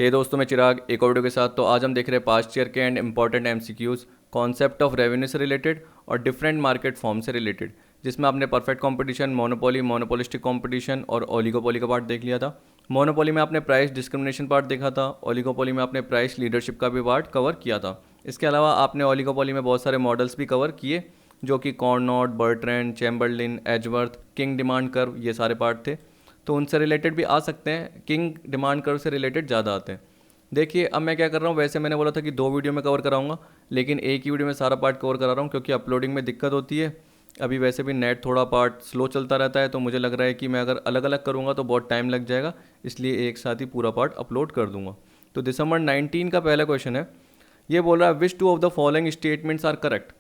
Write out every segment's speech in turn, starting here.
हे दोस्तों, मैं चिराग एक और वीडियो के साथ। तो आज हम देख रहे हैं पास्ट ईयर के and important MCQs concept of revenue से रिलेटेड और डिफरेंट मार्केट फॉर्म से रिलेटेड, जिसमें आपने perfect competition, monopoly, monopolistic competition और ओलिगोपोली का पार्ट देख लिया था। मोनोपोली में आपने प्राइस डिस्क्रिमिनेशन पार्ट देखा था, ओलिगोपोली में आपने प्राइस लीडरशिप का भी पार्ट कवर किया था। इसके अलावा आपने ओलिगोपोली में बहुत सारे मॉडल्स भी कवर किए, जो कि Cournot, Bertrand, Chamberlain, Edgeworth, king demand curve, ये सारे पार्ट थे। तो उनसे रिलेटेड भी आ सकते हैं, किंग डिमांड कर्व से रिलेटेड ज़्यादा आते हैं। देखिए अब मैं क्या कर रहा हूँ, वैसे मैंने बोला था कि 2 वीडियो में कवर कराऊंगा, लेकिन एक ही वीडियो में सारा पार्ट कवर करा रहा हूँ क्योंकि अपलोडिंग में दिक्कत होती है। अभी वैसे भी नेट थोड़ा पार्ट स्लो चलता रहता है, तो मुझे लग रहा है कि मैं अगर अलग अलग करूँगा तो बहुत टाइम लग जाएगा, इसलिए एक साथ ही पूरा पार्ट अपलोड कर दूंगा। तो दिसंबर 19 का पहला क्वेश्चन है, ये बोल रहा है which two of the following statements are correct.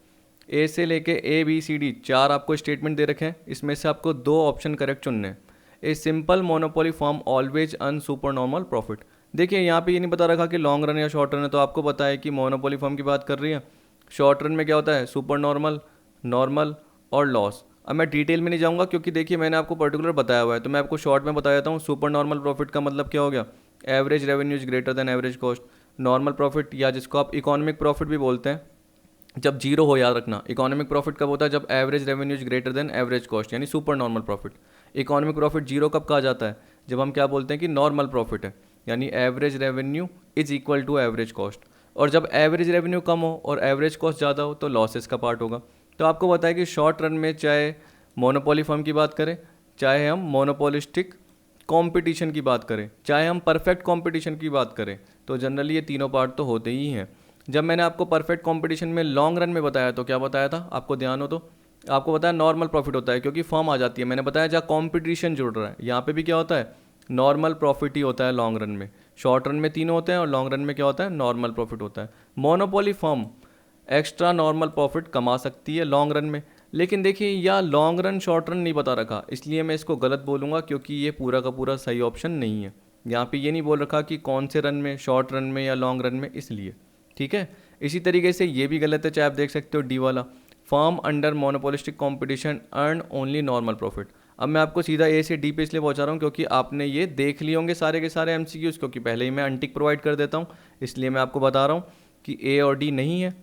A से लेके ए बी सी डी 4 आपको स्टेटमेंट दे रखे हैं, इसमें से आपको 2 ऑप्शन करेक्ट चुनने हैं। ए simple monopoly form always earn super normal profit. देखिए यहाँ पे ये नहीं बता रखा कि लॉन्ग रन या शॉर्ट रन है, तो आपको पता है कि मोनोपोली फॉर्म की बात कर रही है। शॉर्ट रन में क्या होता है, सुपर नॉर्मल, नॉर्मल और लॉस। अब मैं डिटेल में नहीं जाऊँगा क्योंकि देखिए मैंने आपको पर्टिकुलर बताया हुआ है, तो मैं आपको शॉर्ट में बता देता हूँ। सुपर नॉर्मल प्रॉफिट का मतलब क्या हो गया, average revenue is greater than average cost. Normal profit या जिसको आप इकोनॉमिक प्रॉफिट भी बोलते हैं, जब जीरो हो, याद रखना। इकोनॉमिक प्रॉफिट कब होता है, जब average revenue is greater than average cost, यानी super normal profit. Economic profit zero कब कहा जाता है, जब हम क्या बोलते हैं कि नॉर्मल प्रॉफिट है, यानी average revenue is equal to average cost. और जब एवरेज रेवेन्यू कम हो और एवरेज कॉस्ट ज़्यादा हो तो लॉसेस का पार्ट होगा। तो आपको बताया कि शॉर्ट रन में चाहे मोनोपोली फर्म की बात करें, चाहे हम मोनोपोलिस्टिक कंपटीशन की बात करें, चाहे हम परफेक्ट कंपटीशन की बात करें, तो जनरली ये तीनों पार्ट तो होते ही हैं। जब मैंने आपको परफेक्ट कंपटीशन में लॉन्ग रन में बताया तो क्या बताया था, आपको ध्यान हो तो आपको बताया नॉर्मल प्रॉफिट होता है, क्योंकि फर्म आ जाती है। मैंने बताया जहाँ कंपटीशन जुड़ रहा है, यहाँ पे भी क्या होता है, नॉर्मल प्रॉफिट ही होता है लॉन्ग रन में। शॉर्ट रन में तीनों होते हैं और लॉन्ग रन में क्या होता है, नॉर्मल प्रॉफिट होता है। Monopoly firm extra normal profit कमा सकती है लॉन्ग रन में, लेकिन देखिए यहाँ लॉन्ग रन शॉर्ट रन नहीं बता रखा, इसलिए मैं इसको गलत बोलूँगा, क्योंकि ये पूरा का पूरा सही ऑप्शन नहीं है। यहाँ पे ये नहीं बोल रखा कि कौन से रन में, शॉर्ट रन में या लॉन्ग रन में, इसलिए। ठीक है, इसी तरीके से ये भी गलत है, चाहे आप देख सकते हो डी वाला, firm under monopolistic competition earn only normal profit. अब मैं आपको सीधा ए से डी पे इसलिए पहुंचा रहा हूँ क्योंकि आपने ये देख लिए होंगे सारे के सारे एमसीक्यूज, क्योंकि पहले ही मैं अनटिक प्रोवाइड कर देता हूँ, इसलिए मैं आपको बता रहा हूँ कि ए और डी नहीं है।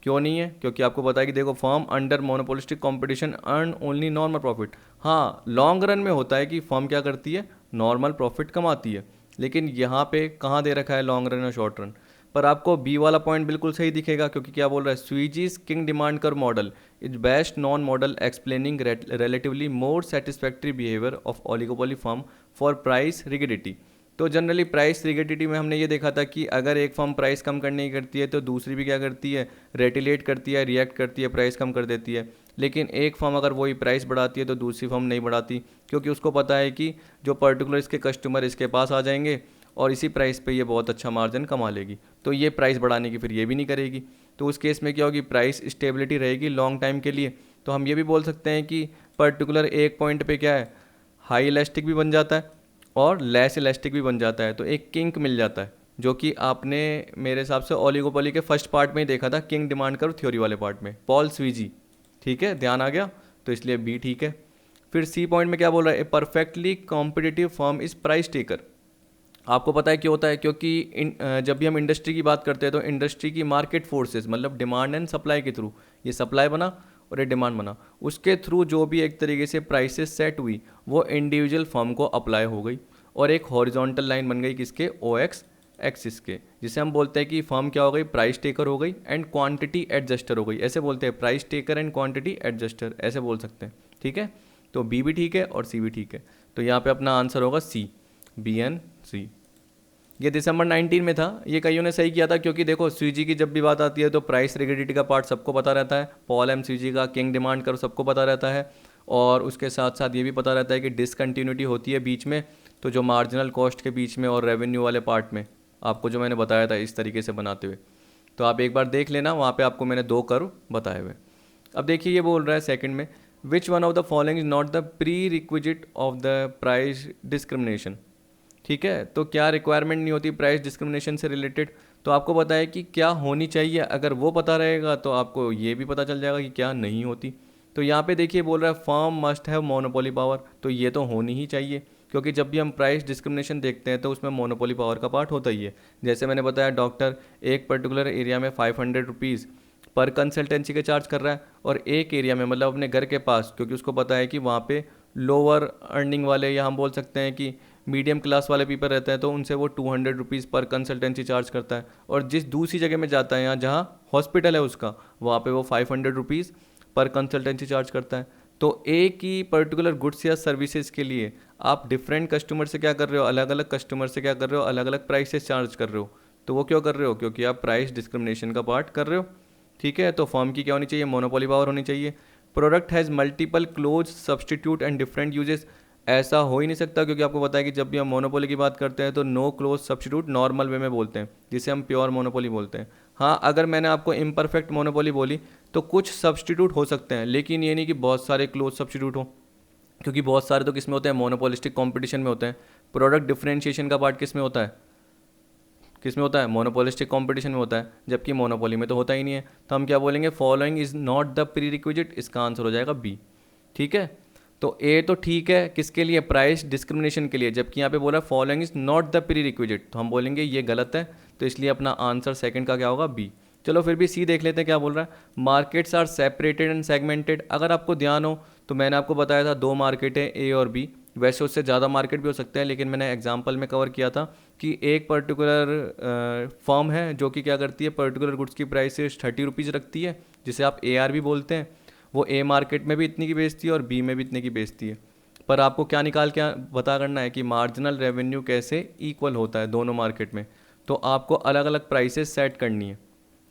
क्यों नहीं है, क्योंकि आपको पता है कि देखो firm under monopolistic competition earn only normal profit. हाँ, लॉन्ग रन में होता है कि फर्म क्या करती है, नॉर्मल प्रॉफिट कमाती है, लेकिन यहाँ पे कहाँ दे रखा है लॉन्ग रन और शॉर्ट रन। पर आपको बी वाला पॉइंट बिल्कुल सही दिखेगा, क्योंकि क्या बोल रहा है, Sweezy's kinked demand curve model is best known model explaining relatively more satisfactory behaviour of oligopoly firm for price rigidity. तो जनरली प्राइस रिगिडिटी में हमने ये देखा था कि अगर एक फर्म प्राइस कम करने की करती है तो दूसरी भी क्या करती है, रेटिलेट करती है, रिएक्ट करती है, प्राइस कम कर देती है। लेकिन एक फर्म अगर वही प्राइस बढ़ाती है तो दूसरी फर्म नहीं बढ़ाती, क्योंकि उसको पता है कि जो पर्टिकुलर इसके कस्टमर इसके पास आ जाएंगे और इसी प्राइस पे ये बहुत अच्छा मार्जिन कमा लेगी, तो ये प्राइस बढ़ाने की फिर ये भी नहीं करेगी। तो उस केस में क्या होगी, प्राइस स्टेबिलिटी रहेगी लॉन्ग टाइम के लिए। तो हम ये भी बोल सकते हैं कि पर्टिकुलर एक पॉइंट पे क्या है, हाई इलास्टिक भी बन जाता है और लेस इलास्टिक भी बन जाता है, तो एक किंक मिल जाता है, जो कि आपने मेरे हिसाब से ओलिगोपोली के फर्स्ट पार्ट में ही देखा था, किंग डिमांड कर्व थ्योरी वाले पार्ट में, पॉल स्वीजी। ठीक है, ध्यान आ गया, तो इसलिए बी ठीक है। फिर सी पॉइंट में क्या बोल रहा है, a perfectly competitive firm is price taker. आपको पता है क्यों होता है, क्योंकि जब भी हम इंडस्ट्री की बात करते हैं तो इंडस्ट्री की मार्केट फोर्सेस, मतलब डिमांड एंड सप्लाई के थ्रू, ये सप्लाई बना और ये डिमांड बना, उसके थ्रू जो भी एक तरीके से प्राइसेस सेट हुई वो इंडिविजुअल फर्म को अप्लाई हो गई और एक हॉरिजॉन्टल लाइन बन गई किसके, ओ एक्स एक्सिस के, जिसे हम बोलते हैं कि फर्म क्या हो गई, प्राइस टेकर हो गई एंड क्वांटिटी एडजस्टर हो गई। ऐसे बोलते हैं, price taker and quantity adjuster, ऐसे बोल सकते हैं। ठीक है, तो बी भी ठीक है और सी भी ठीक है, तो यहाँ पे अपना आंसर होगा सी, बी एंड सी। ये दिसंबर 19 में था, ये कईयों ने सही किया था, क्योंकि देखो स्वीजी की जब भी बात आती है तो प्राइस रिगिडिटी का पार्ट सबको पता रहता है, पॉल एम स्वीजी का किंग डिमांड कर सबको पता रहता है, और उसके साथ साथ ये भी पता रहता है कि डिसकंटिन्यूटी होती है बीच में, तो जो मार्जिनल कॉस्ट के बीच में और रेवेन्यू वाले पार्ट में, आपको जो मैंने बताया था इस तरीके से बनाते हुए, तो आप एक बार देख लेना, वहाँ पे आपको मैंने 2 कर्व बताए हुए। अब देखिए ये बोल रहा है सेकंड में, विच one of the following is not the pre requisite of the price discrimination. ठीक है, तो क्या रिक्वायरमेंट नहीं होती प्राइस डिस्क्रिमिनेशन से रिलेटेड, तो आपको पता है कि क्या होनी चाहिए, अगर वो पता रहेगा तो आपको ये भी पता चल जाएगा कि क्या नहीं होती। तो यहाँ पे देखिए बोल रहा है firm must have monopoly power, तो ये तो होनी ही चाहिए, क्योंकि जब भी हम प्राइस डिस्क्रिमिनेशन देखते हैं तो उसमें मोनोपोली पावर का पार्ट होता ही है। जैसे मैंने बताया, डॉक्टर एक पर्टिकुलर एरिया में 500 रुपीज़ पर कंसल्टेंसी के चार्ज कर रहा है, और एक एरिया में मतलब अपने घर के पास, क्योंकि उसको पता है कि वहाँ पे लोअर अर्निंग वाले, या हम बोल सकते हैं कि मीडियम क्लास वाले पीपल रहते हैं, तो उनसे वो 200 रुपीज़ पर कंसल्टेंसी चार्ज करता है। और जिस दूसरी जगह में जाता है, यहाँ जहाँ हॉस्पिटल है उसका, वहाँ पे वो 500 रुपीज़ पर कंसल्टेंसी चार्ज करता है। तो एक ही पर्टिकुलर गुड्स या सर्विसेज के लिए आप डिफरेंट कस्टमर से क्या कर रहे हो, अलग अलग कस्टमर से क्या कर रहे हो, अलग अलग प्राइसेस चार्ज कर रहे हो। तो वो क्यों कर रहे हो? क्योंकि आप प्राइस डिस्क्रिमिनेशन का पार्ट कर रहे हो। ठीक है, तो फर्म की क्या होनी चाहिए? मोनोपोली पावर होनी चाहिए। Product has multiple close substitute and different uses. ऐसा हो ही नहीं सकता, क्योंकि आपको पता है कि जब भी हम मोनोपोली की बात करते हैं तो no close substitute normal way में बोलते हैं, जिसे हम प्योर मोनोपोली बोलते हैं। हाँ, अगर मैंने आपको इम्परफेक्ट मोनोपोली बोली तो कुछ सब्सटीट्यूट हो सकते हैं, लेकिन ये नहीं कि बहुत सारे क्लोज सब्सटीट्यूट हो, क्योंकि बहुत सारे तो किस में होते हैं? मोनोपोलिस्टिक कंपटीशन में होते हैं। प्रोडक्ट डिफरेंशिएशन का पार्ट किस में होता है? किस में होता है? मोनोपोलिस्टिक कंपटीशन में होता है, जबकि मोनोपोली में तो होता ही नहीं है। तो हम क्या बोलेंगे? Following is not the pre requisite. इसका आंसर हो जाएगा बी। ठीक है, तो ए तो ठीक है किसके लिए? प्राइस डिस्क्रिमिनेशन के लिए, जबकि यहाँ पे बोला following is not the pre requisite, तो हम बोलेंगे ये गलत है। तो इसलिए अपना आंसर सेकंड का क्या होगा? बी। चलो फिर भी सी देख लेते हैं क्या बोल रहा है। Markets are separated and segmented. अगर आपको ध्यान हो तो मैंने आपको बताया था दो मार्केट है, ए और बी। वैसे उससे ज़्यादा मार्केट भी हो सकते हैं, लेकिन मैंने एग्जाम्पल में कवर किया था कि एक पर्टिकुलर फर्म है जो कि क्या करती है, पर्टिकुलर गुड्स की प्राइस 30 रुपीज़ रखती है, जिसे आप ए आर भी बोलते हैं। वो ए मार्केट में भी इतनी की बेचती है और बी में भी इतने की बेचती है। पर आपको क्या निकाल के पता करना है कि मार्जिनल रेवेन्यू कैसे इक्वल होता है दोनों मार्केट में। तो आपको अलग अलग प्राइसेस सेट करनी है।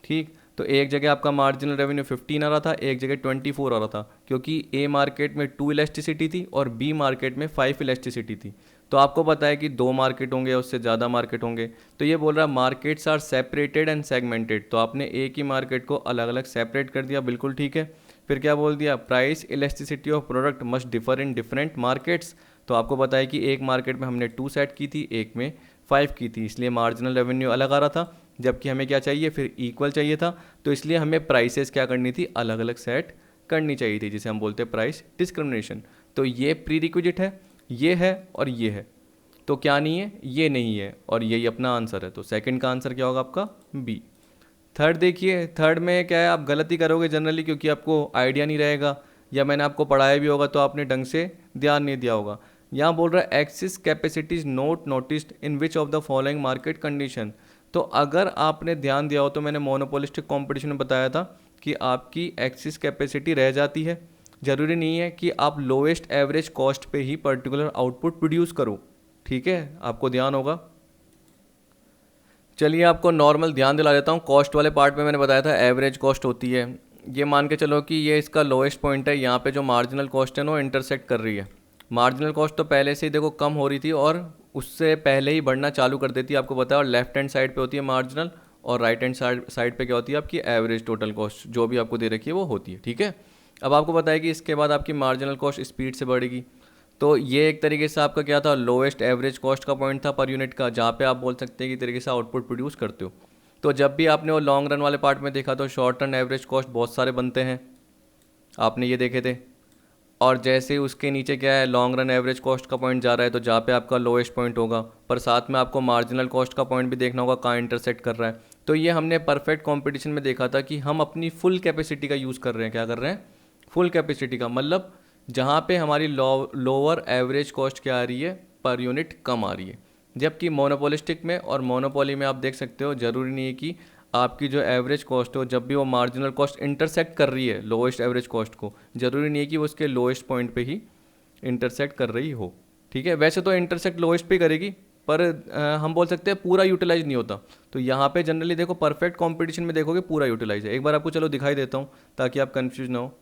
ठीक, तो एक जगह आपका मार्जिनल रेवेन्यू 15 आ रहा था, एक जगह 24 आ रहा था, क्योंकि ए मार्केट में 2 इलास्टिसिटी थी और बी मार्केट में 5 इलास्टिसिटी थी। तो आपको पता है कि दो मार्केट होंगे या उससे ज़्यादा मार्केट होंगे। तो ये बोल रहा है markets are separated and segmented, तो आपने एक ही मार्केट को अलग अलग सेपरेट कर दिया, बिल्कुल ठीक है। फिर क्या बोल दिया? Price elasticity of product must differ in different markets. तो आपको पता है कि एक मार्केट में हमने 2 सेट की थी, एक में 5 की थी, इसलिए मार्जिनल रेवेन्यू अलग आ रहा था, जबकि हमें क्या चाहिए? फिर इक्वल चाहिए था। तो इसलिए हमें प्राइसेस क्या करनी थी? अलग अलग सेट करनी चाहिए थी, जिसे हम बोलते हैं प्राइस डिस्क्रिमिनेशन। तो ये प्री रिक्विजिट है, ये है और ये है। तो क्या नहीं है? ये नहीं है, और यही अपना आंसर है। तो सेकंड का आंसर क्या होगा आपका? बी। थर्ड देखिए, थर्ड में क्या है, आप गलती करोगे जनरली, क्योंकि आपको आइडिया नहीं रहेगा, या मैंने आपको पढ़ाया भी होगा तो आपने ढंग से ध्यान नहीं दिया होगा। यहाँ बोल रहा है axis capacity is note noticed in which of the following market condition. तो अगर आपने ध्यान दिया हो तो मैंने मोनोपोलिस्टिक कंपटीशन में बताया था कि आपकी एक्सिस कैपेसिटी रह जाती है। ज़रूरी नहीं है कि आप लोएस्ट एवरेज कॉस्ट पे ही पर्टिकुलर आउटपुट प्रोड्यूस करो। ठीक है, आपको ध्यान होगा। चलिए आपको नॉर्मल ध्यान दिला देता हूँ। कॉस्ट वाले पार्ट में मैंने बताया था एवरेज कॉस्ट होती है। ये मान के चलो कि ये इसका लोएस्ट पॉइंट है, यहाँ पे जो मार्जिनल कॉस्ट है ना वो इंटरसेक्ट कर रही है। मार्जिनल कॉस्ट तो पहले से ही देखो कम हो रही थी और उससे पहले ही बढ़ना चालू कर देती है, आपको पता है। और लेफ्ट हैंड साइड पे होती है मार्जिनल, और राइट हैंड साइड पे क्या होती है? आपकी एवरेज टोटल कॉस्ट, जो भी आपको दे रखी है वो होती है। ठीक है, अब आपको पता है कि इसके बाद आपकी मार्जिनल कॉस्ट स्पीड से बढ़ेगी। तो ये एक तरीके से आपका क्या था? लोएस्ट एवरेज कॉस्ट का पॉइंट था पर यूनिट का, जहाँ पे आप बोल सकते हैं कि तरीके से आउटपुट प्रोड्यूस करते हो। तो जब भी आपने वो लॉन्ग रन वाले पार्ट में देखा तो शॉर्ट रन एवरेज कॉस्ट बहुत सारे बनते हैं, आपने ये देखे थे। और जैसे ही उसके नीचे क्या है, लॉन्ग रन एवरेज कॉस्ट का पॉइंट जा रहा है, तो जहाँ पे आपका लोएस्ट पॉइंट होगा, पर साथ में आपको मार्जिनल कॉस्ट का पॉइंट भी देखना होगा कहाँ इंटरसेक्ट कर रहा है। तो ये हमने परफेक्ट कंपटीशन में देखा था कि हम अपनी फुल कैपेसिटी का यूज़ कर रहे हैं। क्या कर रहे हैं? फुल कैपेसिटी का, मतलब जहाँ पे हमारी लोअर एवरेज कॉस्ट क्या आ रही है? पर यूनिट कम आ रही है। जबकि मोनोपोलिस्टिक में और मोनोपोली में आप देख सकते हो, ज़रूरी नहीं है कि आपकी जो एवरेज कॉस्ट हो, जब भी वो मार्जिनल कॉस्ट इंटरसेक्ट कर रही है लोएस्ट एवरेज कॉस्ट को, ज़रूरी नहीं है कि वो उसके लोएस्ट पॉइंट पे ही इंटरसेक्ट कर रही हो। ठीक है, वैसे तो इंटरसेक्ट लोएस्ट पे करेगी, पर हम बोल सकते हैं पूरा यूटिलाइज नहीं होता। तो यहाँ पे जनरली देखो परफेक्ट कंपटीशन में देखोगे पूरा यूटिलाइज है। एक बार आपको चलो दिखाई देता हूँ ताकि आप कन्फ्यूज ना हो।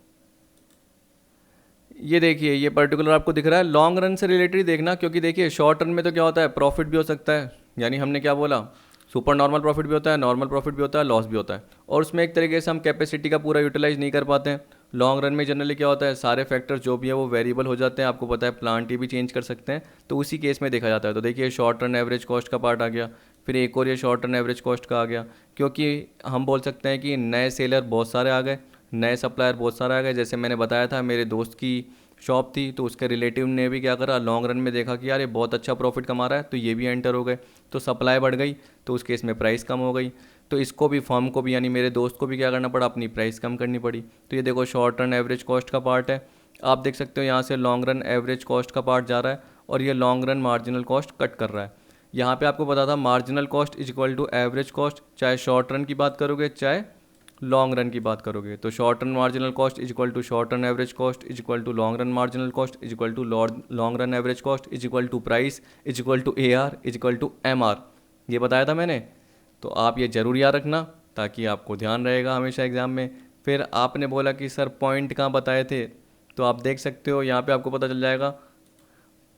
ये देखिए, ये पर्टिकुलर आपको दिख रहा है, लॉन्ग रन से रिलेटेड ही देखना, क्योंकि देखिए शॉर्ट रन में तो क्या होता है? प्रॉफिट भी हो सकता है, यानी हमने क्या बोला? सुपर नॉर्मल प्रॉफिट भी होता है, नॉर्मल प्रॉफिट भी होता है, लॉस भी होता है। और उसमें एक तरीके से हम कैपेसिटी का पूरा यूटिलाइज नहीं कर पाते हैं। लॉन्ग रन में जनरली क्या होता है? सारे फैक्टर्स जो भी है वो वेरिएबल हो जाते हैं, आपको पता है प्लांट ही भी चेंज कर सकते हैं, तो उसी केस में देखा जाता है। तो देखिए शॉर्ट रन एवरेज कॉस्ट का पार्ट आ गया, फिर एक और ये शॉर्ट रन एवरेज कॉस्ट का आ गया, क्योंकि हम बोल सकते हैं कि नए सेलर बहुत सारे आ गए, नए सप्लायर बहुत सारे आ गए। जैसे मैंने बताया था, मेरे दोस्त की शॉप थी, तो उसके रिलेटिव ने भी क्या करा, लॉन्ग रन में देखा कि यार ये बहुत अच्छा प्रॉफिट कमा रहा है, तो ये भी एंटर हो गए, तो सप्लाई बढ़ गई, तो उस केस में प्राइस कम हो गई। तो इसको भी, फर्म को भी, यानी मेरे दोस्त को भी क्या करना पड़ा, अपनी प्राइस कम करनी पड़ी। तो ये देखो शॉर्ट रन एवरेज कॉस्ट का पार्ट है, आप देख सकते हो यहाँ से लॉन्ग रन एवरेज कॉस्ट का पार्ट जा रहा है और ये long run marginal cost cut कर रहा है। यहाँ पे आपको पता था marginal cost is equal to average cost, चाहे शॉर्ट रन की बात करोगे चाहे लॉन्ग रन की बात करोगे। तो short run marginal cost is equal to short run average cost is equal to long run marginal cost is equal to long run average cost is equal to price is equal to AR is equal to MR। ये बताया था मैंने, तो आप ये जरूर याद रखना ताकि आपको ध्यान रहेगा हमेशा एग्जाम में। फिर आपने बोला कि सर पॉइंट कहाँ बताए थे, तो आप देख सकते हो यहाँ पे आपको पता चल जाएगा,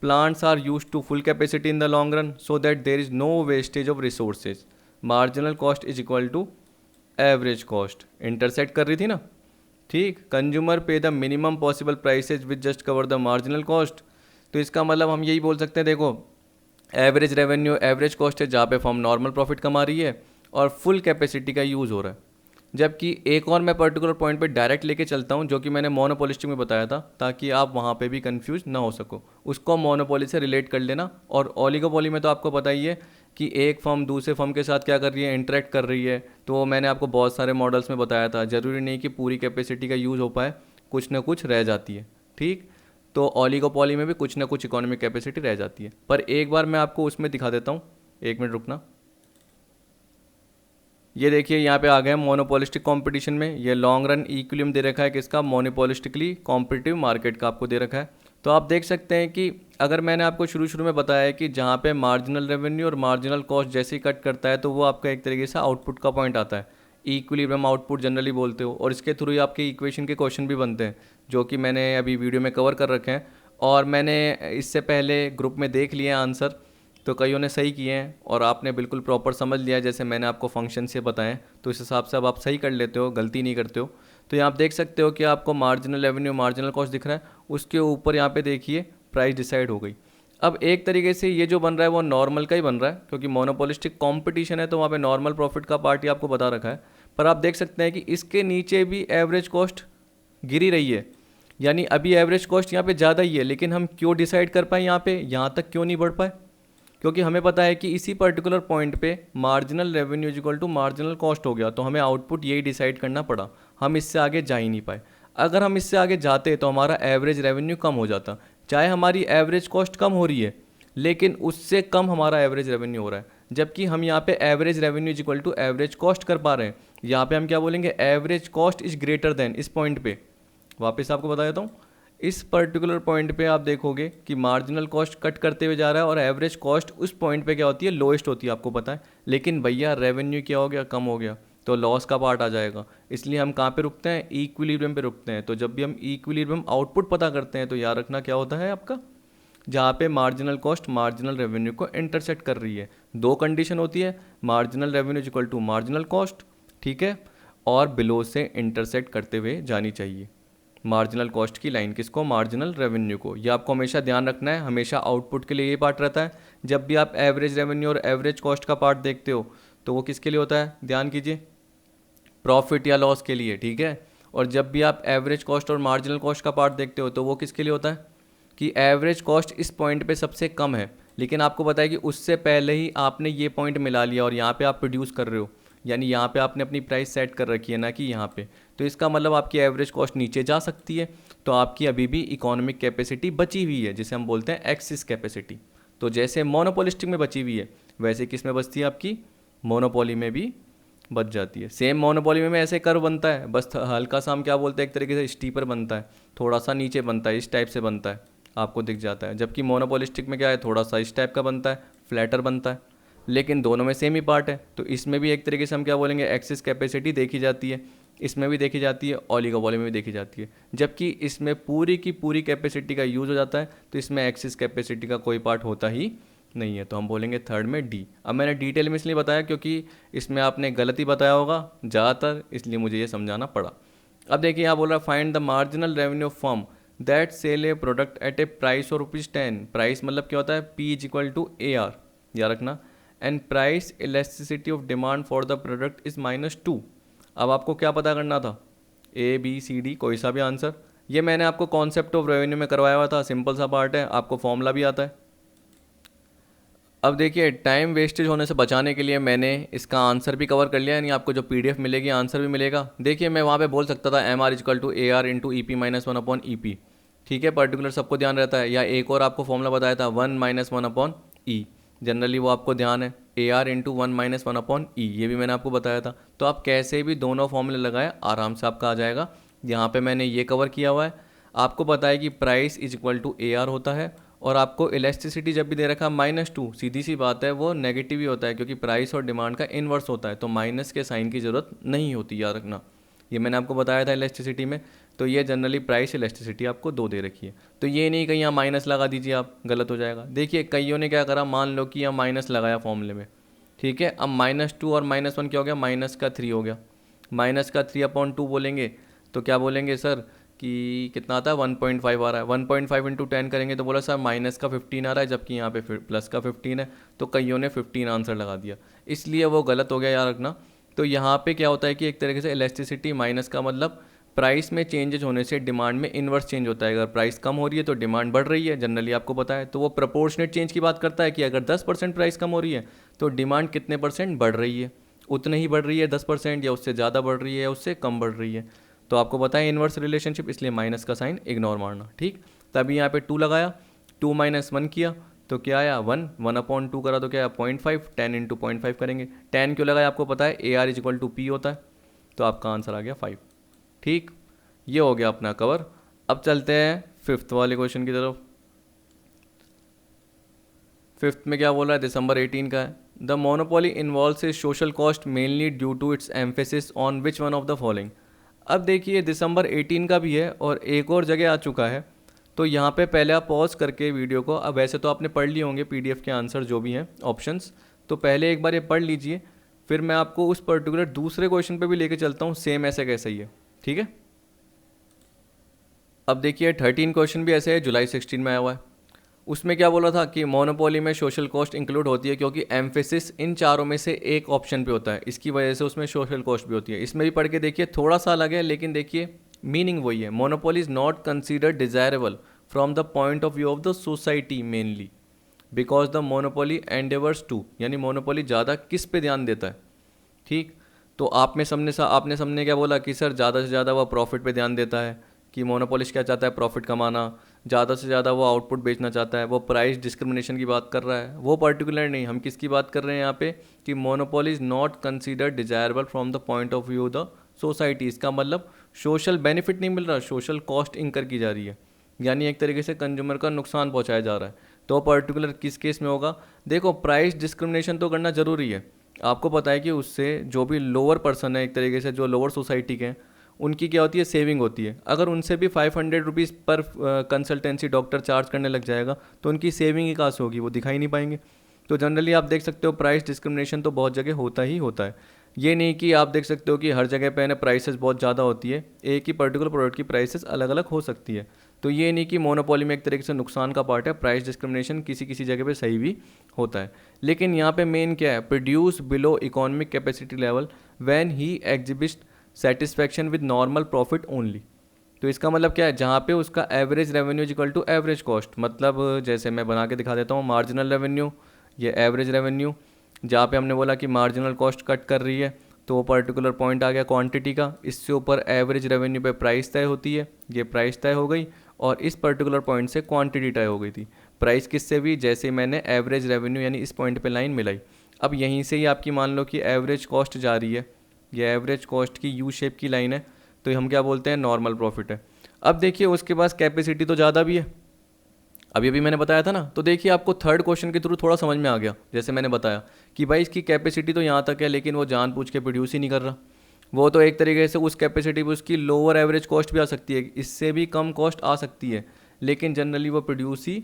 plants are use to full capacity in the long run so that there is no wastage of resources, marginal cost is equal to average cost, intersect कर रही थी ना, ठीक। Consumer pay the minimum possible prices which just cover the marginal cost. तो इसका मतलब हम यही बोल सकते हैं, देखो एवरेज रेवेन्यू एवरेज कॉस्ट है जहाँ पे फर्म नॉर्मल प्रॉफिट कमा रही है और फुल कैपेसिटी का यूज़ हो रहा है। जबकि एक और मैं पर्टिकुलर पॉइंट पे डायरेक्ट लेके चलता हूँ जो कि मैंने मोनोपोलिस्टिक में बताया था, ताकि आप वहाँ पे भी कंफ्यूज ना हो सको, उसको मोनोपोली से रिलेट कर लेना। और ओलिगोपोली में तो आपको पता ही है कि एक फर्म दूसरे फर्म के साथ क्या कर रही है, इंटरेक्ट कर रही है। तो मैंने आपको बहुत सारे मॉडल्स में बताया था, ज़रूरी नहीं कि पूरी कैपेसिटी का यूज़ हो पाए, कुछ ना कुछ रह जाती है, ठीक। तो ओलिगोपोली में भी कुछ ना कुछ इकोनॉमिक कैपेसिटी रह जाती है। पर एक बार मैं आपको उसमें दिखा देता हूँ, एक मिनट रुकना। ये देखिए यहाँ पे आ गए मोनोपोलिस्टिक कंपटीशन में, ये लॉन्ग रन इक्विलिब्रियम दे रखा है किसका, मोनोपोलिस्टिकली कॉम्पिटिटिव मार्केट का आपको दे रखा है। तो आप देख सकते हैं कि अगर मैंने आपको शुरू में बताया है कि जहाँ पे मार्जिनल रेवेन्यू और मार्जिनल कॉस्ट जैसे ही कट करता है तो वो आपका एक तरीके से आउटपुट का पॉइंट आता है, इक्विलिब्रियम आउटपुट जनरली बोलते हो, और इसके थ्रू ही आपके इक्वेशन के क्वेश्चन भी बनते हैं, जो कि मैंने अभी वीडियो में कवर कर रखे हैं और मैंने इससे पहले ग्रुप में देख लिए आंसर। तो कईयों ने सही किए हैं और आपने बिल्कुल प्रॉपर समझ लिया जैसे मैंने आपको फंक्शन से बताएं, तो इस हिसाब से अब आप सही कर लेते हो, गलती नहीं करते हो। तो यहाँ आप देख सकते हो कि आपको मार्जिनल रेवेन्यू मार्जिनल कॉस्ट दिख रहा है, उसके ऊपर यहाँ पे देखिए प्राइस डिसाइड हो गई। अब एक तरीके से ये जो बन रहा है वो नॉर्मल का ही बन रहा है, क्योंकि मोनोपोलिस्टिक कॉम्पिटिशन है तो वहाँ पे नॉर्मल प्रॉफिट का पार्ट ही आपको बता रखा है। पर आप देख सकते हैं कि इसके नीचे भी एवरेज कॉस्ट गिरी रही है, यानी अभी एवरेज कॉस्ट यहाँ पे ज़्यादा ही है, लेकिन हम क्यों डिसाइड कर पाए यहाँ पे, यहाँ तक क्यों नहीं बढ़ पाए, क्योंकि हमें पता है कि इसी पर्टिकुलर पॉइंट पे marginal revenue is equal to marginal cost हो गया, तो हमें आउटपुट यही डिसाइड करना पड़ा, हम इससे आगे जा ही नहीं पाए। अगर हम इससे आगे जाते तो हमारा एवरेज रेवेन्यू कम हो जाता, चाहे हमारी एवरेज कॉस्ट कम हो रही है लेकिन उससे कम हमारा एवरेज रेवेन्यू हो रहा है, जबकि हम यहाँ पे average revenue is equal to average cost कर पा रहे हैं। यहाँ पे हम क्या बोलेंगे, average cost is greater than, इस पॉइंट पे वापस आपको बता देता हूँ, इस पर्टिकुलर पॉइंट पे आप देखोगे कि मार्जिनल कॉस्ट कट करते हुए जा रहा है और एवरेज कॉस्ट उस पॉइंट पे क्या होती है, लोएस्ट होती है, आपको पता है। लेकिन भैया रेवेन्यू क्या हो गया, कम हो गया, तो लॉस का पार्ट आ जाएगा। इसलिए हम कहाँ पे रुकते हैं, इक्विलिब्रियम पे रुकते हैं। तो जब भी हम इक्विलिब्रियम आउटपुट पता करते हैं तो याद रखना क्या होता है आपका, जहाँ पे मार्जिनल कॉस्ट मार्जिनल रेवेन्यू को इंटरसेक्ट कर रही है। दो कंडीशन होती है, marginal revenue is equal to marginal cost, ठीक है, और बिलो से इंटरसेक्ट करते हुए जानी चाहिए मार्जिनल कॉस्ट की लाइन, किसको, मार्जिनल रेवेन्यू को। ये आपको हमेशा ध्यान रखना है, हमेशा आउटपुट के लिए ये पार्ट रहता है। जब भी आप एवरेज रेवेन्यू और एवरेज कॉस्ट का पार्ट देखते हो तो वो किसके लिए होता है, ध्यान कीजिए, प्रॉफिट या लॉस के लिए, ठीक है। और जब भी आप एवरेज कॉस्ट और मार्जिनल कॉस्ट का पार्ट देखते हो तो वो किसके लिए होता है, कि एवरेज कॉस्ट इस पॉइंट पे सबसे कम है, लेकिन आपको पता है कि उससे पहले ही आपने ये पॉइंट मिला लिया और यहाँ पे आप प्रोड्यूस कर रहे हो, यानी यहाँ पे आपने अपनी प्राइस सेट कर रखी है ना कि यहाँ पे, तो इसका मतलब आपकी एवरेज कॉस्ट नीचे जा सकती है, तो आपकी अभी भी इकोनॉमिक कैपेसिटी बची हुई है, जिसे हम बोलते हैं एक्सिस कैपेसिटी। तो जैसे मोनोपोलिस्टिक में बची हुई है वैसे किस में बचती है, आपकी मोनोपोली में भी बच जाती है। सेम मोनोपोली में ऐसे कर्व बनता है, बस हल्का सा हम क्या बोलते हैं, एक तरीके से स्टीपर बनता है, थोड़ा सा नीचे बनता है, इस टाइप से बनता है, आपको दिख जाता है। जबकि मोनोपोलिस्टिक में क्या है, थोड़ा सा इस टाइप का बनता है, फ्लैटर बनता है, लेकिन दोनों में सेम ही पार्ट है। तो इसमें भी एक तरीके से हम क्या बोलेंगे, एक्सिस कैपेसिटी देखी जाती है, इसमें भी देखी जाती है, ओलिगोपोली में भी देखी जाती है। जबकि इसमें पूरी की पूरी कैपेसिटी का यूज़ हो जाता है, तो इसमें एक्सिस कैपेसिटी का कोई पार्ट होता ही नहीं है, तो हम बोलेंगे थर्ड में डी। अब मैंने डिटेल में इसलिए बताया क्योंकि इसमें आपने गलत ही बताया होगा ज़्यादातर, इसलिए मुझे ये समझाना पड़ा। अब देखिए यहाँ बोल रहा है find the marginal revenue firm that sell a product at a price और ₹10। प्राइस मतलब क्या होता है, P is equal to AR, याद रखना, and price elasticity of demand for the product is -2। अब आपको क्या पता करना था, A B C D कोई सा भी आंसर, ये मैंने आपको कॉन्सेप्ट ऑफ रेवेन्यू में करवाया हुआ था, सिंपल सा पार्ट है, आपको फॉर्मूला भी आता है। अब देखिए टाइम वेस्टेज होने से बचाने के लिए मैंने इसका आंसर भी कवर कर लिया, यानी आपको जो पीडीएफ मिलेगी आंसर भी मिलेगा। देखिए मैं वहाँ पे बोल सकता था M R equal to A R into E P minus one upon E P, ठीक है, पर्टिकुलर सबको ध्यान रहता है। या एक और आपको फॉर्मूला बताया था 1 - 1/E, जनरली वो आपको ध्यान है, ए आर इंटू 1 - 1/E, ये भी मैंने आपको बताया था। तो आप कैसे भी दोनों फॉर्मूले लगाए आराम से आपका आ जाएगा। यहाँ पे मैंने ये कवर किया हुआ है। आपको पता है कि price is equal to A R होता है, और आपको इलास्टिसिटी जब भी दे रखा है -2, सीधी सी बात है वो नेगेटिव ही होता है, क्योंकि प्राइस और डिमांड का इन्वर्स होता है, तो माइनस के साइन की ज़रूरत नहीं होती, याद रखना। ये मैंने आपको बताया था इलास्टिसिटी में। तो ये जनरली प्राइस इलास्टिसिटी आपको 2 दे रखी है, तो ये नहीं कहीं यहाँ माइनस लगा दीजिए आप, गलत हो जाएगा। देखिए कईयों ने क्या करा, मान लो कि यहाँ माइनस लगाया फॉर्मूले में, ठीक है, अब -2 और -1 क्या हो गया, -3 हो गया। -3/2 बोलेंगे तो क्या बोलेंगे सर कि कितना आता है, 1.5 आ रहा है। 1.5 इंटू 10 करेंगे तो बोला सर -15 आ रहा है, जबकि यहाँ पे +15 है, तो कईयों ने 15 आंसर लगा दिया, इसलिए वो गलत हो गया, याद रखना। तो यहाँ पे क्या होता है कि एक तरीके से इलास्टिसिटी माइनस का मतलब प्राइस में चेंजेज होने से डिमांड में इन्वर्स चेंज होता है। अगर प्राइस कम हो रही है तो डिमांड बढ़ रही है, जनरली आपको पता है। तो वो प्रोपोर्शनेट चेंज की बात करता है कि अगर 10% प्राइस कम हो रही है तो डिमांड कितने % बढ़ रही है, उतने ही बढ़ रही है 10%, या उससे ज़्यादा बढ़ रही है या उससे कम बढ़ रही है। तो आपको पता है इन्वर्स रिलेशनशिप, इसलिए माइनस का साइन इग्नोर मारना, ठीक। तभी यहाँ पे 2 लगाया, 2 - 1 किया तो क्या आया 1, 1/2 करा तो क्या आया 0.5, 10 इंटू 0.5 करेंगे। 10 क्यों लगाया आपको पता है, A R is equal to P होता है, तो आपका आंसर आ गया 5, ठीक। ये हो गया अपना कवर। अब चलते हैं 5th वाले क्वेश्चन की तरफ। 5th में क्या बोल रहा है, दिसंबर 18 का है। The monopoly involves a social cost mainly due to its emphasis on which one of the following. अब देखिए दिसंबर 18 का भी है और एक और जगह आ चुका है, तो यहाँ पे पहले आप पॉज करके वीडियो को, अब वैसे तो आपने पढ़ लिए होंगे पीडीएफ के आंसर जो भी हैं ऑप्शंस, तो पहले एक बार ये पढ़ लीजिए, फिर मैं आपको उस पर्टिकुलर दूसरे क्वेश्चन पे भी लेके चलता हूँ, सेम ऐसे कैसे ही है, ठीक है। अब देखिए 13 क्वेश्चन भी ऐसे है, जुलाई 16 में आया हुआ है। उसमें क्या बोला था कि मोनोपोली में सोशल कॉस्ट इंक्लूड होती है, क्योंकि एम्फेसिस इन चारों में से एक ऑप्शन पे होता है, इसकी वजह से उसमें सोशल कॉस्ट भी होती है। इसमें भी पढ़ के देखिए, थोड़ा सा अलग है लेकिन देखिए मीनिंग वही है। Monopoly is not considered desirable from the point of view of the society mainly because the monopoly endeavours to, यानी मोनोपोली ज़्यादा किस पे ध्यान देता है, ठीक। तो आपने सबने क्या बोला कि सर ज़्यादा से ज़्यादा वह प्रॉफिट पे ध्यान देता है, कि मोनोपोलिस्ट क्या चाहता है, प्रॉफिट कमाना, ज़्यादा से ज़्यादा वो आउटपुट बेचना चाहता है, वो प्राइस डिस्क्रिमिनेशन की बात कर रहा है। वो पर्टिकुलर नहीं, हम किसकी बात कर रहे हैं यहाँ पे कि monopoly is not considered desirable from the point of view the society. इसका मतलब सोशल बेनिफिट नहीं मिल रहा, सोशल कॉस्ट इंकर की जा रही है, यानी एक तरीके से कंज्यूमर का नुकसान पहुँचाया जा रहा है। तो पर्टिकुलर किस केस में होगा, देखो प्राइस डिस्क्रिमिनेशन तो करना ज़रूरी है। आपको पता है कि उससे जो भी लोअर पर्सन है, एक तरीके से जो लोअर सोसाइटी के हैं, उनकी क्या होती है, सेविंग होती है। अगर उनसे भी 500 रुपीज़ पर कंसल्टेंसी डॉक्टर चार्ज करने लग जाएगा तो उनकी सेविंग ही कहाँ से होगी, वो दिखाई नहीं पाएंगे। तो जनरली आप देख सकते हो प्राइस डिस्क्रिमिनेशन तो बहुत जगह होता ही होता है। ये नहीं कि आप देख सकते हो कि हर जगह पे ना प्राइसेस बहुत ज़्यादा होती है, एक ही पर्टिकुलर प्रोडक्ट की प्राइसेस अलग अलग हो सकती है। तो ये नहीं कि मोनोपोली में एक तरीके से नुकसान का पार्ट है, प्राइस डिस्क्रिमिनेशन किसी किसी जगह पे सही भी होता है। लेकिन यहाँ पे मेन क्या है, produce below economic capacity level when he exhibit satisfaction with normal profit only. तो इसका मतलब क्या है, जहाँ पे उसका average revenue is equal to average cost, मतलब जैसे मैं बना के दिखा देता हूँ, मार्जिनल रेवेन्यू, ये एवरेज रेवेन्यू, जहाँ पे हमने बोला कि मार्जिनल कॉस्ट कट कर रही है, तो वो पर्टिकुलर पॉइंट आ गया क्वांटिटी का, इससे ऊपर एवरेज रेवेन्यू पे प्राइस तय होती है, ये प्राइस तय हो गई, और इस पर्टिकुलर पॉइंट से क्वांटिटी तय हो गई थी। प्राइस किससे भी, जैसे मैंने एवरेज रेवेन्यू यानी इस पॉइंट पे लाइन मिलाई, अब यहीं से ही आपकी मान लो कि एवरेज कॉस्ट जा रही है, ये एवरेज कॉस्ट की यू शेप की लाइन है, तो हम क्या बोलते हैं, नॉर्मल प्रॉफिट है। अब देखिए उसके पास कैपेसिटी तो ज़्यादा भी है, अभी अभी मैंने बताया था ना। तो देखिए आपको थर्ड क्वेश्चन के थ्रू थोड़ा समझ में आ गया, जैसे मैंने बताया कि भाई इसकी कैपेसिटी तो यहाँ तक है, लेकिन वो जानबूझ के प्रोड्यूस ही नहीं कर रहा। वो तो एक तरीके से उस कैपेसिटी पर उसकी लोअर एवरेज कॉस्ट भी आ सकती है, इससे भी कम कॉस्ट आ सकती है, लेकिन जनरली वो प्रोड्यूस ही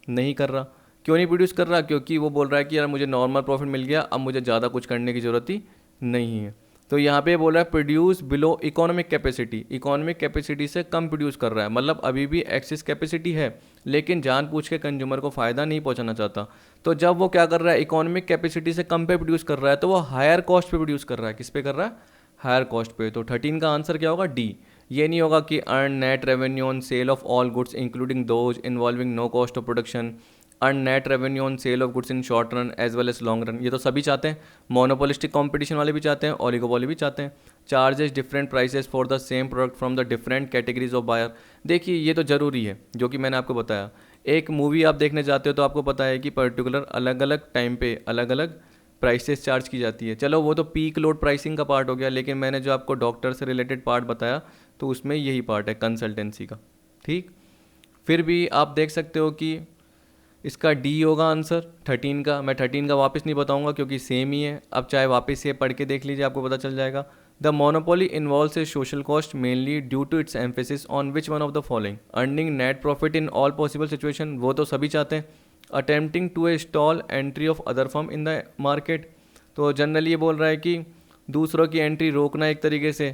नहीं कर रहा। क्यों नहीं प्रोड्यूस कर रहा, क्योंकि वो बोल रहा है कि यार मुझे नॉर्मल प्रॉफिट मिल गया, अब मुझे ज़्यादा कुछ करने की ज़रूरत ही नहीं है। तो यहाँ पे बोल रहा है produce below economic capacity, economic capacity से कम प्रोड्यूस कर रहा है, मतलब अभी भी एक्सेस कैपेसिटी है, लेकिन जानबूझ के कंज्यूमर को फ़ायदा नहीं पहुँचाना चाहता। तो जब वो क्या कर रहा है, इकोनॉमिक कैपेसिटी से कम पे प्रोड्यूस कर रहा है, तो वो हायर कॉस्ट पे प्रोड्यूस कर रहा है। किस पे कर रहा है, हायर कॉस्ट पे। तो 13 का आंसर क्या होगा, डी, ये नहीं होगा कि earn net revenue on sale of all goods including those involving no cost of production, earn net revenue on sale of goods in short run as well as long run. ये तो सभी चाहते हैं, monopolistic competition वाले भी चाहते हैं, oligopoly भी चाहते हैं। Charges different prices for the same product from the different categories of buyer. देखिए ये तो ज़रूरी है, जो कि मैंने आपको बताया। एक मूवी आप देखने जाते हो तो आपको पता है कि पर्टिकुलर अलग अलग टाइम पे अलग अलग प्राइसेस चार्ज की जाती है। चलो वो तो पीक लोड प्राइसिंग का पार्ट हो गया, लेकिन मैंने जो आपको डॉक्टर से रिलेटेड पार्ट बताया तो उसमें यही पार्ट है कंसल्टेंसी का। ठीक, फिर भी आप देख सकते हो कि इसका डी होगा आंसर 13 का। मैं 13 का वापस नहीं बताऊंगा क्योंकि सेम ही है, अब चाहे वापस ये पढ़ के देख लीजिए, आपको पता चल जाएगा। The monopoly involves a social cost mainly due to its emphasis on which one of the following, earning net profit in all possible situation, वो तो सभी चाहते हैं। Attempting to a stall entry of other firm in the market, तो generally ये बोल रहा है कि दूसरों की एंट्री रोकना एक तरीके से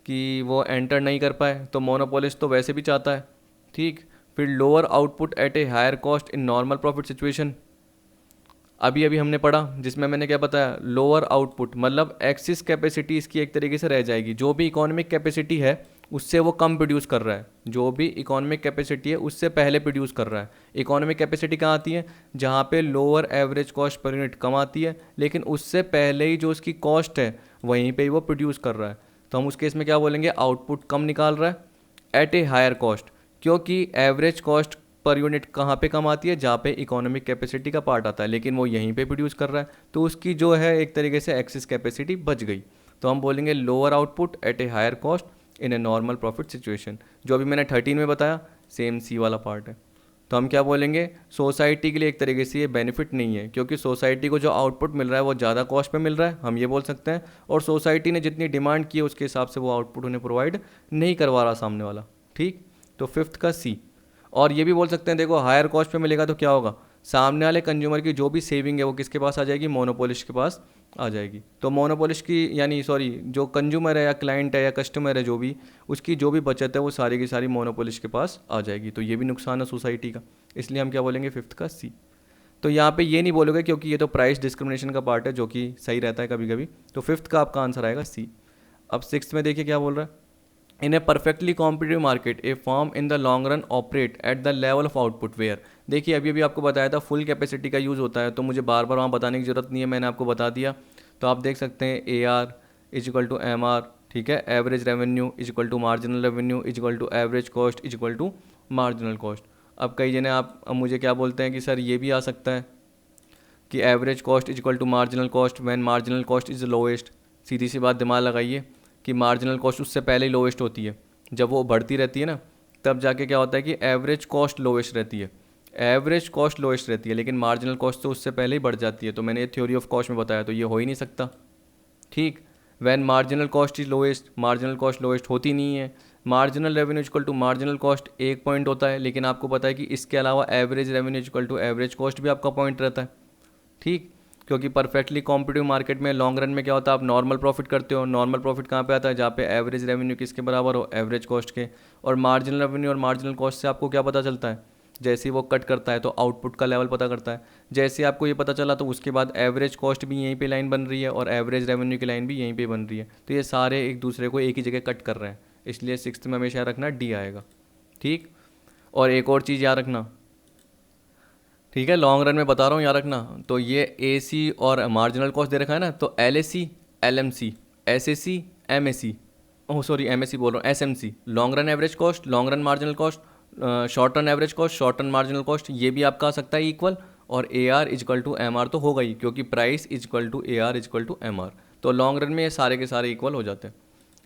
कि वो एंटर नहीं कर पाए, तो मोनोपोलिस्ट तो वैसे भी चाहता है। ठीक, फिर lower output at a higher cost in normal profit situation, अभी अभी हमने पढ़ा जिसमें मैंने क्या बताया, लोअर आउटपुट मतलब एक्सिस कैपेसिटी इसकी एक तरीके से रह जाएगी। जो भी इकोनॉमिक कैपेसिटी है उससे वो कम प्रोड्यूस कर रहा है, जो भी इकोनॉमिक कैपेसिटी है उससे पहले प्रोड्यूस कर रहा है। इकोनॉमिक कैपेसिटी कहाँ आती है, जहाँ पे lower average cost per unit कम आती है, लेकिन उससे पहले ही जो उसकी कॉस्ट है वहीं पे ही वो प्रोड्यूस कर रहा है। तो हम उस केस में क्या बोलेंगे, आउटपुट कम निकाल रहा है एट ए हायर कॉस्ट, क्योंकि एवरेज कॉस्ट पर यूनिट कहाँ पे कम आती है, जहाँ पे इकोनॉमिक कैपेसिटी का पार्ट आता है, लेकिन वो यहीं पे प्रोड्यूस कर रहा है, तो उसकी जो है एक तरीके से एक्सिस कैपेसिटी बच गई। तो हम बोलेंगे lower output at a higher cost in a normal profit situation. जो अभी मैंने 13 में बताया सेम सी वाला पार्ट है। तो हम क्या बोलेंगे, सोसाइटी के लिए एक तरीके से ये बेनिफिट नहीं है, क्योंकि सोसाइटी को जो आउटपुट मिल रहा है वो ज़्यादा कॉस्ट पे मिल रहा है, हम ये बोल सकते हैं, और सोसाइटी ने जितनी डिमांड की है उसके हिसाब से वो आउटपुट उन्हें प्रोवाइड नहीं करवा रहा सामने वाला। ठीक, तो फिफ्थ का सी। और ये भी बोल सकते हैं, देखो हायर कॉस्ट पे मिलेगा तो क्या होगा, सामने वाले कंज्यूमर की जो भी सेविंग है वो किसके पास आ जाएगी, मोनोपोलिस्ट के पास आ जाएगी। तो मोनोपोलिस्ट की यानी सॉरी जो कंज्यूमर है या क्लाइंट है या कस्टमर है, जो भी उसकी जो भी बचत है वो सारी की सारी मोनोपोलिस्ट के पास आ जाएगी। तो ये भी नुकसान है सोसाइटी का, इसलिए हम क्या बोलेंगे, फिफ्थ का सी। तो यहाँ पे ये नहीं बोलोगे क्योंकि ये तो प्राइस डिस्क्रिमिनेशन का पार्ट है, जो कि सही रहता है कभी कभी। तो फिफ्थ का आपका आंसर आएगा सी। अब सिक्स्थ में देखिए क्या बोल रहा है, in a perfectly competitive market a firm in the long run operate at the level of output where. देखिए अभी अभी आपको बताया था फुल कैपेसिटी का यूज़ होता है, तो मुझे बार बार वहाँ बताने की ज़रूरत नहीं है, मैंने आपको बता दिया। तो आप देख सकते हैं A R is equal to M R, ठीक है, average revenue is equal to marginal revenue is equal to average cost is equal to marginal cost. अब कई जने आप अब मुझे क्या बोलते हैं कि सर ये भी आ सकता है कि average cost is equal to marginal cost when marginal cost is lowest. सीधी सी बात दिमाग लगाइए कि मार्जिनल कॉस्ट उससे पहले ही लोएस्ट होती है, जब वो बढ़ती रहती है ना तब जाके क्या होता है कि एवरेज कॉस्ट लोएस्ट रहती है, एवरेज कॉस्ट लोएस्ट रहती है, लेकिन मार्जिनल कॉस्ट तो उससे पहले ही बढ़ जाती है। तो मैंने ये थ्योरी ऑफ कॉस्ट में बताया, तो ये हो ही नहीं सकता। ठीक, when marginal cost is lowest, marginal cost lowest होती नहीं है। Marginal revenue equal to marginal cost एक पॉइंट होता है, लेकिन आपको पता है कि इसके अलावा average revenue equal to average cost भी आपका पॉइंट रहता है। ठीक, क्योंकि परफेक्टली कॉम्पिटिटिव मार्केट में लॉन्ग रन में क्या होता है, आप नॉर्मल प्रॉफिट करते हो। नॉर्मल प्रॉफिट कहाँ पे आता है, जहाँ पे एवरेज रेवेन्यू किसके बराबर हो, एवरेज कॉस्ट के। और मार्जिनल रेवेन्यू और मार्जिनल कॉस्ट से आपको क्या पता चलता है, जैसे ही वो कट करता है तो आउटपुट का लेवल पता करता है। जैसे आपको ये पता चला तो उसके बाद एवरेज कॉस्ट भी यहीं पे लाइन बन रही है और एवरेज रेवेन्यू की लाइन भी यहीं पे बन रही है। तो ये सारे एक दूसरे को एक ही जगह कट कर रहे हैं, इसलिए सिक्स्थ में हमेशा रखना डी आएगा। ठीक, और एक और चीज़ याद रखना, ठीक है, लॉन्ग रन में बता रहा हूँ याद रखना। तो ये ए सी और मार्जिनल कॉस्ट दे रखा है ना, तो L A C, L M C, S A C, M A C, oh sorry M A C बोल रहा हूँ, S M C, long run average cost, long run marginal cost, short run average cost, short run marginal cost, ये भी आपका आ सकता है equal. और A R is equal to M R तो होगा ही, क्योंकि price is equal to A R is equal to M R. तो लॉन्ग रन में ये सारे के सारे इक्वल हो जाते हैं।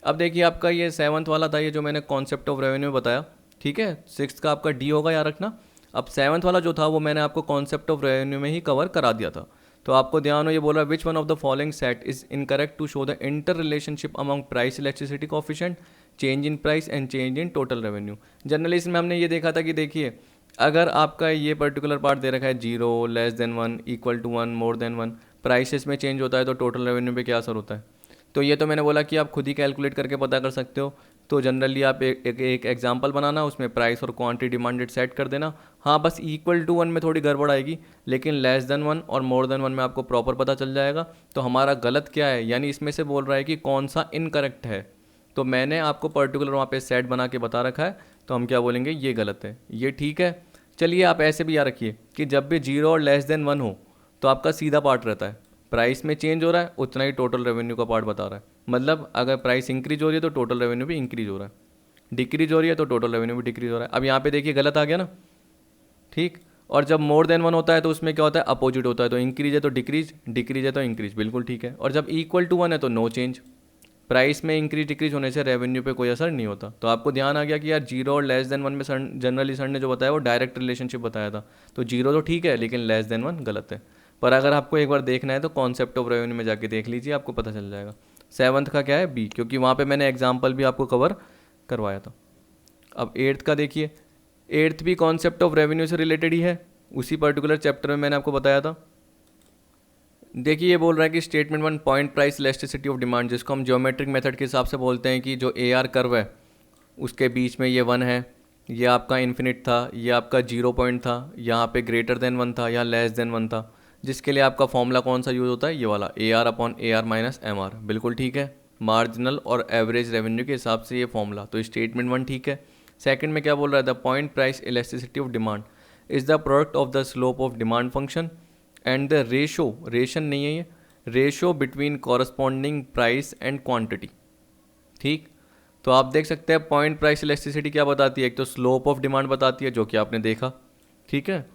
अब देखिए आपका ये सेवन्थ वाला था, ये जो मैंने कॉन्सेप्ट ऑफ रेवेन्यू बताया, ठीक है, सिक्स्थ का आपका डी होगा याद रखना। अब सेवन्थ वाला जो था वो मैंने आपको कॉन्सेप्ट ऑफ रेवेन्यू में ही कवर करा दिया था। तो आपको ध्यान हो, ये बोला which one of the following set is incorrect to show the inter relationship among price electricity coefficient, change in price and change in total revenue. Generally इसमें हमने ये देखा था कि देखिए अगर आपका ये पर्टिकुलर पार्ट दे रखा है 0, less than 1, equal to 1, more than 1, prices में चेंज होता है तो टोटल रेवेन्यू पे क्या असर होता है। तो ये तो मैंने बोला कि आप खुद ही कैलकुलेट करके पता कर सकते हो। तो जनरली आप एक एग्जांपल बनाना, उसमें प्राइस और क्वांटिटी डिमांडेड सेट कर देना। हाँ बस इक्वल टू 1 में थोड़ी गड़बड़ आएगी, लेकिन लेस देन 1 और मोर देन 1 में आपको प्रॉपर पता चल जाएगा। तो हमारा गलत क्या है, यानी इसमें से बोल रहा है कि कौन सा इनकरेक्ट है, तो मैंने आपको पर्टिकुलर वहाँ पे सेट बना के बता रखा है, तो हम क्या बोलेंगे, ये गलत है, ये ठीक है। चलिए आप ऐसे भी याद रखिए कि जब भी 0 और <1 हो तो आपका सीधा पार्ट रहता है, प्राइस में चेंज हो रहा है उतना ही टोटल रेवेन्यू का पार्ट बता रहा है। मतलब अगर प्राइस इंक्रीज हो रही है तो टोटल रेवेन्यू भी इंक्रीज हो रहा है, डिक्रीज हो रही है तो टोटल रेवेन्यू भी डिक्रीज हो रहा है। अब यहाँ पे देखिए गलत आ गया ना, ठीक। और जब <1 होता है तो उसमें क्या होता है, अपोजिट होता है, तो इंक्रीज है तो डिक्रीज, डिक्रीज है तो इंक्रीज, बिल्कुल ठीक है। और जब =1 है तो नो चेंज, प्राइस में इंक्रीज डिक्रीज होने से रेवेन्यू पे कोई असर नहीं होता। तो आपको ध्यान आ गया कि यार 0 और <1 में सर जनरली सर ने जो बताया वो डायरेक्ट रिलेशनशिप बताया था, तो 0 तो ठीक है लेकिन <1 गलत है। पर अगर आपको एक बार देखना है तो कॉन्सेप्ट ऑफ रेवेन्यू में जाके देख लीजिए, आपको पता चल जाएगा। 7th का क्या है, बी, क्योंकि वहाँ पे मैंने एग्जाम्पल भी आपको कवर करवाया था। अब 8th का देखिए, 8th भी कॉन्सेप्ट ऑफ रेवेन्यू से रिलेटेड ही है, उसी पर्टिकुलर चैप्टर में मैंने आपको बताया था। देखिए ये बोल रहा है कि statement 1 point price elasticity of demand, जिसको हम ज्योमेट्रिक मेथड के हिसाब से बोलते हैं कि जो AR कर्व है उसके बीच में ये 1 है, ये आपका इन्फिनिट था, ये आपका 0 पॉइंट था, यहाँ पे >1 था, यहाँ <1 था, जिसके लिए आपका फॉर्मूला कौन सा यूज़ होता है, ये वाला AR/AR - MR, बिल्कुल ठीक है। मार्जिनल और एवरेज रेवेन्यू के हिसाब से ये फॉर्मूला, तो स्टेटमेंट 1 ठीक है। सेकंड में क्या बोल रहा है, the point price elasticity of demand is the product of the slope of demand function and the ration नहीं है ये, ratio between corresponding price and quantity, ठीक। तो आप देख सकते हैं पॉइंट प्राइस इलास्टिसिटी क्या बताती है, एक तो स्लोप ऑफ डिमांड बताती है जो कि आपने देखा, ठीक है,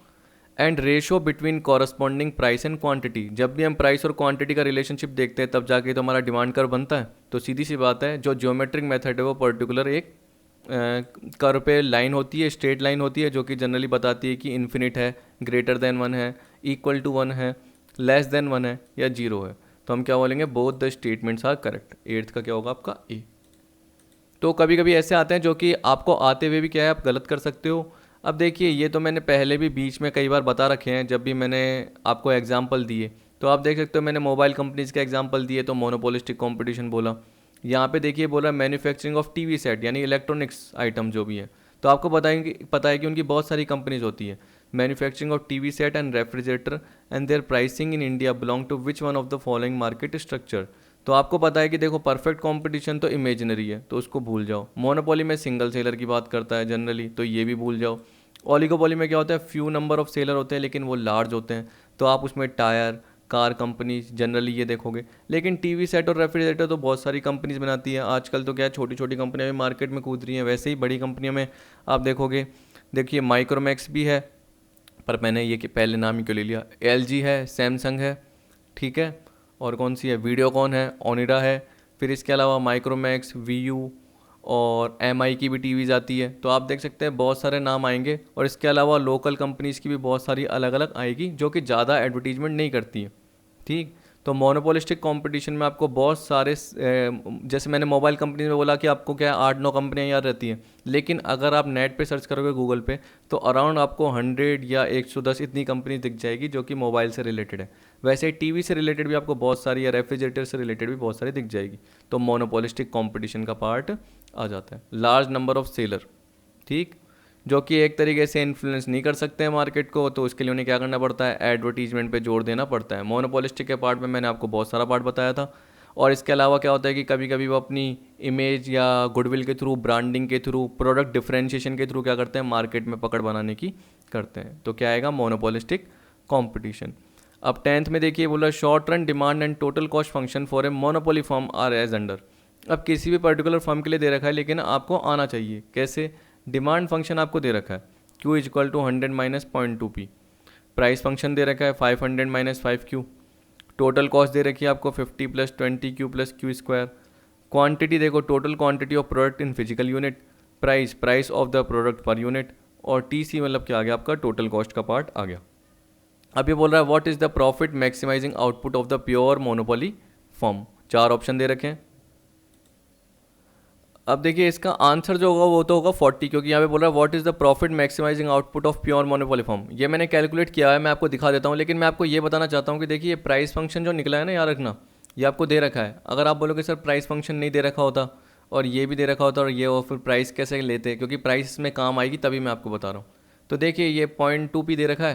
and ratio between corresponding price and quantity. जब भी हम प्राइस और क्वांटिटी का रिलेशनशिप देखते हैं तब जाके तो हमारा डिमांड कर्व बनता है। तो सीधी सी बात है, जो ज्योमेट्रिक मेथड है वो पर्टिकुलर एक कर्व पे लाइन होती है, स्ट्रेट लाइन होती है, जो कि जनरली बताती है कि इन्फिनिट है, >1 है, =1 है, <1 है या 0 है। तो हम क्या बोलेंगे, both the statements are correct. 8th का क्या होगा आपका, ए। तो कभी कभी ऐसे आते हैं जो कि आपको आते हुए भी क्या है आप गलत कर सकते हो। अब देखिए ये तो मैंने पहले भी बीच में कई बार बता रखे हैं, जब भी मैंने आपको एग्जाम्पल दिए, तो आप देख सकते हो मैंने मोबाइल कंपनीज़ के एग्जाम्पल दिए तो मोनोपोलिस्टिक कंपटीशन बोला। यहाँ पे देखिए बोला मैन्युफैक्चरिंग ऑफ टीवी सेट यानी इलेक्ट्रॉनिक्स आइटम जो भी है, तो आपको पता है कि उनकी बहुत सारी कंपनीज होती है। Manufacturing of TV set and refrigerator and their pricing in India belong to which one of the following market structure. तो आपको पता है कि देखो परफेक्ट कंपटीशन तो इमेजिनरी है तो उसको भूल जाओ। मोनोपोली में सिंगल सेलर की बात करता है जनरली, तो ये भी भूल जाओ। ओलिगोपोली में क्या होता है, फ्यू नंबर ऑफ सेलर होते हैं लेकिन वो लार्ज होते हैं, तो आप उसमें टायर कार कंपनी जनरली ये देखोगे। लेकिन टीवी सेट और रेफ्रिजरेटर तो बहुत सारी कंपनीज बनाती है आजकल, तो क्या छोटी छोटी कंपनियां भी मार्केट में कूद रही हैं। वैसे ही बड़ी कंपनियों में आप देखोगे, देखिए माइक्रोमैक्स भी है, पर मैंने ये कि पहले नाम ही क्यों ले लिया, LG है, सैमसंग है, ठीक है, और कौन सी है, वीडियोकॉन है, ओनिडा है, फिर इसके अलावा माइक्रोमैक्स, VU और MI की भी टीवीज़ आती है। तो आप देख सकते हैं बहुत सारे नाम आएंगे, और इसके अलावा लोकल कंपनीज़ की भी बहुत सारी अलग अलग आएगी जो कि ज़्यादा एडवर्टीजमेंट नहीं करती है, ठीक। तो मोनोपोलिस्टिक कंपटीशन में आपको बहुत सारे जैसे मैंने मोबाइल कंपनी में बोला कि आपको क्या 8-9 कंपनियां याद रहती हैं, लेकिन अगर आप नेट पे सर्च करोगे गूगल पे तो अराउंड आपको 100 या 110 इतनी कंपनी दिख जाएगी जो कि मोबाइल से रिलेटेड है। वैसे टीवी से रिलेटेड भी आपको बहुत सारी, या रेफ्रिजरेटर से रिलेटेड भी बहुत सारी दिख जाएगी। तो मोनोपोलिस्टिक कॉम्पिटिशन का पार्ट आ जाता है। लार्ज नंबर ऑफ सेलर, ठीक, जो कि एक तरीके से इन्फ्लुएंस नहीं कर सकते हैं मार्केट को, तो उसके लिए उन्हें क्या करना पड़ता है, एडवर्टीजमेंट पे जोर देना पड़ता है। मोनोपोलिस्टिक के पार्ट में मैंने आपको बहुत सारा पार्ट बताया था। और इसके अलावा क्या होता है कि कभी कभी वो अपनी इमेज या गुडविल के थ्रू, ब्रांडिंग के थ्रू, प्रोडक्ट डिफरेंशिएशन के थ्रू क्या करते हैं, मार्केट में पकड़ बनाने की करते हैं। तो क्या आएगा, मोनोपोलिस्टिक कॉम्पिटिशन। अब 10th में देखिए बोला short run demand and total cost function for a monopoly firm are as under. अब किसी भी पर्टिकुलर फर्म के लिए दे रखा है, लेकिन आपको आना चाहिए कैसे, डिमांड फंक्शन आपको दे रखा है Q = 100 - 0.2p, प्राइस फंक्शन दे रखा है 500 - 5Q, टोटल कॉस्ट दे रखी है आपको 50 + 20Q + Q², क्वांटिटी देखो total quantity of product in physical unit, price of the product per unit, और TC मतलब क्या आ गया आपका, टोटल कॉस्ट का पार्ट आ गया। अब ये बोल रहा है what is the profit maximising output of the pure monopoly firm. 4 option दे रखे हैं। अब देखिए इसका आंसर जो होगा वो तो होगा 40, क्योंकि यहाँ पे बोल रहा है what is the profit maximising output of pure monopoly firm. ये मैंने कैलकुलेट किया है, मैं आपको दिखा देता हूँ, लेकिन मैं आपको ये बताना चाहता हूँ कि देखिए ये प्राइस फंक्शन जो निकला है ना, याद रखना, ये आपको दे रखा है। अगर आप बोलोगे सर प्राइस फंक्शन नहीं दे रखा होता और ये भी दे रखा होता और ये, और फिर प्राइस कैसे लेते, क्योंकि प्राइस में काम आएगी तभी मैं आपको बता रहा हूँ। तो देखिए ये 0.2p दे रखा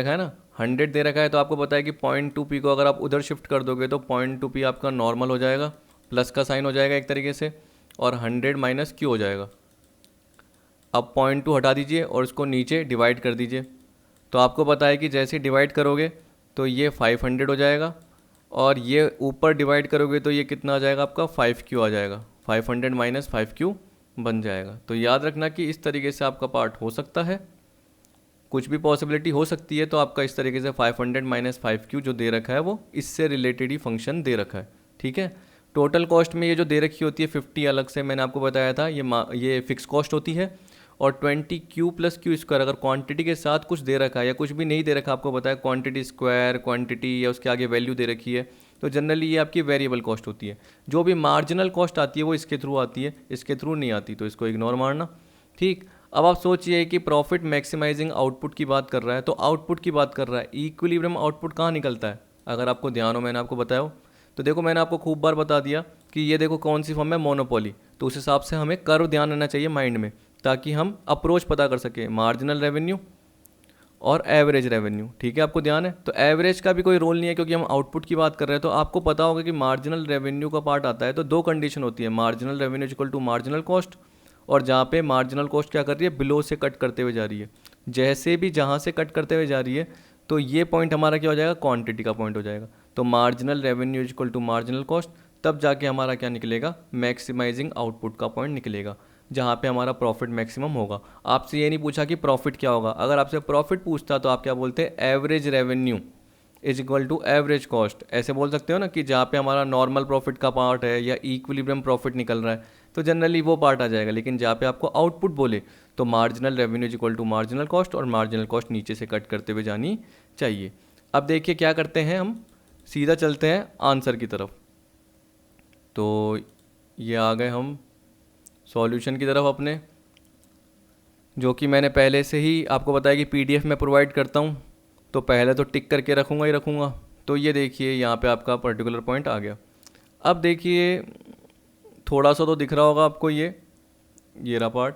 है ना, 100 दे रखा है, तो आपको पता है कि 0.2p को अगर आप उधर शिफ्ट कर दोगे तो 0.2p आपका नॉर्मल हो जाएगा, प्लस का साइन हो जाएगा एक तरीके से, और 100 माइनस क्यू हो जाएगा। अब 0.2 हटा दीजिए और उसको नीचे डिवाइड कर दीजिए। तो आपको पता है कि जैसे डिवाइड करोगे तो ये 500 हो जाएगा, और ये ऊपर डिवाइड करोगे तो ये कितना आ जाएगा आपका 5Q आ जाएगा। 500 माइनस 5Q बन जाएगा। तो याद रखना कि इस तरीके से आपका पार्ट हो सकता है, कुछ भी पॉसिबिलिटी हो सकती है। तो आपका इस तरीके से 500 माइनस 5Q जो दे रखा है वो इससे रिलेटेड ही फंक्शन दे रखा है। ठीक है, टोटल कॉस्ट में ये जो दे रखी होती है 50 अलग से मैंने आपको बताया था, ये फिक्स कॉस्ट होती है। और 20Q प्लस क्यू स्क्वायर, अगर क्वांटिटी के साथ कुछ दे रखा है या कुछ भी नहीं दे रखा, आपको बताया क्वांटिटी स्क्वायर, क्वांटिटी या उसके आगे वैल्यू दे रखी है, तो जनरली ये आपकी वेरिएबल कॉस्ट होती है। जो भी मार्जिनल कॉस्ट आती है वो इसके थ्रू आती है, इसके थ्रू नहीं आती, तो इसको इग्नोर मारना। ठीक, अब आप सोचिए कि प्रॉफिट मैक्सिमाइजिंग आउटपुट की बात कर रहा है, तो आउटपुट की बात कर रहा है, इक्विलिब्रियम आउटपुट कहाँ निकलता है? अगर आपको ध्यान हो, मैंने आपको बताया हो, तो देखो मैंने आपको खूब बार बता दिया कि ये देखो कौन सी फॉर्म है, मोनोपोली। तो उस हिसाब से हमें कर्व ध्यान रहना चाहिए माइंड में, ताकि हम अप्रोच पता कर सकें, मार्जिनल रेवेन्यू और एवरेज रेवेन्यू। ठीक है, आपको ध्यान है? तो एवरेज का भी कोई रोल नहीं है क्योंकि हम आउटपुट की बात कर रहे हैं। तो आपको पता होगा कि मार्जिनल रेवेन्यू का पार्ट आता है तो दो कंडीशन होती है, marginal revenue equal to marginal cost, और जहाँ पे मार्जिनल कॉस्ट क्या कर रही है, बिलो से कट करते हुए जा रही है। जैसे भी जहाँ से कट करते हुए जा रही है तो ये पॉइंट हमारा क्या हो जाएगा, क्वांटिटी का पॉइंट हो जाएगा। तो marginal revenue equal to marginal cost, तब जाके हमारा क्या निकलेगा, मैक्सिमाइजिंग आउटपुट का पॉइंट निकलेगा, जहाँ पे हमारा प्रॉफिट मैक्सिमम होगा। आपसे ये नहीं पूछा कि प्रॉफिट क्या होगा। अगर आपसे प्रॉफिट पूछता तो आप क्या बोलते हैं, average revenue is equal to average cost, ऐसे बोल सकते हो ना, कि जहाँ पे हमारा नॉर्मल प्रॉफिट का पार्ट है या इक्विलिब्रियम प्रॉफिट निकल रहा है तो जनरली वो पार्ट आ जाएगा। लेकिन जहाँ पे आपको आउटपुट बोले तो marginal revenue is equal to marginal cost, और मार्जिनल कॉस्ट नीचे से कट करते हुए जानी चाहिए। अब देखिए क्या करते हैं, हम सीधा चलते हैं आंसर की तरफ। तो ये आ गए हम सॉल्यूशन की तरफ अपने, जो कि मैंने पहले से ही आपको बताया कि PDF में प्रोवाइड करता हूँ, तो पहले तो टिक करके रखूँगा ही रखूँगा। तो ये देखिए यहाँ पे आपका पर्टिकुलर पॉइंट आ गया। अब देखिए थोड़ा सा तो दिख रहा होगा आपको, ये रहा पार्ट।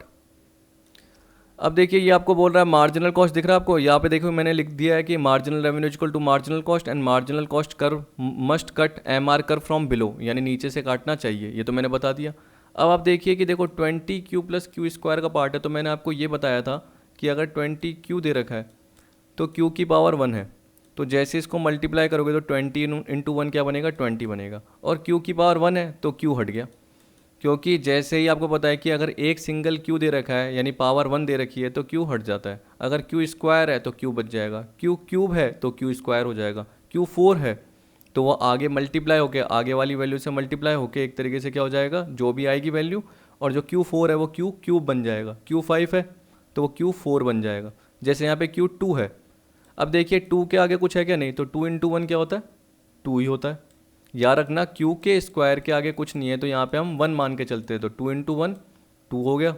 अब देखिए ये आपको बोल रहा है मार्जिनल कॉस्ट, दिख रहा है आपको? यहाँ पे देखो मैंने लिख दिया है कि marginal revenue equal to marginal cost and marginal cost curve must cut MR curve from below, यानी नीचे से काटना चाहिए, ये तो मैंने बता दिया। अब आप देखिए कि देखो 20Q प्लस क्यू स्क्वायर का पार्ट है, तो मैंने आपको ये बताया था कि अगर 20Q दे रखा है तो Q की पावर 1 है, तो जैसे इसको मल्टीप्लाई करोगे तो 20 इंटू 1 क्या बनेगा, 20 बनेगा, और Q की पावर 1 है तो Q हट गया। क्योंकि जैसे ही आपको पता है कि अगर एक सिंगल Q दे रखा है यानी पावर 1 दे रखी है तो Q हट जाता है। अगर Q स्क्वायर है तो Q बच जाएगा, Q क्यूब है तो Q स्क्वायर हो जाएगा, Q 4 है तो वो आगे मल्टीप्लाई होके, आगे वाली वैल्यू से मल्टीप्लाई होके एक तरीके से क्या हो जाएगा, जो भी आएगी वैल्यू, और जो Q 4 है वो Q क्यूब बन जाएगा, Q 5 है तो वो Q 4 बन जाएगा। जैसे यहाँ पे Q 2 है, अब देखिए 2 के आगे कुछ है क्या, नहीं, तो 2 इंटू 1 क्या होता है, 2 ही होता है। याद रखना Q के स्क्वायर के आगे कुछ नहीं है, तो यहाँ पे हम 1 मान के चलते हैं, तो 2 इंटू 1 2 हो गया।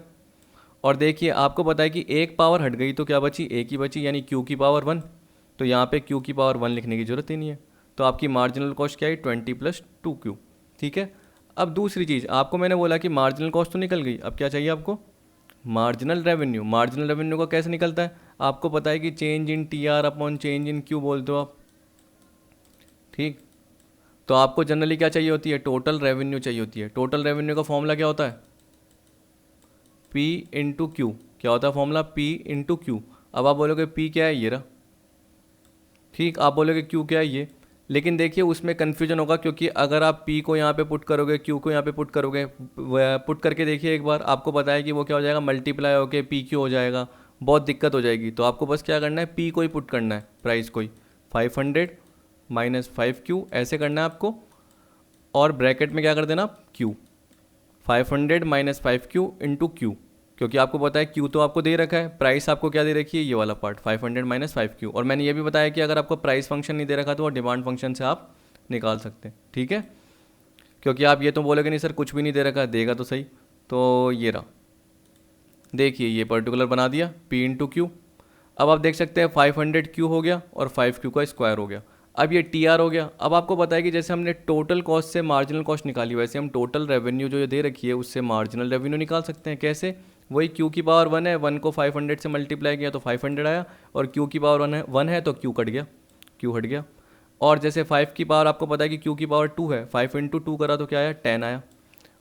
और देखिए आपको पता है कि एक पावर हट गई तो क्या बची, एक ही बची, यानी Q की पावर 1, तो यहाँ पे Q की पावर 1 लिखने की ज़रूरत ही नहीं है। तो आपकी मार्जिनल कॉस्ट क्या है, 20 प्लस 2Q। ठीक है, अब दूसरी चीज़ आपको मैंने बोला कि मार्जिनल कॉस्ट तो निकल गई, अब क्या चाहिए आपको, मार्जिनल रेवेन्यू। मार्जिनल रेवेन्यू का कैसे निकलता है, आपको पता है कि change in TR upon change in Q बोलते हो आप। ठीक, तो आपको जनरली क्या चाहिए होती है, टोटल रेवेन्यू चाहिए होती है। टोटल रेवेन्यू का फॉर्मूला क्या होता है, P इंटू क्यू। क्या होता है फॉर्मूला, P इंटू क्यू। अब आप बोलोगे P क्या है, ये रहा। ठीक, आप बोलोगे Q क्या है, ये। लेकिन देखिए उसमें कन्फ्यूजन होगा, क्योंकि अगर आप P को यहाँ पे पुट करोगे, Q को यहाँ पे पुट करोगे, पुट करके देखिए एक बार, आपको पता है कि वो क्या हो जाएगा, मल्टीप्लाई होके PQ हो जाएगा, बहुत दिक्कत हो जाएगी। तो आपको बस क्या करना है, P को ही पुट करना है, प्राइस को ही, 500 माइनस 5Q ऐसे करना है आपको, और ब्रैकेट में क्या कर देना, Q, 500 minus 5Q into Q, क्योंकि आपको पता है Q तो आपको दे रखा है, प्राइस आपको क्या दे रखी है, ये वाला पार्ट 500 माइनस 5Q। और मैंने ये भी बताया कि अगर आपको प्राइस फंक्शन नहीं दे रखा तो वो डिमांड फंक्शन से आप निकाल सकते हैं। ठीक है, क्योंकि आप ये तो बोलोगे नहीं सर कुछ भी नहीं दे रखा, देगा तो सही। तो ये रहा, देखिए ये पर्टिकुलर बना दिया P इंटू क्यू। अब आप देख सकते हैं 500Q हो गया और 5Q का स्क्वायर हो गया। अब ये TR हो गया। अब आपको पता है कि जैसे हमने टोटल कॉस्ट से मार्जिनल कॉस्ट निकाली, वैसे हम टोटल रेवेन्यू जो ये दे रखी है उससे मार्जिनल रेवेन्यू निकाल सकते हैं। कैसे, वही Q की पावर 1 है, 1 को 500 से मल्टीप्लाई किया तो 500 आया, और Q की पावर 1 है तो Q कट गया, Q हट गया। और जैसे 5 की पावर आपको पता है कि Q की पावर 2 है, 5 इंटू 2 करा तो क्या आया 10 आया,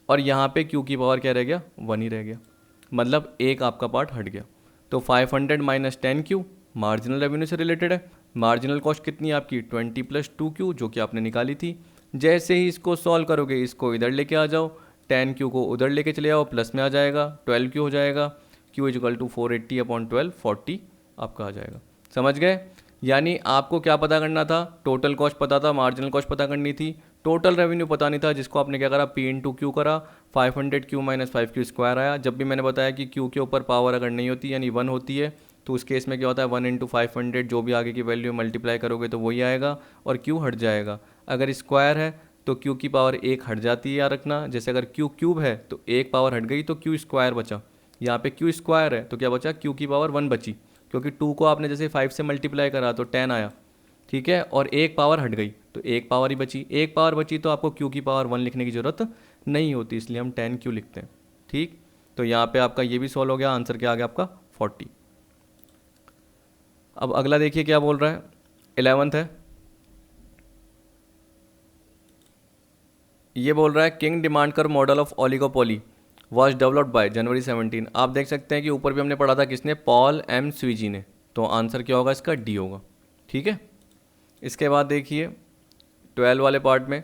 और यहाँ पे Q की पावर क्या रह गया 1 ही रह गया, मतलब एक आपका पार्ट हट गया। तो 500 माइनस 10Q मार्जिनल रेवेन्यू से रिलेटेड है। मार्जिनल कॉस्ट कितनी है आपकी 20 प्लस 2Q जो कि आपने निकाली थी। जैसे ही इसको सॉल्व करोगे इसको इधर लेके आ जाओ, 10Q को उधर लेके चले आओ, प्लस में आ जाएगा 12Q हो जाएगा, Q इजिकल टू 480 अपॉन 12 40 आपका आ जाएगा। समझ गए? यानी आपको क्या पता करना था, टोटल कॉस्ट पता था, मार्जिनल कॉस्ट पता करनी थी, टोटल रेवेन्यू पता नहीं था, जिसको आपने क्या करा P इंटू क्यू करा, 500Q माइनस 5Q स्क्वायर आया। जब भी मैंने बताया कि Q के ऊपर पावर अगर नहीं होती यानी 1 होती है तो उस केस में क्या होता है 1 इंटू 500 जो भी आगे की वैल्यू मल्टीप्लाई करोगे तो वही आएगा और Q हट जाएगा। अगर स्क्वायर है तो Q की पावर 1 हट जाती है, याद रखना। जैसे अगर Q क्यूब है तो 1 पावर हट गई तो Q स्क्वायर बचा, यहाँ पे Q स्क्वायर है तो क्या बचा Q की पावर 1 बची, क्योंकि 2 को आपने जैसे 5 से मल्टीप्लाई करा तो 10 आया, ठीक है, और एक पावर हट गई तो एक पावर ही बची, एक पावर बची तो आपको Q की पावर 1 लिखने की ज़रूरत नहीं होती, इसलिए हम 10Q लिखते हैं। ठीक, तो यहाँ पे आपका ये भी सॉल्व हो गया, आंसर क्या आ गया आपका 40। अब अगला देखिए क्या बोल रहा है, 11th है, ये बोल रहा है king demand curve model of oligopoly was developed by जनवरी 17। आप देख सकते हैं कि ऊपर भी हमने पढ़ा था किसने, पॉल एम स्वीजी ने, तो आंसर क्या होगा इसका डी होगा। ठीक है, इसके बाद देखिए 12 वाले पार्ट में,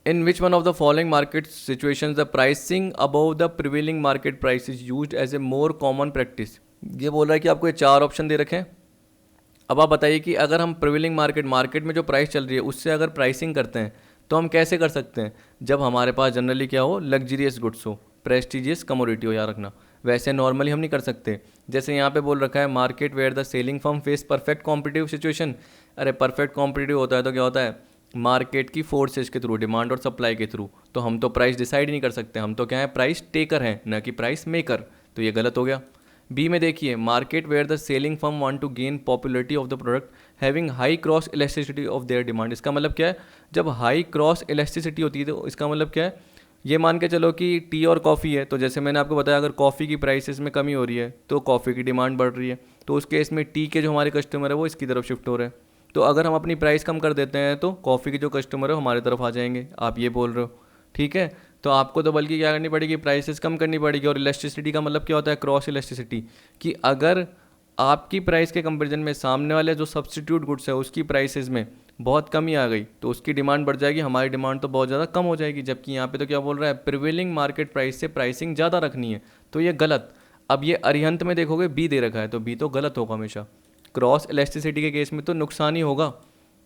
in which one of the following market situations the pricing above the prevailing market price is used as a more common practice. ये बोल रहा है कि आपको ये 4 ऑप्शन दे रखे हैं। अब आप बताइए कि अगर हम प्रिवेलिंग मार्केट में जो प्राइस चल रही है उससे अगर प्राइसिंग करते हैं तो हम कैसे कर सकते हैं, जब हमारे पास जनरली क्या हो, लग्जरियस गुड्स हो, प्रेस्टिजियस कमोडिटी हो, याद रखना। वैसे नॉर्मली हम नहीं कर सकते। जैसे यहाँ पे बोल रखा है market where the selling firm face perfect competitive situation. अरे परफेक्ट कॉम्पिटिटिव होता है तो क्या होता है, मार्केट की फोर्सेज के थ्रू, डिमांड और सप्लाई के थ्रू। तो हम तो प्राइस डिसाइड ही नहीं कर सकते, हम तो क्या है प्राइस टेकर हैं न कि प्राइस मेकर, तो ये गलत हो गया। बी में देखिए market where the selling firm want to gain popularity of the product having high cross elasticity of their demand. इसका मतलब क्या है, जब हाई क्रॉस इलास्टिसिटी होती है तो इसका मतलब क्या है, ये मान के चलो कि टी और कॉफ़ी है, तो जैसे मैंने आपको बताया अगर कॉफ़ी की प्राइसेस में कमी हो रही है तो कॉफ़ी की डिमांड बढ़ रही है, तो उस केस में टी के जो हमारे कस्टमर है वो इसकी तरफ शिफ्ट हो रहे हैं। तो अगर हम अपनी प्राइस कम कर देते हैं तो कॉफ़ी के जो कस्टमर है वो हमारी तरफ आ जाएंगे, आप ये बोल रहे हो। ठीक है, तो आपको तो बल्कि क्या करनी पड़ेगी, प्राइसेस कम करनी पड़ेगी। और इलास्टिसिटी का मतलब क्या होता है, क्रॉस इलास्टिसिटी, कि अगर आपकी प्राइस के कंपैरिजन में सामने वाले जो सब्स्टिट्यूट गुड्स है उसकी प्राइसेस में बहुत कमी आ गई तो उसकी डिमांड बढ़ जाएगी, हमारी डिमांड तो बहुत ज़्यादा कम हो जाएगी। जबकि यहाँ पे तो क्या बोल रहा है, प्रिवेलिंग मार्केट प्राइस से प्राइसिंग ज़्यादा रखनी है, तो ये गलत। अब ये अरिहंत में देखोगे बी दे रखा है तो बी तो गलत होगा हमेशा। क्रॉस इलास्टिसिटी के केस में तो नुकसान ही होगा।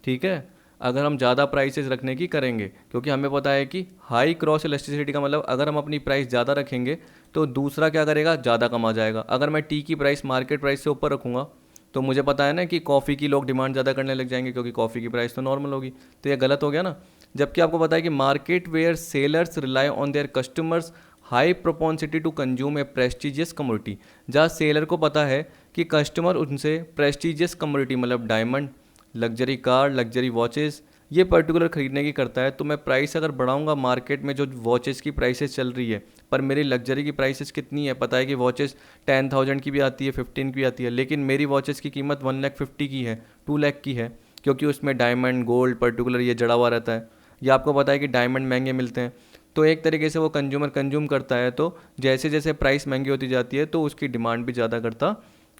ठीक है, अगर हम ज़्यादा प्राइसेस रखने की करेंगे, क्योंकि हमें पता है कि हाई क्रॉस इलास्टिसिटी का मतलब अगर हम अपनी प्राइस ज़्यादा रखेंगे तो दूसरा क्या करेगा, ज़्यादा कमा जाएगा। अगर मैं टी की प्राइस मार्केट प्राइस से ऊपर रखूँगा तो मुझे पता है ना कि कॉफ़ी की लोग डिमांड ज़्यादा करने लग जाएंगे, क्योंकि कॉफ़ी की प्राइस तो नॉर्मल होगी, तो ये गलत हो गया ना। जबकि आपको पता है कि market where sellers rely on their customers high propensity to consume a prestigious commodity, जहाँ सेलर को पता है कि कस्टमर उनसे प्रेस्टिजियस कमोडिटी मतलब diamond, luxury car, luxury watches ये पर्टिकुलर ख़रीदने की करता है, तो मैं प्राइस अगर बढ़ाऊंगा मार्केट में जो वॉचेस की प्राइसेस चल रही है, पर मेरी लग्जरी की प्राइसेस कितनी है, पता है कि वॉचेस 10,000 की भी आती है, 15 की भी आती है, लेकिन मेरी वॉचेस की कीमत 1,50,000 की है, 2,00,000 की है, क्योंकि उसमें डायमंड, गोल्ड पर्टिकुलर ये जड़ा हुआ रहता है। या आपको पता है कि डायमंड महंगे मिलते हैं, तो एक तरीके से वो कंज्यूमर कंज्यूम करता है, तो जैसे जैसे प्राइस महंगी होती जाती है तो उसकी डिमांड भी ज़्यादा करता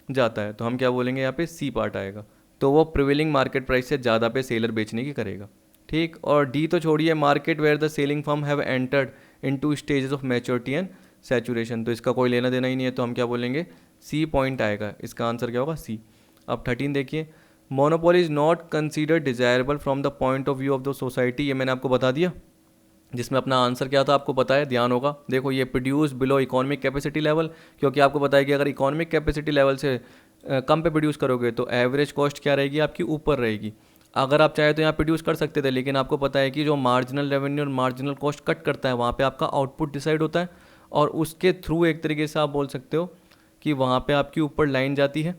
जाता है। तो हम क्या बोलेंगे यहाँ पे, सी पार्ट आएगा, तो वो प्रिवेलिंग मार्केट प्राइस से ज़्यादा पे सेलर बेचने की करेगा। ठीक, और डी तो छोड़िए, market where the selling firm have entered into stages of maturity and saturation, तो इसका कोई लेना देना ही नहीं है, तो हम क्या बोलेंगे, सी पॉइंट आएगा, इसका आंसर क्या होगा सी। अब 13 देखिए, monopoly is not considered desirable from the point of view of the society, ये मैंने आपको बता दिया, जिसमें अपना आंसर क्या था आपको पता है, ध्यान होगा। देखो ये produce below economic capacity level, क्योंकि आपको पता है कि अगर इकोनॉमिक कैपेसिटी लेवल से कम पे प्रोड्यूस करोगे तो एवरेज कॉस्ट क्या रहेगी आपकी, ऊपर रहेगी। अगर आप चाहे तो यहाँ प्रोड्यूस कर सकते थे, लेकिन आपको पता है कि जो मार्जिनल रेवेन्यू और मार्जिनल कॉस्ट कट करता है वहाँ पे आपका आउटपुट डिसाइड होता है, और उसके थ्रू एक तरीके से आप बोल सकते हो कि वहाँ पे आपकी ऊपर लाइन जाती है।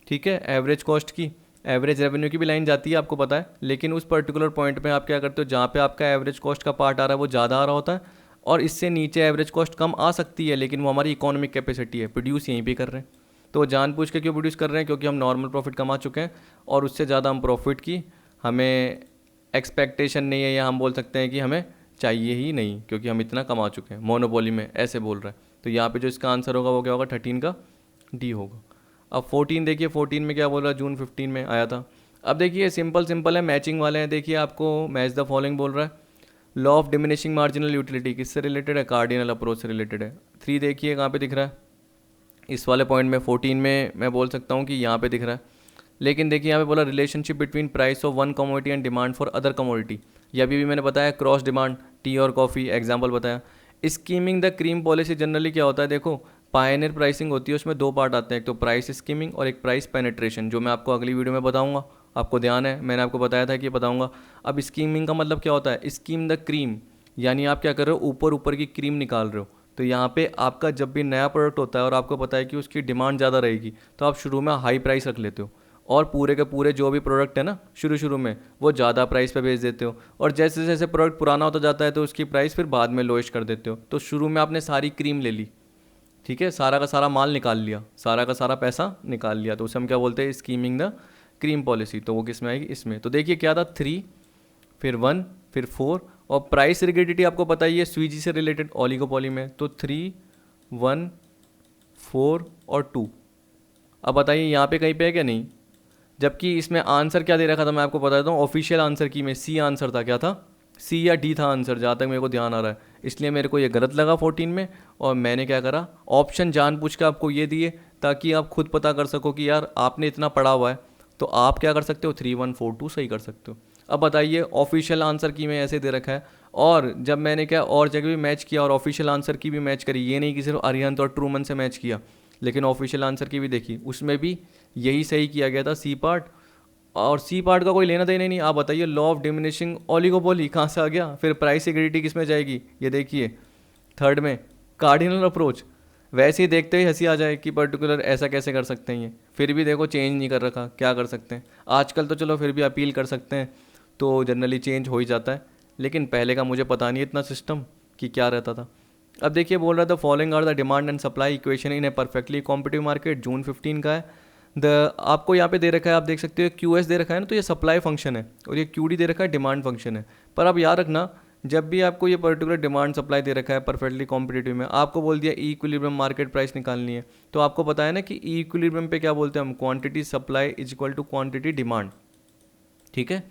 ठीक है, एवरेज कॉस्ट की, एवरेज रेवेन्यू की भी लाइन जाती है आपको पता है, लेकिन उस पर्टिकुलर पॉइंट पे आप क्या करते हो, जहाँ पे आपका एवरेज कॉस्ट का पार्ट आ रहा है वो ज़्यादा आ रहा होता है, और इससे नीचे एवरेज कॉस्ट कम आ सकती है, लेकिन वो हमारी इकोनॉमिक कैपेसिटी है, प्रोड्यूस यहीं पे कर रहे हैं। तो जानबूझ के क्यों प्रोड्यूस कर रहे हैं, क्योंकि हम नॉर्मल प्रॉफिट कमा चुके हैं और उससे ज़्यादा हम प्रॉफिट की हमें एक्सपेक्टेशन नहीं है, या हम बोल सकते हैं कि हमें चाहिए ही नहीं क्योंकि हम इतना कमा चुके हैं मोनोपोली में, ऐसे बोल रहा है। तो यहाँ पे जो इसका आंसर होगा वो क्या होगा, 13 का डी होगा। अब 14 देखिए, 14 में क्या बोल रहा है, जून 15 में आया था। अब देखिए सिंपल सिंपल है, मैचिंग वाले हैं। देखिए आपको मैच द फॉलोइंग बोल रहा है। Law of diminishing marginal utility किससे रिलेटेड है, कार्डिनल अप्रोच से रिलेटेड है। 3 देखिए कहाँ पे दिख रहा है, इस वाले पॉइंट में। 14 में मैं बोल सकता हूँ कि यहाँ पे दिख रहा है। लेकिन देखिए यहाँ पे बोला relationship between price of one commodity and demand for other commodity. ये अभी भी मैंने बताया, क्रॉस डिमांड, टी और कॉफ़ी एग्जांपल बताया। Skimming the cream policy generally क्या होता है, देखो पायनियर प्राइसिंग होती है, उसमें 2 पार्ट आते हैं, एक तो प्राइस स्कीमिंग और एक प्राइस पेनिट्रेशन, जो मैं आपको अगली वीडियो में बताऊंगा। आपको ध्यान है, मैंने आपको बताया था कि बताऊंगा। अब स्कीमिंग का मतलब क्या होता है, स्कीम द क्रीम, यानी आप क्या कर रहे हो, ऊपर ऊपर की क्रीम निकाल रहे हो। तो यहाँ पे आपका जब भी नया प्रोडक्ट होता है और आपको पता है कि उसकी डिमांड ज़्यादा रहेगी, तो आप शुरू में हाई प्राइस रख लेते हो, और पूरे के पूरे जो भी प्रोडक्ट है ना शुरू शुरू में वो ज़्यादा प्राइस पे बेच देते हो, और जैसे जैसे प्रोडक्ट पुराना होता जाता है तो उसकी प्राइस फिर बाद में लोएस्ट कर देते हो। तो शुरू में आपने सारी क्रीम ले ली, ठीक है, सारा का सारा माल निकाल लिया, सारा का सारा पैसा निकाल लिया, तो उसे हम क्या बोलते हैं, स्कीमिंग द क्रीम पॉलिसी। तो वो किस में आएगी, इसमें। तो देखिए क्या था, 3 फिर 1 फिर 4, और प्राइस रिगिडिटी आपको पता ही है, स्वीजी से रिलेटेड ओलिगोपोली में। तो 3 1 4 और 2। अब बताइए यहाँ पे कहीं पे है क्या, नहीं, जबकि इसमें आंसर क्या दे रखा था मैं आपको बता देता हूँ। ऑफिशियल आंसर की में सी आंसर था, क्या था, सी या डी था आंसर, जहाँ तक मेरे को ध्यान आ रहा है। इसलिए मेरे को ये गलत लगा 14 में, और मैंने क्या करा, ऑप्शन जानबूझ के आपको ये दिए ताकि आप खुद पता कर सको कि यार आपने इतना पढ़ा हुआ है तो आप क्या कर सकते हो, 3 1 4 2 सही कर सकते हो। अब बताइए ऑफिशियल आंसर की में ऐसे दे रखा है, और जब मैंने क्या और जगह भी मैच किया और ऑफिशियल आंसर की भी मैच करी, ये नहीं कि सिर्फ अरिहंत और ट्रूमन से मैच किया, लेकिन ऑफिशियल आंसर की भी देखी, उसमें भी यही सही किया गया था, सी पार्ट। और सी पार्ट का कोई लेना देना नहीं। आप बताइए लॉ ऑफ डिमिनिशिंग ओलिगोपोली कहाँ से आ गया, फिर प्राइस सिक्योरिटी किस में जाएगी, ये देखिए थर्ड में कार्डिनल अप्रोच। वैसे ही देखते ही हंसी आ जाए कि पर्टिकुलर ऐसा कैसे कर सकते हैं, ये फिर भी देखो चेंज नहीं कर रखा, क्या कर सकते हैं। आजकल तो चलो फिर भी अपील कर सकते हैं तो जनरली चेंज हो ही जाता है, लेकिन पहले का मुझे पता नहीं इतना सिस्टम कि क्या रहता था। अब देखिए बोल रहा था following are the demand and supply equation in a perfectly competitive market, जून 15 का है। द आपको यहाँ पे दे रखा है, आप देख सकते हो क्यू एस दे रखा है ना, तो ये सप्लाई फंक्शन है, और ये क्यू डी दे रखा है, डिमांड फंक्शन है। पर आप याद रखना, जब भी आपको ये पर्टिकुलर डिमांड सप्लाई दे रखा है परफेक्टली कॉम्पिटिटिव में, आपको बोल दिया इक्विलिब्रियम मार्केट प्राइस निकालनी है, तो आपको पता है ना कि इक्विलिब्रियम पे क्या बोलते हैं हम, quantity supply is equal to quantity demand, ठीक है।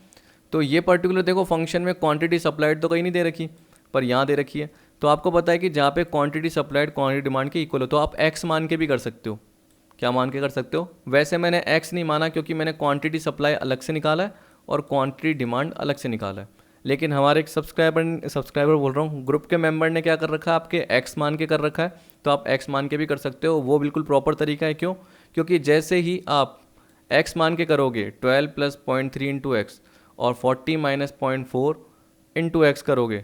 तो ये पर्टिकुलर देखो फंक्शन में क्वांटिटी सप्लाइड तो कहीं नहीं दे रखी, पर यहाँ दे रखी है। तो आपको पता है कि जहाँ पे क्वांटिटी सप्लाइड क्वांटिटी डिमांड के इक्वल हो, तो आप एक्स मान के भी कर सकते हो। क्या मान के कर सकते हो, वैसे मैंने एक्स नहीं माना क्योंकि मैंने क्वांटिटी सप्लाई अलग से निकाला है और क्वांटिटी डिमांड अलग से निकाला है। लेकिन हमारे एक सब्सक्राइबर बोल रहा हूँ, ग्रुप के मेंबर ने क्या कर रखा है, आपके एक्स मान के कर रखा है, तो आप एक्स मान के भी कर सकते हो। वो बिल्कुल प्रॉपर तरीका है। क्यों, क्योंकि जैसे ही आप एक्स मान के करोगे 12 प्लस 0.3 इंटू एक्स और 40 माइनस 0.4 इंटू एक्स करोगे,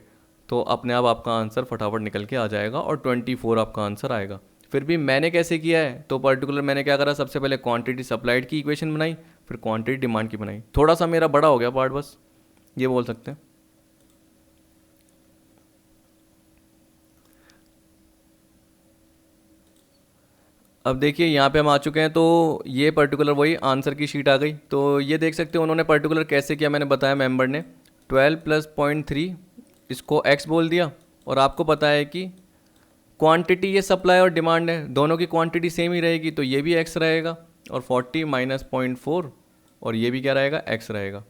तो अपने आप आपका आंसर फटाफट निकल के आ जाएगा और 24 आपका आंसर आएगा। फिर भी मैंने कैसे किया है, तो पर्टिकुलर मैंने क्या करा, सबसे पहले क्वांटिटी सप्लाइड की इक्वेशन बनाई, फिर क्वांटिटी डिमांड की बनाई। थोड़ा सा मेरा बड़ा हो गया पार्ट, बस ये बोल सकते हैं। अब देखिए यहाँ पे हम आ चुके हैं, तो ये पर्टिकुलर वही आंसर की शीट आ गई। तो ये देख सकते हो उन्होंने पर्टिकुलर कैसे किया, मैंने बताया मेंबर ने 12 प्लस 0.3 इसको x बोल दिया, और आपको पता है कि क्वांटिटी ये सप्लाई और डिमांड है, दोनों की क्वांटिटी सेम ही रहेगी, तो ये भी x रहेगा, और 40 माइनस 0.4 और ये भी क्या रहेगा, x रहेगा।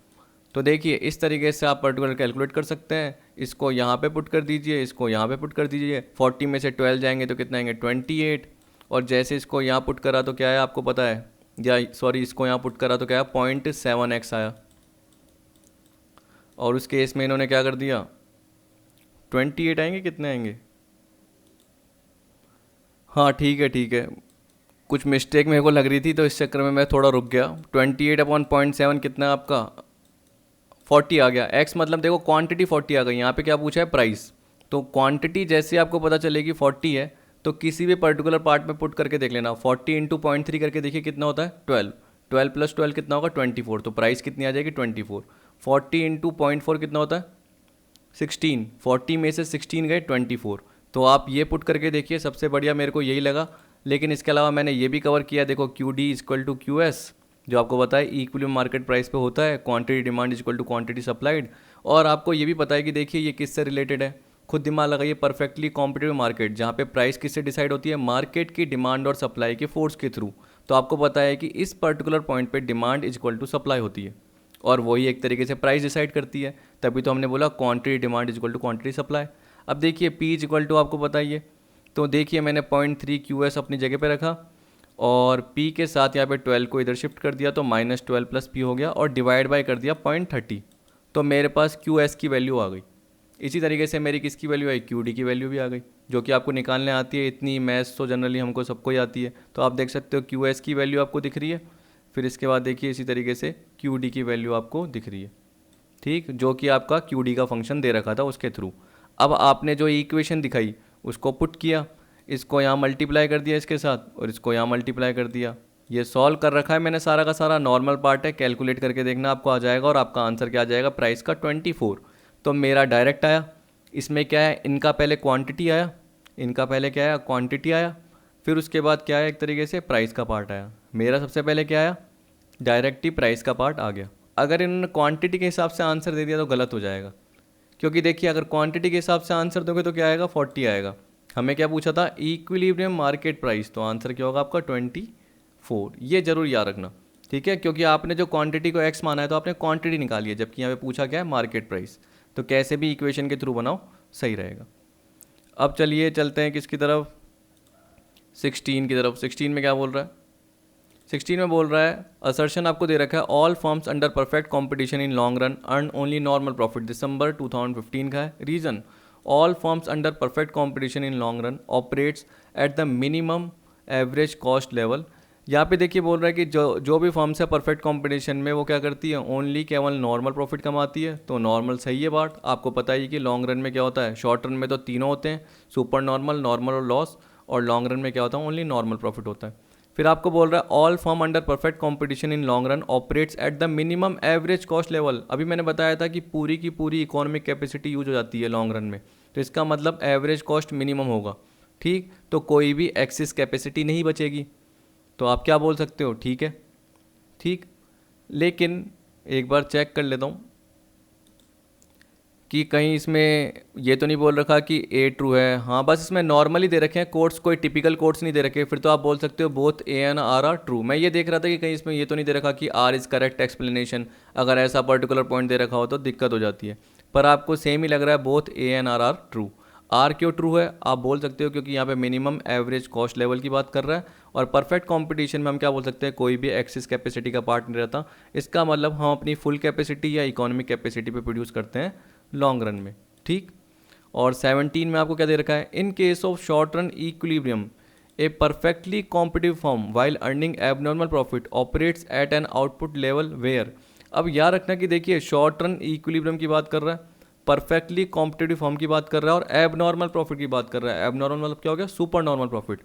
तो देखिए इस तरीके से आप पर्टिकुलर कैलकुलेट कर सकते हैं। इसको यहाँ पे पुट कर दीजिए, इसको यहाँ पे पुट कर दीजिए, 40 में से 12 जाएंगे तो कितना आएंगे, 28, और जैसे इसको यहाँ पुट करा तो क्या है आपको पता है, या सॉरी इसको यहाँ पुट करा तो क्या है, 0.7x आया, और उस केस में इन्होंने क्या कर दिया, 28 आएंगे, कितने आएंगे, हाँ ठीक है, कुछ मिस्टेक मेरे को लग रही थी तो इस चक्कर में मैं थोड़ा रुक गया। 28/0.7 कितना है आपका, 40 आ गया। एक्स मतलब देखो क्वांटिटी 40 आ गई, यहाँ पे क्या पूछा है, प्राइस। तो क्वांटिटी जैसे आपको पता चलेगी 40 है, तो किसी भी पर्टिकुलर पार्ट में पुट करके देख लेना, 40 इंटू 0.3 करके देखिए कितना होता है, 12, 12 प्लस 12 कितना होगा, 24, तो प्राइस कितनी आ जाएगी, 24। 40 इंटू 0.4 कितना होता है, 16, 40 में से 16 गए 24, तो आप ये पुट करके देखिए, सबसे बढ़िया मेरे को यही लगा। लेकिन इसके अलावा मैंने ये भी कवर किया, देखो Q D equal to Q S, जो आपको पता है इक्विलिब्रियम मार्केट प्राइस पे होता है, quantity demand is equal to quantity supplied. और आपको ये भी पता है कि देखिए ये किससे रिलेटेड है, खुद दिमाग लगाइए, परफेक्टली कॉम्पिटिटिव मार्केट, जहाँ पे प्राइस किससे डिसाइड होती है, मार्केट की डिमांड और सप्लाई के फोर्स के थ्रू। तो आपको पता है कि इस पर्टिकुलर पॉइंट पे demand is equal to supply होती है और वही एक तरीके से प्राइस डिसाइड करती है। तभी तो हमने बोला quantity demand is equal to quantity supply. अब देखिए पी इज इक्वल टू आपको बताइए, तो देखिए मैंने 0.3 QS अपनी जगह पे रखा और P के साथ यहाँ पे 12 को इधर शिफ्ट कर दिया तो -12 + P हो गया और डिवाइड बाय कर दिया 0.30, तो मेरे पास QS की वैल्यू आ गई। इसी तरीके से मेरी किसकी वैल्यू आई, QD की वैल्यू भी आ गई, जो कि आपको निकालने आती है। इतनी मैथ्स तो जनरली हमको सबको ही आती है। तो आप देख सकते हो QS की वैल्यू आपको दिख रही है, फिर इसके बाद देखिए इसी तरीके से QD की वैल्यू आपको दिख रही है, ठीक, जो कि आपका QD का फंक्शन दे रखा था उसके थ्रू। अब आपने जो इक्वेशन दिखाई उसको पुट किया, इसको यहाँ मल्टीप्लाई कर दिया इसके साथ और इसको यहाँ मल्टीप्लाई कर दिया। ये सॉल्व कर रखा है मैंने सारा का सारा, नॉर्मल पार्ट है, कैलकुलेट करके देखना आपको आ जाएगा और आपका आंसर क्या आ जाएगा, प्राइस का 24। तो मेरा डायरेक्ट आया। इसमें क्या है, इनका पहले क्वांटिटी आया, इनका पहले क्या आया, क्वांटिटी आया, फिर उसके बाद क्या आया, एक तरीके से प्राइस का पार्ट आया। मेरा सबसे पहले क्या आया, डायरेक्ट ही प्राइस का पार्ट आ गया। अगर इन्होंने क्वांटिटी के हिसाब से आंसर दे दिया तो गलत हो जाएगा, क्योंकि देखिए अगर क्वांटिटी के हिसाब से आंसर दोगे तो क्या आएगा, 40 आएगा। हमें क्या पूछा था, इक्विलिब्रियम मार्केट प्राइस, तो आंसर क्या होगा आपका 24। ये जरूर याद रखना, ठीक है, क्योंकि आपने जो क्वांटिटी को x माना है तो आपने क्वांटिटी निकाली है, जबकि यहाँ पे पूछा क्या है, मार्केट प्राइस। तो कैसे भी इक्वेशन के थ्रू बनाओ सही रहेगा। अब चलिए चलते हैं किसकी तरफ, 16 की तरफ। 16 में क्या बोल रहा है, 16 में बोल रहा है, असर्शन आपको दे रखा है, all firms under perfect competition in long run earn only normal profit. दिसंबर 2015 का है। Reason, all firms under perfect competition in long run operates at the minimum average cost level. यहाँ पे देखिए बोल रहा है कि जो भी फर्म्स है परफेक्ट कंपटीशन में वो क्या करती है, ओनली केवल नॉर्मल प्रॉफिट कमाती है। तो नॉर्मल सही है बात, आपको पता ही कि लॉन्ग रन में क्या होता है, शॉर्ट रन में तो तीनों होते हैं, सुपर नॉर्मल, नॉर्मल और लॉस, और लॉन्ग रन में क्या होता है, ओनली नॉर्मल प्रॉफिट होता है। फिर आपको बोल रहा है all firm under perfect competition in long run operates at the minimum average cost level. अभी मैंने बताया था कि पूरी की पूरी इकोनॉमिक कैपेसिटी यूज हो जाती है लॉन्ग रन में, तो इसका मतलब एवरेज कॉस्ट मिनिमम होगा, ठीक। तो कोई भी एक्सिस कैपेसिटी नहीं बचेगी, तो आप क्या बोल सकते हो, ठीक है, ठीक। लेकिन एक बार चेक कर लेता हूँ कि कहीं इसमें ये तो नहीं बोल रखा कि ए ट्रू है। हाँ, बस इसमें नॉर्मली दे रखे हैं कोट्स, कोई टिपिकल कोट्स नहीं दे रखे, फिर तो आप बोल सकते हो both A and R are true. मैं ये देख रहा था कि कहीं इसमें ये तो नहीं दे रखा कि आर इज़ करेक्ट एक्सप्लेनेशन, अगर ऐसा पर्टिकुलर पॉइंट दे रखा हो तो दिक्कत हो जाती है। पर आपको सेम ही लग रहा है, both A and R are true. R क्यों ट्रू है आप बोल सकते हो, क्योंकि यहाँ पे मिनिमम एवरेज कॉस्ट लेवल की बात कर रहा है, और परफेक्ट कंपटीशन में हम क्या बोल सकते हैं, कोई भी एक्सिस कैपेसिटी का पार्ट नहीं रहता। इसका मतलब हम अपनी फुल कैपेसिटी या इकोनॉमिक कैपेसिटी पे प्रोड्यूस करते हैं लॉन्ग रन में, ठीक। और 17 में आपको क्या दे रखा है, in case of short run equilibrium a perfectly competitive firm while earning abnormal profit operates at an output level where. अब याद रखना कि देखिए शॉर्ट रन इक्विलिब्रियम की बात कर रहा है, परफेक्टली कॉम्पिटिटिव फर्म की बात कर रहा है, और एबनॉर्मल प्रॉफिट की बात कर रहा है। एबनॉर्मल मतलब क्या हो गया, सुपर नॉर्मल प्रॉफिट।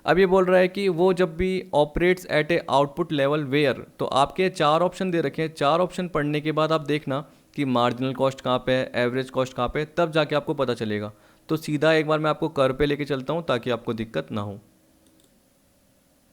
अब ये बोल रहा है कि वो जब भी operates at a output level where, तो आपके 4 ऑप्शन दे रखे हैं। 4 ऑप्शन पढ़ने के बाद आप देखना कि मार्जिनल कॉस्ट कहाँ पे है, एवरेज कॉस्ट कहाँ पे है, तब जाके आपको पता चलेगा। तो सीधा एक बार मैं आपको कर्व पे लेके चलता हूँ ताकि आपको दिक्कत ना हो।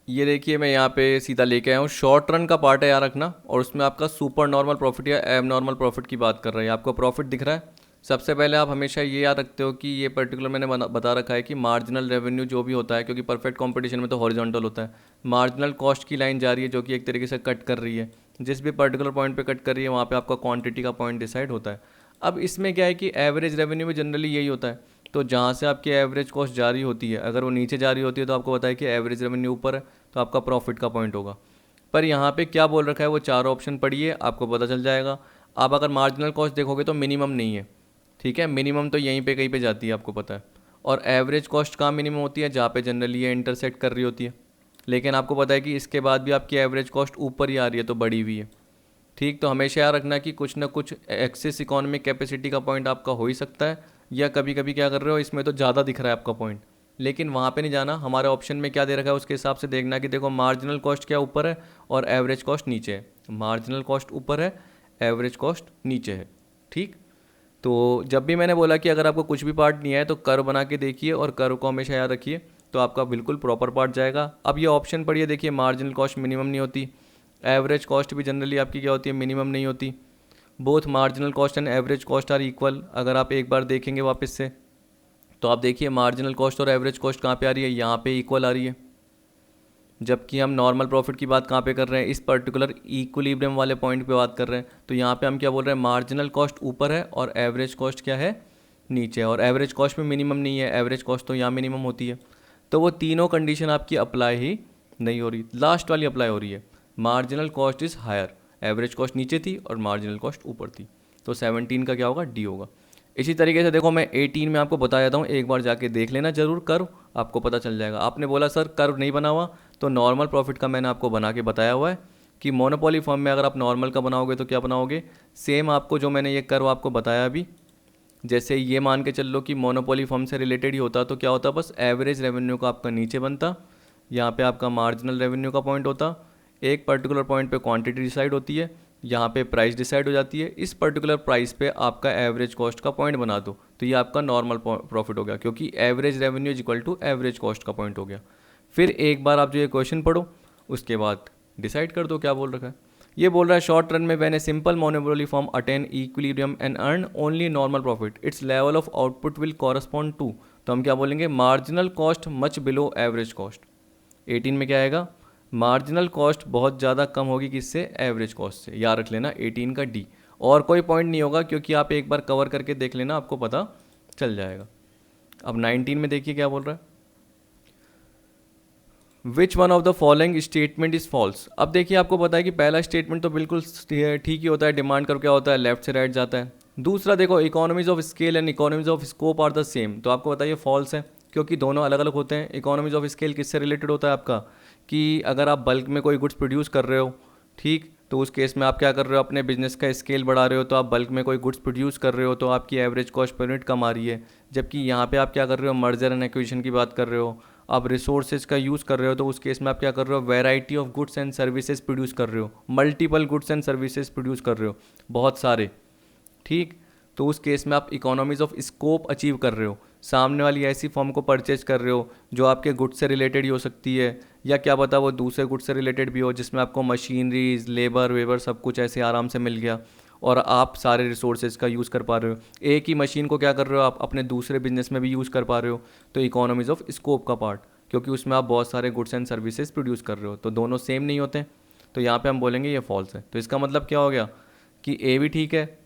ये देखिए मैं यहाँ पे सीधा लेके आया हूँ, शॉर्ट रन का पार्ट है याद रखना, और उसमें आपका सुपर नॉर्मल प्रॉफिट या एब नॉर्मल प्रॉफिट की बात कर रहे हैं। आपको प्रॉफिट दिख रहा है, सबसे पहले आप हमेशा ये याद रखते हो कि ये पर्टिकुलर मैंने बता रखा है कि मार्जिनल रेवेन्यू जो भी होता है, क्योंकि परफेक्ट कंपटीशन में तो हॉरिजॉन्टल होता है, मार्जिनल कॉस्ट की लाइन जा रही है जो कि एक तरीके से कट कर रही है, जिस भी पर्टिकुलर पॉइंट पे कट कर रही है वहाँ पे आपका क्वांटिटी का पॉइंट डिसाइड होता है। अब इसमें क्या है कि एवरेज रेवेन्यू में जनरली यही होता है, तो जहाँ से आपकी एवरेज कॉस्ट जारी होती है, अगर वो नीचे जारी होती है तो आपको बताया कि एवरेज रेवेन्यू ऊपर है, तो आपका प्रॉफिट का पॉइंट होगा। पर यहाँ पे क्या बोल रखा है, वो 4 ऑप्शन पढ़िए आपको पता चल जाएगा। आप अगर मार्जिनल कॉस्ट देखोगे तो मिनिमम नहीं है, ठीक है, मिनिमम तो यहीं पे कहीं पे जाती है आपको पता है। और एवरेज कॉस्ट कहाँ मिनिमम होती है, जहाँ पे जनरली ये इंटरसेक्ट कर रही होती है। लेकिन आपको पता है कि इसके बाद भी आपकी एवरेज कॉस्ट ऊपर ही आ रही है, तो बढ़ी हुई है, ठीक। तो हमेशा याद रखना कि कुछ ना कुछ एक्सेस इकोनॉमिक कैपेसिटी का पॉइंट आपका हो ही सकता है, या कभी कभी क्या कर रहे हो, इसमें तो ज़्यादा दिख रहा है आपका पॉइंट, लेकिन वहाँ पे नहीं जाना। हमारे ऑप्शन में क्या दे रखा है उसके हिसाब से देखना कि देखो मार्जिनल कॉस्ट क्या ऊपर है और एवरेज कॉस्ट नीचे है। मार्जिनल कॉस्ट ऊपर है, एवरेज कॉस्ट नीचे है, ठीक। तो जब भी मैंने बोला कि अगर आपको कुछ भी पार्ट नहीं है तो कर्व बना के देखिए, और कर्व को हमेशा याद रखिए, तो आपका बिल्कुल प्रॉपर पार्ट जाएगा। अब ये ऑप्शन पढ़िए, देखिए मार्जिनल कॉस्ट मिनिमम नहीं होती, एवरेज कॉस्ट भी जनरली आपकी क्या होती है, मिनिमम नहीं होती। Both marginal cost and average cost are equal. अगर आप एक बार देखेंगे वापस से तो आप देखिए मार्जिनल कॉस्ट और एवरेज कॉस्ट कहाँ पे आ रही है, यहाँ पे इक्वल आ रही है। जबकि हम नॉर्मल प्रॉफिट की बात कहाँ पे कर रहे हैं, इस पर्टिकुलर इक्विलिब्रियम वाले पॉइंट पे बात कर रहे हैं। तो यहाँ पे हम क्या बोल रहे हैं, मार्जिनल कॉस्ट ऊपर है और एवरेज कॉस्ट क्या है, नीचे है। और एवरेज कॉस्ट में मिनिमम नहीं है, एवरेज कॉस्ट तो यहाँ मिनिमम होती है। तो वो तीनों कंडीशन आपकी अप्लाई ही नहीं हो रही, लास्ट वाली अप्लाई हो रही है। Marginal cost is higher, average cost नीचे थी और मार्जिनल कॉस्ट ऊपर थी। तो 17 का क्या होगा, डी होगा। इसी तरीके से देखो मैं 18 में आपको बता देता हूँ, एक बार जाके देख लेना जरूर, कर्व आपको पता चल जाएगा। आपने बोला सर कर्व नहीं बना हुआ, तो नॉर्मल प्रॉफिट का मैंने आपको बना के बताया हुआ है कि मोनोपोली फॉर्म में अगर आप नॉर्मल का बनाओगे तो क्या बनाओगे, सेम आपको जो मैंने ये कर्व आपको बताया अभी, जैसे ये मान के चल लो कि मोनोपोली फॉर्म से रिलेटेड ही होता तो क्या होता, बस एवरेज रेवेन्यू का आपका नीचे बनता, यहाँ पे आपका मार्जिनल रेवेन्यू का पॉइंट होता, एक पर्टिकुलर पॉइंट पे क्वांटिटी डिसाइड होती है, यहाँ पे प्राइस डिसाइड हो जाती है, इस पर्टिकुलर प्राइस पे आपका एवरेज कॉस्ट का पॉइंट बना दो तो ये आपका नॉर्मल प्रॉफिट हो गया, क्योंकि average revenue is equal to average cost का पॉइंट हो गया। फिर एक बार आप जो ये क्वेश्चन पढ़ो उसके बाद डिसाइड कर दो क्या बोल रखा है। ये बोल रहा है शॉर्ट रन में when a simple monopoly form attain equilibrium and earn only normal profit its level of output will correspond to, तो हम क्या बोलेंगे, marginal cost much below average cost. 18 में क्या आएगा, मार्जिनल कॉस्ट बहुत ज़्यादा कम होगी किससे, एवरेज कॉस्ट से। याद रख लेना 18 का डी। और कोई पॉइंट नहीं होगा क्योंकि आप एक बार कवर करके देख लेना, आपको पता चल जाएगा। अब 19 में देखिए क्या बोल रहा है, which one of the following statement is false. अब देखिए आपको पता है कि पहला स्टेटमेंट तो बिल्कुल ठीक ही होता है, डिमांड कर क्या होता है, लेफ्ट से राइट जाता है। दूसरा देखो economies of scale and economies of scope are the same, तो आपको बताइए फॉल्स है क्योंकि दोनों अलग अलग होते हैं। इकोनॉमीज ऑफ स्केल किससे रिलेटेड होता है आपका, कि अगर आप बल्क में कोई गुड्स प्रोड्यूस कर रहे हो, ठीक, तो उस केस में आप क्या कर रहे हो, अपने बिजनेस का स्केल बढ़ा रहे हो, तो आप बल्क में कोई गुड्स प्रोड्यूस कर रहे हो तो आपकी एवरेज कॉस्ट पर यूनिट कम आ रही है। जबकि यहाँ पे आप क्या कर रहे हो, मर्जर एंड एक्विजिशन की बात कर रहे हो, आप रिसोर्सेज का यूज़ कर रहे हो, तो उस केस में आप क्या कर रहे हो, variety of goods and services produce कर रहे हो, multiple goods and services produce कर रहे हो, बहुत सारे, ठीक। तो उस केस में आप इकोनॉमीज ऑफ स्कोप अचीव कर रहे हो, सामने वाली ऐसी फॉर्म को परचेज कर रहे हो जो आपके गुड्स से रिलेटेड ही हो सकती है, या क्या पता वो दूसरे गुड्स से रिलेटेड भी हो जिसमें आपको मशीनरीज, लेबर वेबर सब कुछ ऐसे आराम से मिल गया और आप सारे रिसोर्सेज का यूज़ कर पा रहे हो। एक ही मशीन को क्या कर रहे हो, आप अपने दूसरे बिजनेस में भी यूज़ कर पा रहे हो, तो इकोनॉमीज ऑफ स्कोप का पार्ट, क्योंकि उसमें आप बहुत सारे गुड्स एंड सर्विसेज प्रोड्यूस कर रहे हो, तो दोनों सेम नहीं होते। तो यहाँ पे हम बोलेंगे ये फॉल्स है। तो इसका मतलब क्या हो गया कि ए भी ठीक है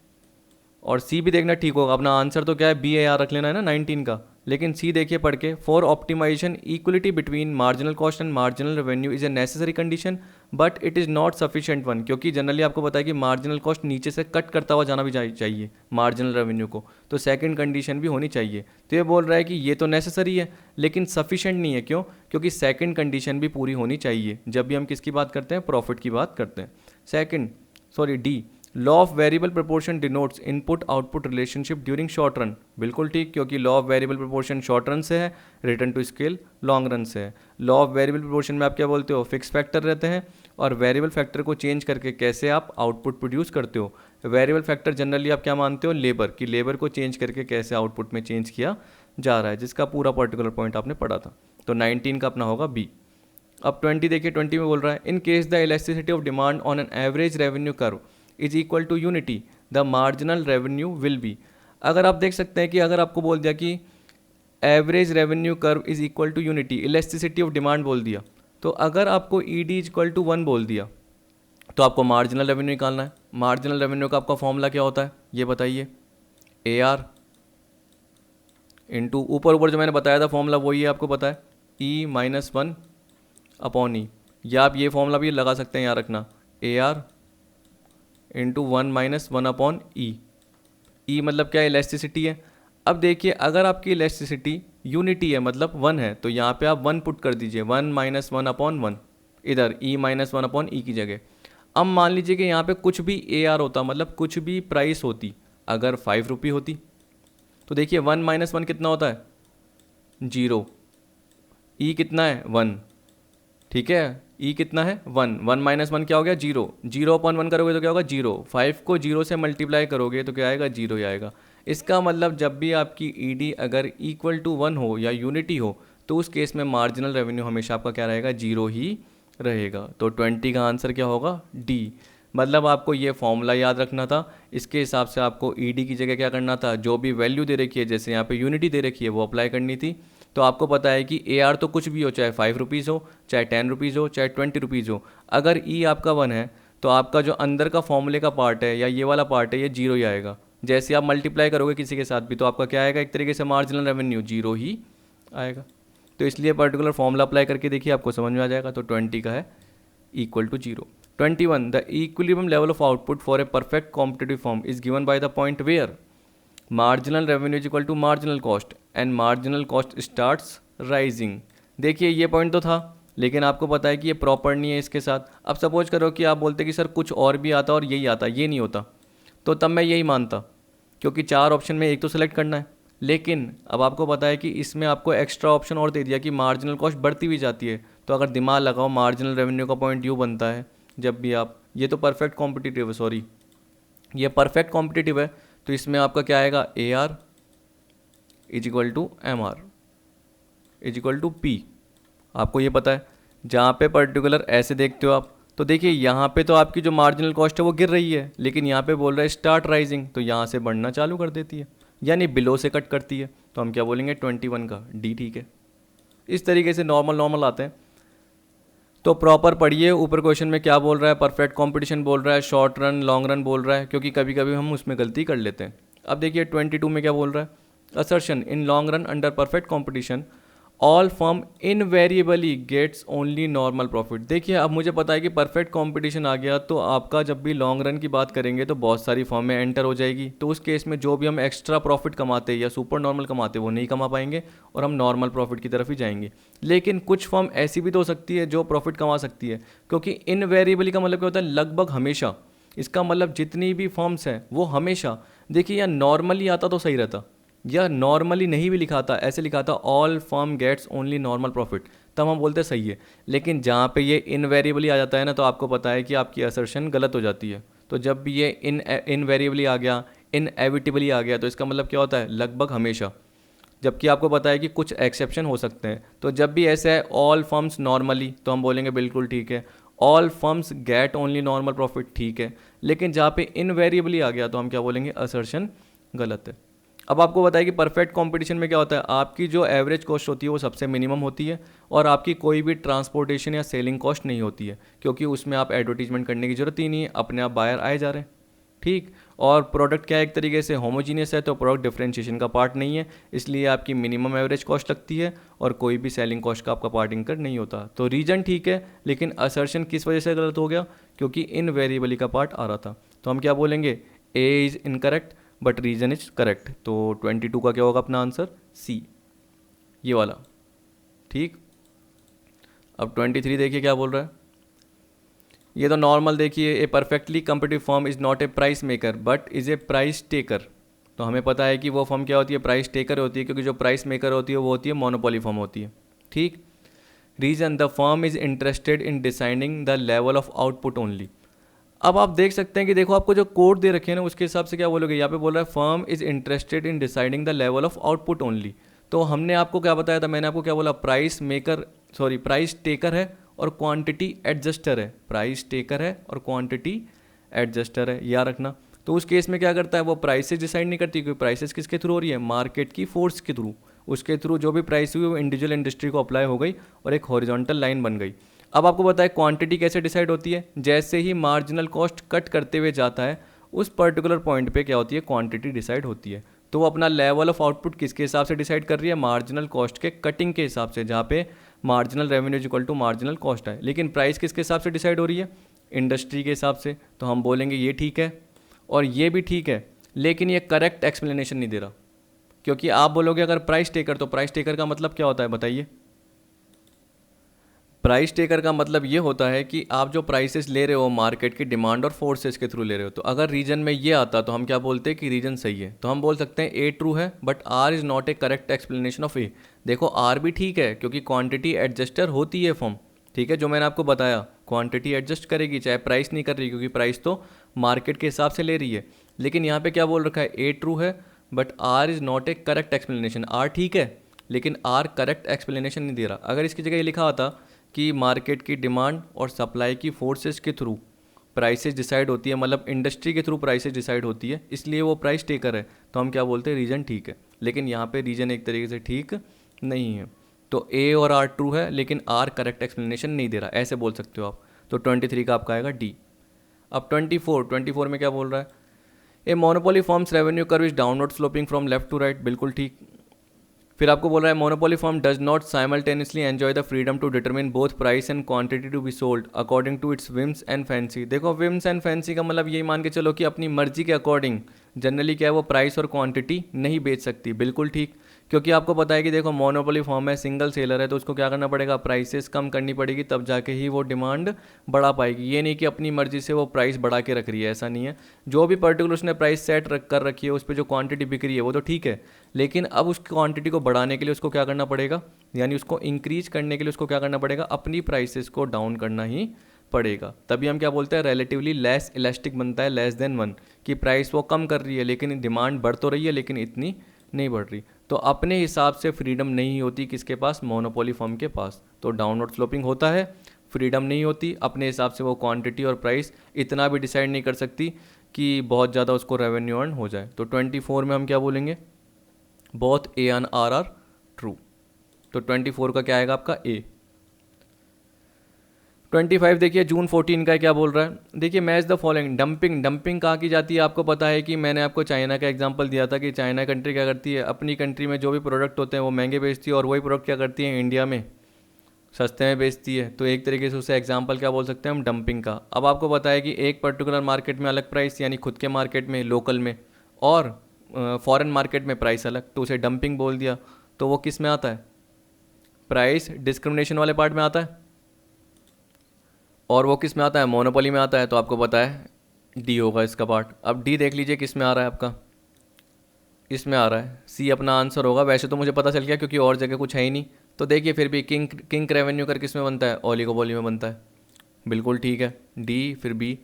और सी भी देखना ठीक होगा। अपना आंसर तो क्या है, बी ए आर रख लेना है ना 19 का, लेकिन सी देखिए पढ़ के, for optimisation equality between marginal cost and marginal revenue is a necessary condition but it is not sufficient one, क्योंकि जनरली आपको पता है कि मार्जिनल कॉस्ट नीचे से कट करता हुआ जाना भी चाहिए मार्जिनल रेवेन्यू को, तो सेकंड कंडीशन भी होनी चाहिए। तो ये बोल रहा है कि ये तो नेसेसरी है लेकिन सफिशिएंट नहीं है, क्यों, क्योंकि सेकंड कंडीशन भी पूरी होनी चाहिए जब भी हम किसकी बात करते हैं, प्रॉफिट की बात करते हैं। D, law of variable proportion denotes input output relationship during short run, बिल्कुल ठीक, क्योंकि law of variable proportion short run से है, return to scale long run से है। लॉ ऑफ वेरिएबल प्रोपोर्शन में आप क्या बोलते हो, फिक्स फैक्टर रहते हैं और वेरिएबल फैक्टर को चेंज करके कैसे आप आउटपुट प्रोड्यूस करते हो। वेरिएबल फैक्टर जनरली आप क्या मानते हो, लेबर की, लेबर को चेंज करके कैसे आउटपुट में चेंज किया जा रहा है, जिसका पूरा पर्टिकुलर पॉइंट आपने पढ़ा था। तो 19 का अपना होगा बी। अब 20 देखिए, 20 में बोल रहा है in case the elasticity of demand on an average revenue curve is equal to unity the marginal revenue will be. अगर आप देख सकते हैं कि अगर आपको बोल दिया कि average revenue curve is equal to unity, elasticity of demand बोल दिया, तो अगर आपको E D is equal to 1 बोल दिया तो आपको मार्जिनल रेवेन्यू निकालना है। मार्जिनल रेवेन्यू का आपका फॉर्मूला क्या होता है ये बताइए, ए आर इंटू ऊपर ऊपर जो मैंने बताया था फॉर्मूला वही है, आपको पता है, ई माइनस 1 अपॉन ई, या आप ये फॉर्मूला भी लगा सकते हैं, यहाँ रखना, A R into 1 minus 1 upon E. E मतलब क्या, इलास्टिसिटी है। अब देखिए अगर आपकी इलास्टिसिटी यूनिटी है मतलब 1 है तो यहाँ पे आप 1 पुट कर दीजिए, 1 माइनस 1 अपॉन 1, इधर ई माइनस 1 अपॉन ई की जगह। अब मान लीजिए कि यहाँ पे कुछ भी ए आर होता, मतलब कुछ भी प्राइस होती, अगर 5 रुपये होती तो देखिए 1 माइनस 1 कितना होता है, 0, ई कितना है 1, ठीक है, ई कितना है 1, 1 माइनस 1 क्या हो गया 0, 0 अपॉन 1 करोगे तो क्या होगा 0, 5 को 0 से मल्टीप्लाई करोगे तो क्या आएगा 0 ही आएगा। इसका मतलब जब भी आपकी ई डी अगर इक्वल टू 1 हो या यूनिटी हो तो उस केस में मार्जिनल रेवेन्यू हमेशा आपका क्या रहेगा, 0 ही रहेगा। तो 20 का आंसर क्या होगा? डी। मतलब आपको ये फॉर्मूला याद रखना था, इसके हिसाब से आपको ईडी की जगह क्या करना था, जो भी वैल्यू दे रखी है, जैसे यहाँ पे यूनिटी दे रखी है, वो अप्लाई करनी थी। तो आपको पता है कि ए आर तो कुछ भी हो, चाहे 5 रुपीज़ हो, चाहे 10 रुपीज़ हो, चाहे 20 रुपीज़ हो। अगर ई आपका 1 है तो आपका जो अंदर का फॉर्मूले का पार्ट है या ये वाला पार्ट है, ये जीरो ही आएगा। जैसे आप मल्टीप्लाई करोगे किसी के साथ भी, तो आपका क्या आएगा, एक तरीके से मार्जिनल रेवेन्यू जीरो ही आएगा। तो इसलिए पर्टिकुलर फॉर्मूला अप्लाई करके देखिए, आपको समझ में आ जाएगा। तो 20 का है equal to zero. 21 the equilibrium level of output for a perfect competitive form is given by the point where marginal revenue is equal to marginal cost and marginal cost starts rising. देखिए ये point तो था, लेकिन आपको पता है कि ये प्रॉपर नहीं है इसके साथ। अब सपोज करो कि आप बोलते कि सर कुछ और भी आता और यही आता, ये नहीं होता, तो तब मैं यही मानता, क्योंकि 4 ऑप्शन में एक तो सेलेक्ट करना है। लेकिन अब आपको पता है कि इसमें आपको एक्स्ट्रा ऑप्शन और दे दिया कि मार्जिनल कॉस्ट बढ़ती भी जाती है। तो अगर दिमाग लगाओ, मार्जिनल रेवेन्यू का पॉइंट यू बनता है जब भी आप, ये तो परफेक्ट कॉम्पिटिटिव है, सॉरी ये परफेक्ट कॉम्पिटिटिव है, तो इसमें आपका क्या आएगा, A R is equal to M R is equal to P. आपको ये पता है, जहाँ पे पर्टिकुलर ऐसे देखते हो आप, तो देखिए यहाँ पे तो आपकी जो मार्जिनल कॉस्ट है वो गिर रही है, लेकिन यहाँ पे बोल रहा है स्टार्ट राइजिंग, तो यहाँ से बढ़ना चालू कर देती है, यानी बिलो से कट करती है। तो हम क्या बोलेंगे, 21 का डी ठीक है। इस तरीके से नॉर्मल आते हैं। तो प्रॉपर पढ़िए, ऊपर क्वेश्चन में क्या बोल रहा है, परफेक्ट कंपटीशन बोल रहा है, शॉर्ट रन लॉन्ग रन बोल रहा है, क्योंकि कभी कभी हम उसमें गलती कर लेते हैं। अब देखिए 22 में क्या बोल रहा है, assertion in long run under perfect competition all firm invariably gets only normal profit. देखिए अब मुझे पता है कि परफेक्ट कंपटीशन आ गया, तो आपका जब भी लॉन्ग रन की बात करेंगे तो बहुत सारी फर्में एंटर हो जाएगी। तो उस केस में जो भी हम एक्स्ट्रा प्रॉफिट कमाते या सुपर नॉर्मल कमाते वो नहीं कमा पाएंगे और हम नॉर्मल प्रॉफिट की तरफ ही जाएंगे। लेकिन कुछ फर्म ऐसी भी तो हो सकती है जो प्रॉफिट कमा सकती है, क्योंकि इनवेरिएबली का मतलब क्या होता है, लगभग हमेशा। इसका मतलब जितनी भी फर्म्स हैं वो हमेशा, देखिए या नॉर्मली आता तो सही रहता, या नॉर्मली नहीं भी लिखा था, ऐसे लिखा था all firm gets only normal profit, तब हम बोलते सही है। लेकिन जहाँ पे ये इनवेरिएबली आ जाता है ना, तो आपको पता है कि आपकी असर्शन गलत हो जाती है। तो जब भी ये इनवेरिएबली आ गया, इनएविटेबली आ गया, तो इसका मतलब क्या होता है, लगभग हमेशा। जबकि आपको पता है कि कुछ एक्सेप्शन हो सकते हैं। तो जब भी ऐसा है ऑल फर्म्स नॉर्मली, तो हम बोलेंगे बिल्कुल ठीक है। All firms get only normal profit, ठीक है। लेकिन जहाँ पे इनवेरिएबली आ गया तो हम क्या बोलेंगे, असर्शन गलत है। अब आपको बताया कि परफेक्ट कंपटीशन में क्या होता है, आपकी जो एवरेज कॉस्ट होती है वो सबसे मिनिमम होती है, और आपकी कोई भी ट्रांसपोर्टेशन या सेलिंग कॉस्ट नहीं होती है, क्योंकि उसमें आप एडवर्टीजमेंट करने की ज़रूरत ही नहीं है, अपने आप बायर आए जा रहे हैं, ठीक। और प्रोडक्ट क्या है, एक तरीके से होमोजीनियस है, तो प्रोडक्ट डिफरेंशिएशन का पार्ट नहीं है, इसलिए आपकी मिनिमम एवरेज कॉस्ट लगती है और कोई भी सेलिंग कॉस्ट का आपका पार्ट इंकर नहीं होता। तो रीजन ठीक है, लेकिन असर्शन किस वजह से गलत हो गया, क्योंकि इनवेरिएबली का पार्ट आ रहा था। तो हम क्या बोलेंगे, A is incorrect but reason is correct. तो 22 का क्या होगा अपना आंसर, सी, ये वाला, ठीक। अब 23 देखिए क्या बोल रहा है, ये तो नॉर्मल देखिए, a perfectly competitive firm is not a price maker but is a price taker. तो हमें पता है कि वो फर्म क्या होती है, प्राइस टेकर होती है, क्योंकि जो प्राइस मेकर होती है वो होती है मोनोपोली फर्म होती है, ठीक। Reason the firm is interested in deciding the level of output only. अब आप देख सकते हैं कि देखो आपको जो कोड दे रखे हैं ना, उसके हिसाब से क्या बोलोगे, यहाँ पे बोल रहा है firm is interested in deciding the level of output only. तो हमने आपको क्या बताया था, मैंने आपको क्या बोला, price maker, sorry price taker है और क्वांटिटी एडजस्टर है, प्राइस टेकर है और क्वांटिटी एडजस्टर है, याद रखना। तो उस केस में क्या करता है, वो प्राइसेस डिसाइड नहीं करती, क्योंकि प्राइसेस किसके थ्रू हो रही है, मार्केट की फोर्स के थ्रू। उसके थ्रू जो भी प्राइस हुई वो इंडिविजुअल इंडस्ट्री को अप्लाई हो गई और एक हॉरिजॉन्टल लाइन बन गई। अब आपको पता है क्वांटिटी कैसे डिसाइड होती है, जैसे ही मार्जिनल कॉस्ट कट करते हुए जाता है उस पर्टिकुलर पॉइंट पे क्या होती है, क्वांटिटी डिसाइड होती है। तो वो अपना लेवल ऑफ आउटपुट किसके हिसाब से डिसाइड कर रही है, मार्जिनल कॉस्ट के कटिंग के हिसाब से, जहाँ पे marginal revenue is equal to marginal cost है। लेकिन प्राइस किसके हिसाब से डिसाइड हो रही है, इंडस्ट्री के हिसाब से। तो हम बोलेंगे ये ठीक है और ये भी ठीक है, लेकिन ये करेक्ट एक्सप्लेनेशन नहीं दे रहा। क्योंकि आप बोलोगे अगर प्राइस टेकर, तो प्राइस टेकर का मतलब क्या होता है बताइए। प्राइस टेकर का मतलब ये होता है कि आप जो प्राइसेस ले रहे हो मार्केट की डिमांड और फोर्सेस के थ्रू ले रहे हो। तो अगर रीजन में ये आता तो हम क्या बोलते हैं कि रीजन सही है। तो हम बोल सकते हैं ए ट्रू है but R is not a correct explanation of A. देखो आर भी ठीक है, क्योंकि क्वांटिटी एडजस्टर होती है फॉर्म, ठीक है, जो मैंने आपको बताया, क्वांटिटी एडजस्ट करेगी, चाहे प्राइस नहीं कर रही, क्योंकि प्राइस तो मार्केट के हिसाब से ले रही है। लेकिन यहाँ पे क्या बोल रखा है, ए ट्रू है but R is not a correct explanation. R ठीक है लेकिन आर करेक्ट एक्सप्लेनेशन नहीं दे रहा। अगर इसकी जगह ये लिखा होता कि मार्केट की डिमांड और सप्लाई की फोर्सेस के थ्रू प्राइसेस डिसाइड होती है, मतलब इंडस्ट्री के थ्रू प्राइसेस डिसाइड होती है, इसलिए वो प्राइस टेकर है, तो हम क्या बोलते हैं, रीजन ठीक है। लेकिन यहाँ पे रीजन एक तरीके से ठीक नहीं है, तो ए और आर ट्रू है, लेकिन आर करेक्ट एक्सप्लेनेशन नहीं दे रहा, ऐसे बोल सकते हो आप। तो 23 का आपका आएगा डी। अब 24 में क्या बोल रहा है, A monopoly forms revenue curve is downward sloping from left to right, बिल्कुल ठीक। फिर आपको बोल रहा है monopoly form does not simultaneously enjoy the freedom to determine both price and quantity to be sold according to its whims and fancy. देखो whims and fancy का मतलब यही मान के चलो कि अपनी मर्जी के अकॉर्डिंग जनरली क्या है वो प्राइस और क्वांटिटी नहीं बेच सकती, बिल्कुल ठीक। क्योंकि आपको पता है कि देखो मोनोपोली फॉर्म है, सिंगल सेलर है, तो उसको क्या करना पड़ेगा, प्राइसेस कम करनी पड़ेगी, तब जाके ही वो डिमांड बढ़ा पाएगी। ये नहीं कि अपनी मर्जी से वो प्राइस बढ़ा के रख रही है, ऐसा नहीं है। जो भी पर्टिकुलर उसने प्राइस सेट कर रखी है, उस पर जो क्वांटिटी बिक रही है वो तो ठीक है, लेकिन अब उस क्वांटिटी को बढ़ाने के लिए उसको क्या करना पड़ेगा, यानी उसको इंक्रीज करने के लिए उसको क्या करना पड़ेगा, अपनी प्राइसेस को डाउन करना ही पड़ेगा। तभी हम क्या बोलते हैं, रिलेटिवली लेस इलास्टिक बनता है, लेस देन वन, कि प्राइस वो कम कर रही है लेकिन डिमांड बढ़ तो रही है, लेकिन इतनी नहीं बढ़ रही। तो अपने हिसाब से फ्रीडम नहीं होती किसके पास, मोनोपोली फर्म के पास। तो डाउनवर्ड स्लोपिंग होता है, फ्रीडम नहीं होती, अपने हिसाब से वो क्वांटिटी और प्राइस इतना भी डिसाइड नहीं कर सकती कि बहुत ज़्यादा उसको रेवेन्यू अर्न हो जाए। तो 24 में हम क्या बोलेंगे, both A and R are true. तो 24 का क्या आएगा आपका ए। 25 देखिए जून 14 का क्या बोल रहा है, देखिए मैच द फॉलोइंग। डंपिंग कहाँ की जाती है, आपको पता है कि मैंने आपको चाइना का एग्जांपल दिया था कि चाइना कंट्री क्या करती है, अपनी कंट्री में जो भी प्रोडक्ट होते हैं वो महंगे बेचती है, और वही प्रोडक्ट क्या करती है इंडिया में सस्ते में बेचती है। तो एक तरीके से उसे एग्जाम्पल क्या बोल सकते हैं हम, डंपिंग का। अब आपको पता है कि एक पर्टिकुलर मार्केट में अलग प्राइस, यानी खुद के मार्केट में लोकल में, और फॉरेन मार्केट में प्राइस अलग, तो उसे डंपिंग बोल दिया। तो वो किस में आता है, प्राइस डिस्क्रिमिनेशन वाले पार्ट में आता है, और वो किस में आता है, मोनोपोली में आता है। तो आपको पता है डी होगा इसका पार्ट। अब डी देख लीजिए किस में आ रहा है आपका, इसमें आ रहा है, सी अपना आंसर होगा। वैसे तो मुझे पता चल गया क्योंकि और जगह कुछ है ही नहीं। तो देखिए फिर भी किंग रेवेन्यू कर किस में बनता है, ओलिगोपोली में बनता है, बिल्कुल ठीक है डी। फिर B,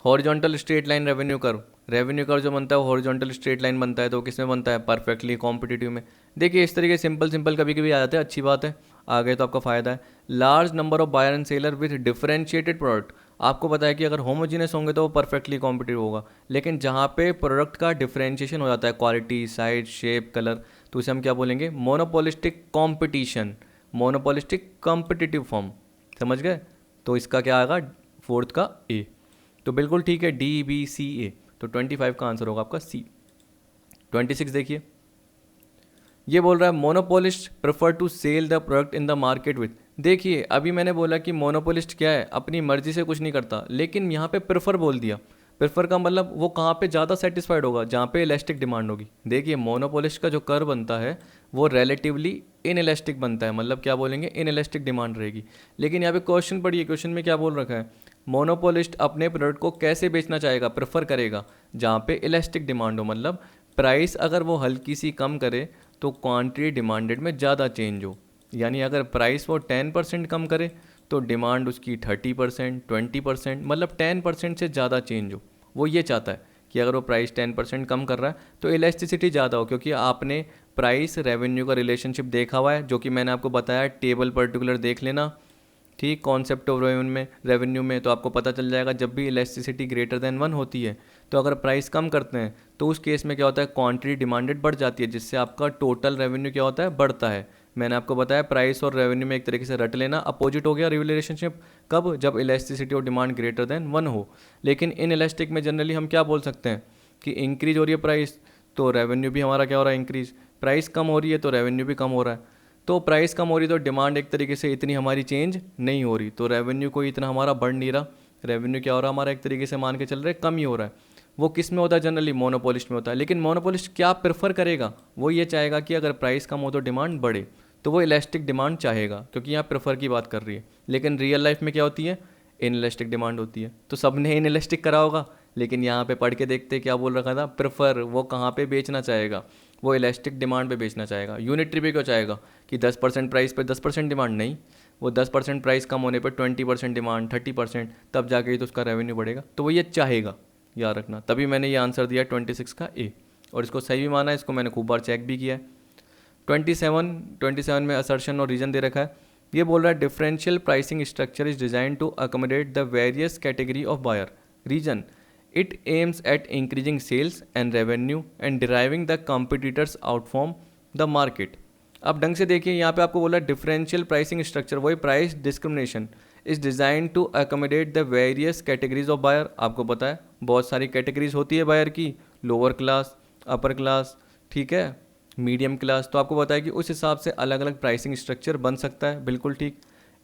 horizontal straight line revenue curve जो बनता है वो हॉरिजॉन्टल स्ट्रेट लाइन बनता है, तो किस में बनता है, परफेक्टली कॉम्पिटिटिव में। देखिए इस तरीके सिंपल कभी कभी आ जाते हैं, अच्छी बात है, आ गए तो आपका फ़ायदा है। Large number of buyer and seller with differentiated product, आपको पता है कि अगर होमोजीनियस होंगे तो वो परफेक्टली कॉम्पिटिटिव होगा, लेकिन जहाँ पे प्रोडक्ट का डिफरेंशिएशन हो जाता है, क्वालिटी, साइज, शेप, कलर, तो उसे हम क्या बोलेंगे, monopolistic competition, monopolistic competitive form, समझ गए। तो इसका क्या आएगा, फोर्थ का ए। तो बिल्कुल ठीक है डी बी सी ए। तो 25 का आंसर होगा आपका सी। 26 देखिए, ये बोल रहा है monopolist prefer to sell the product in the market with. देखिए अभी मैंने बोला कि मोनोपोलिस्ट क्या है, अपनी मर्जी से कुछ नहीं करता, लेकिन यहाँ पे प्रेफर बोल दिया। प्रेफर का मतलब वो कहाँ पे ज़्यादा सेटिस्फाइड होगा, जहाँ पे इलास्टिक डिमांड होगी। देखिए मोनोपोलिस्ट का जो कर्व बनता है वो रिलेटिवली इन इलास्टिक बनता है, मतलब क्या बोलेंगे, इन इलास्टिक डिमांड रहेगी। लेकिन यहाँ पे क्वेश्चन पढ़िए, क्वेश्चन में क्या बोल रखा है, मोनोपोलिस्ट अपने प्रोडक्ट को कैसे बेचना चाहेगा, प्रेफर करेगा जहाँ पे इलास्टिक डिमांड हो, मतलब प्राइस अगर वो हल्की सी कम करे तो क्वांटिटी डिमांडेड में ज़्यादा चेंज हो। यानी अगर प्राइस वो 10% कम करे तो डिमांड उसकी 30%, 20%, मतलब 10% से ज़्यादा चेंज हो। वो ये चाहता है कि अगर वो प्राइस 10% कम कर रहा है तो इलास्टिसिटी ज़्यादा हो, क्योंकि आपने प्राइस रेवेन्यू का रिलेशनशिप देखा हुआ है, जो कि मैंने आपको बताया, टेबल पर्टिकुलर देख लेना, ठीक, कॉन्सेप्ट ऑफ रेवेन्यू में तो आपको पता चल जाएगा। जब भी इलास्टिसिटी ग्रेटर देन 1 होती है तो अगर प्राइस कम करते हैं तो उस केस में क्या होता है, क्वांटिटी डिमांडेड बढ़ जाती है, जिससे आपका टोटल रेवेन्यू क्या होता है, बढ़ता है। मैंने आपको बताया प्राइस और रेवेन्यू में एक तरीके से रट लेना, अपोजिट हो गया रिलेशनशिप, कब, जब इलास्टिसिटी और डिमांड ग्रेटर देन 1 हो। लेकिन इन इलास्टिक में जनरली हम क्या बोल सकते हैं कि इंक्रीज हो रही है प्राइस तो रेवेन्यू भी हमारा क्या हो रहा है, इंक्रीज, प्राइस कम हो रही है तो रेवेन्यू भी कम हो रहा है। तो प्राइस कम हो रही तो डिमांड एक तरीके से इतनी हमारी चेंज नहीं हो रही, तो रेवेन्यू कोई इतना हमारा बढ़ नहीं रहा, रेवेन्यू क्या हो रहा है हमारा, एक तरीके से मान के चल रहे कम ही हो रहा है। वो किस में होता है, जनरली मोनोपोलिस्ट में होता है। लेकिन मोनोपोलिस्ट क्या प्रेफर करेगा, वो ये चाहेगा कि अगर प्राइस कम हो तो डिमांड बढ़े, तो वो इलास्टिक डिमांड चाहेगा, क्योंकि यहाँ प्रेफर की बात कर रही है। लेकिन रियल लाइफ में क्या होती है, इन इलास्टिक डिमांड होती है। तो सबने इन इलास्टिक करा होगा, लेकिन यहाँ पे पढ़ के देखते क्या बोल रखा था, प्रेफर वो कहाँ पे बेचना चाहेगा, वो इलास्टिक डिमांड पे बेचना चाहेगा। यूनिटरी पे क्यों चाहेगा कि 10% प्राइस पे 10% डिमांड, नहीं, वो 10% प्राइस कम होने पर 20% डिमांड, 30%, तब जाके ही तो उसका रेवेन्यू बढ़ेगा। तो वो ये चाहेगा, याद रखना। तभी मैंने ये आंसर दिया 26 का ए, और इसको सही भी माना है, इसको मैंने खूब बार चेक भी किया है। 27 में असर्शन और रीजन दे रखा है ये बोल रहा है differential pricing structure is design to accommodate the various category of buyer. Reason, it aims at increasing sales and revenue and deriving the competitors out from the market. अब ढंग से देखिए, यहाँ पे आपको बोला डिफरेंशियल प्राइसिंग स्ट्रक्चर, वही price discrimination is design to accommodate the various categories of buyer. आपको पता है बहुत सारी कैटेगरीज होती है बायर की, लोअर क्लास, अपर क्लास, ठीक है, मीडियम क्लास। तो आपको पता है कि उस हिसाब से अलग अलग प्राइसिंग स्ट्रक्चर बन सकता है, बिल्कुल ठीक।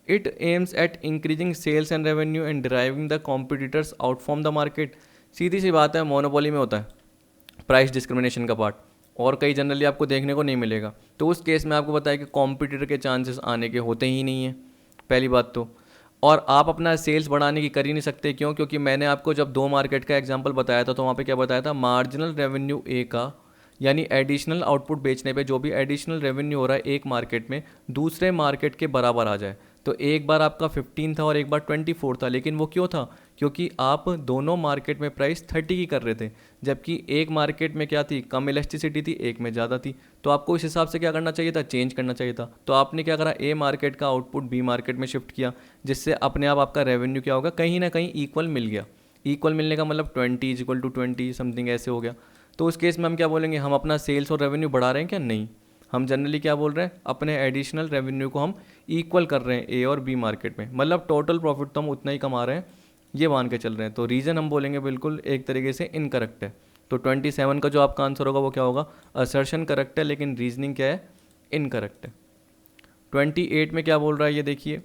It aims at increasing sales and revenue and driving the competitors out from the market. सीधी सी बात है, मोनोपोली में होता है प्राइस डिस्क्रिमिनेशन का पार्ट, और कहीं जनरली आपको देखने को नहीं मिलेगा। तो उस केस में आपको पता है कि कॉम्पिटिटर के चांसेस आने के होते ही नहीं हैं, पहली बात तो। और आप अपना सेल्स बढ़ाने की कर ही नहीं सकते, क्यों? क्योंकि मैंने आपको जब 2 मार्केट का एग्जांपल बताया था तो वहाँ पे क्या बताया था, मार्जिनल रेवेन्यू ए का, यानी एडिशनल आउटपुट बेचने पे जो भी एडिशनल रेवेन्यू हो रहा है एक मार्केट में, दूसरे मार्केट के बराबर आ जाए। तो एक बार आपका 15 था और एक बार 24 था, लेकिन वो क्यों था? क्योंकि आप दोनों मार्केट में प्राइस 30 की कर रहे थे, जबकि एक मार्केट में क्या थी, कम इलास्टिसिटी थी, एक में ज़्यादा थी। तो आपको इस हिसाब से क्या करना चाहिए था, चेंज करना चाहिए था। तो आपने क्या करा, ए मार्केट का आउटपुट बी मार्केट में शिफ्ट किया, जिससे अपने आप आपका रेवेन्यू क्या होगा, कहीं ना कहीं इक्वल मिल गया। इक्वल मिलने का मतलब 20 = 20 समथिंग ऐसे हो गया। तो उस केस में हम क्या बोलेंगे, हम अपना सेल्स और रेवेन्यू बढ़ा रहे हैं क्या? नहीं, हम जनरली क्या बोल रहे हैं, अपने एडिशनल रेवेन्यू को हम इक्वल कर रहे हैं ए और बी मार्केट में, मतलब टोटल प्रॉफिट तो हम उतना ही कमा रहे हैं, ये मान के चल रहे हैं। तो रीज़न हम बोलेंगे बिल्कुल एक तरीके से इनकरेक्ट है। तो 27 का जो आपका आंसर होगा वो क्या होगा, असर्शन करेक्ट है, लेकिन रीजनिंग क्या है, इनकरेक्ट है। 28 में क्या बोल रहा है ये देखिए,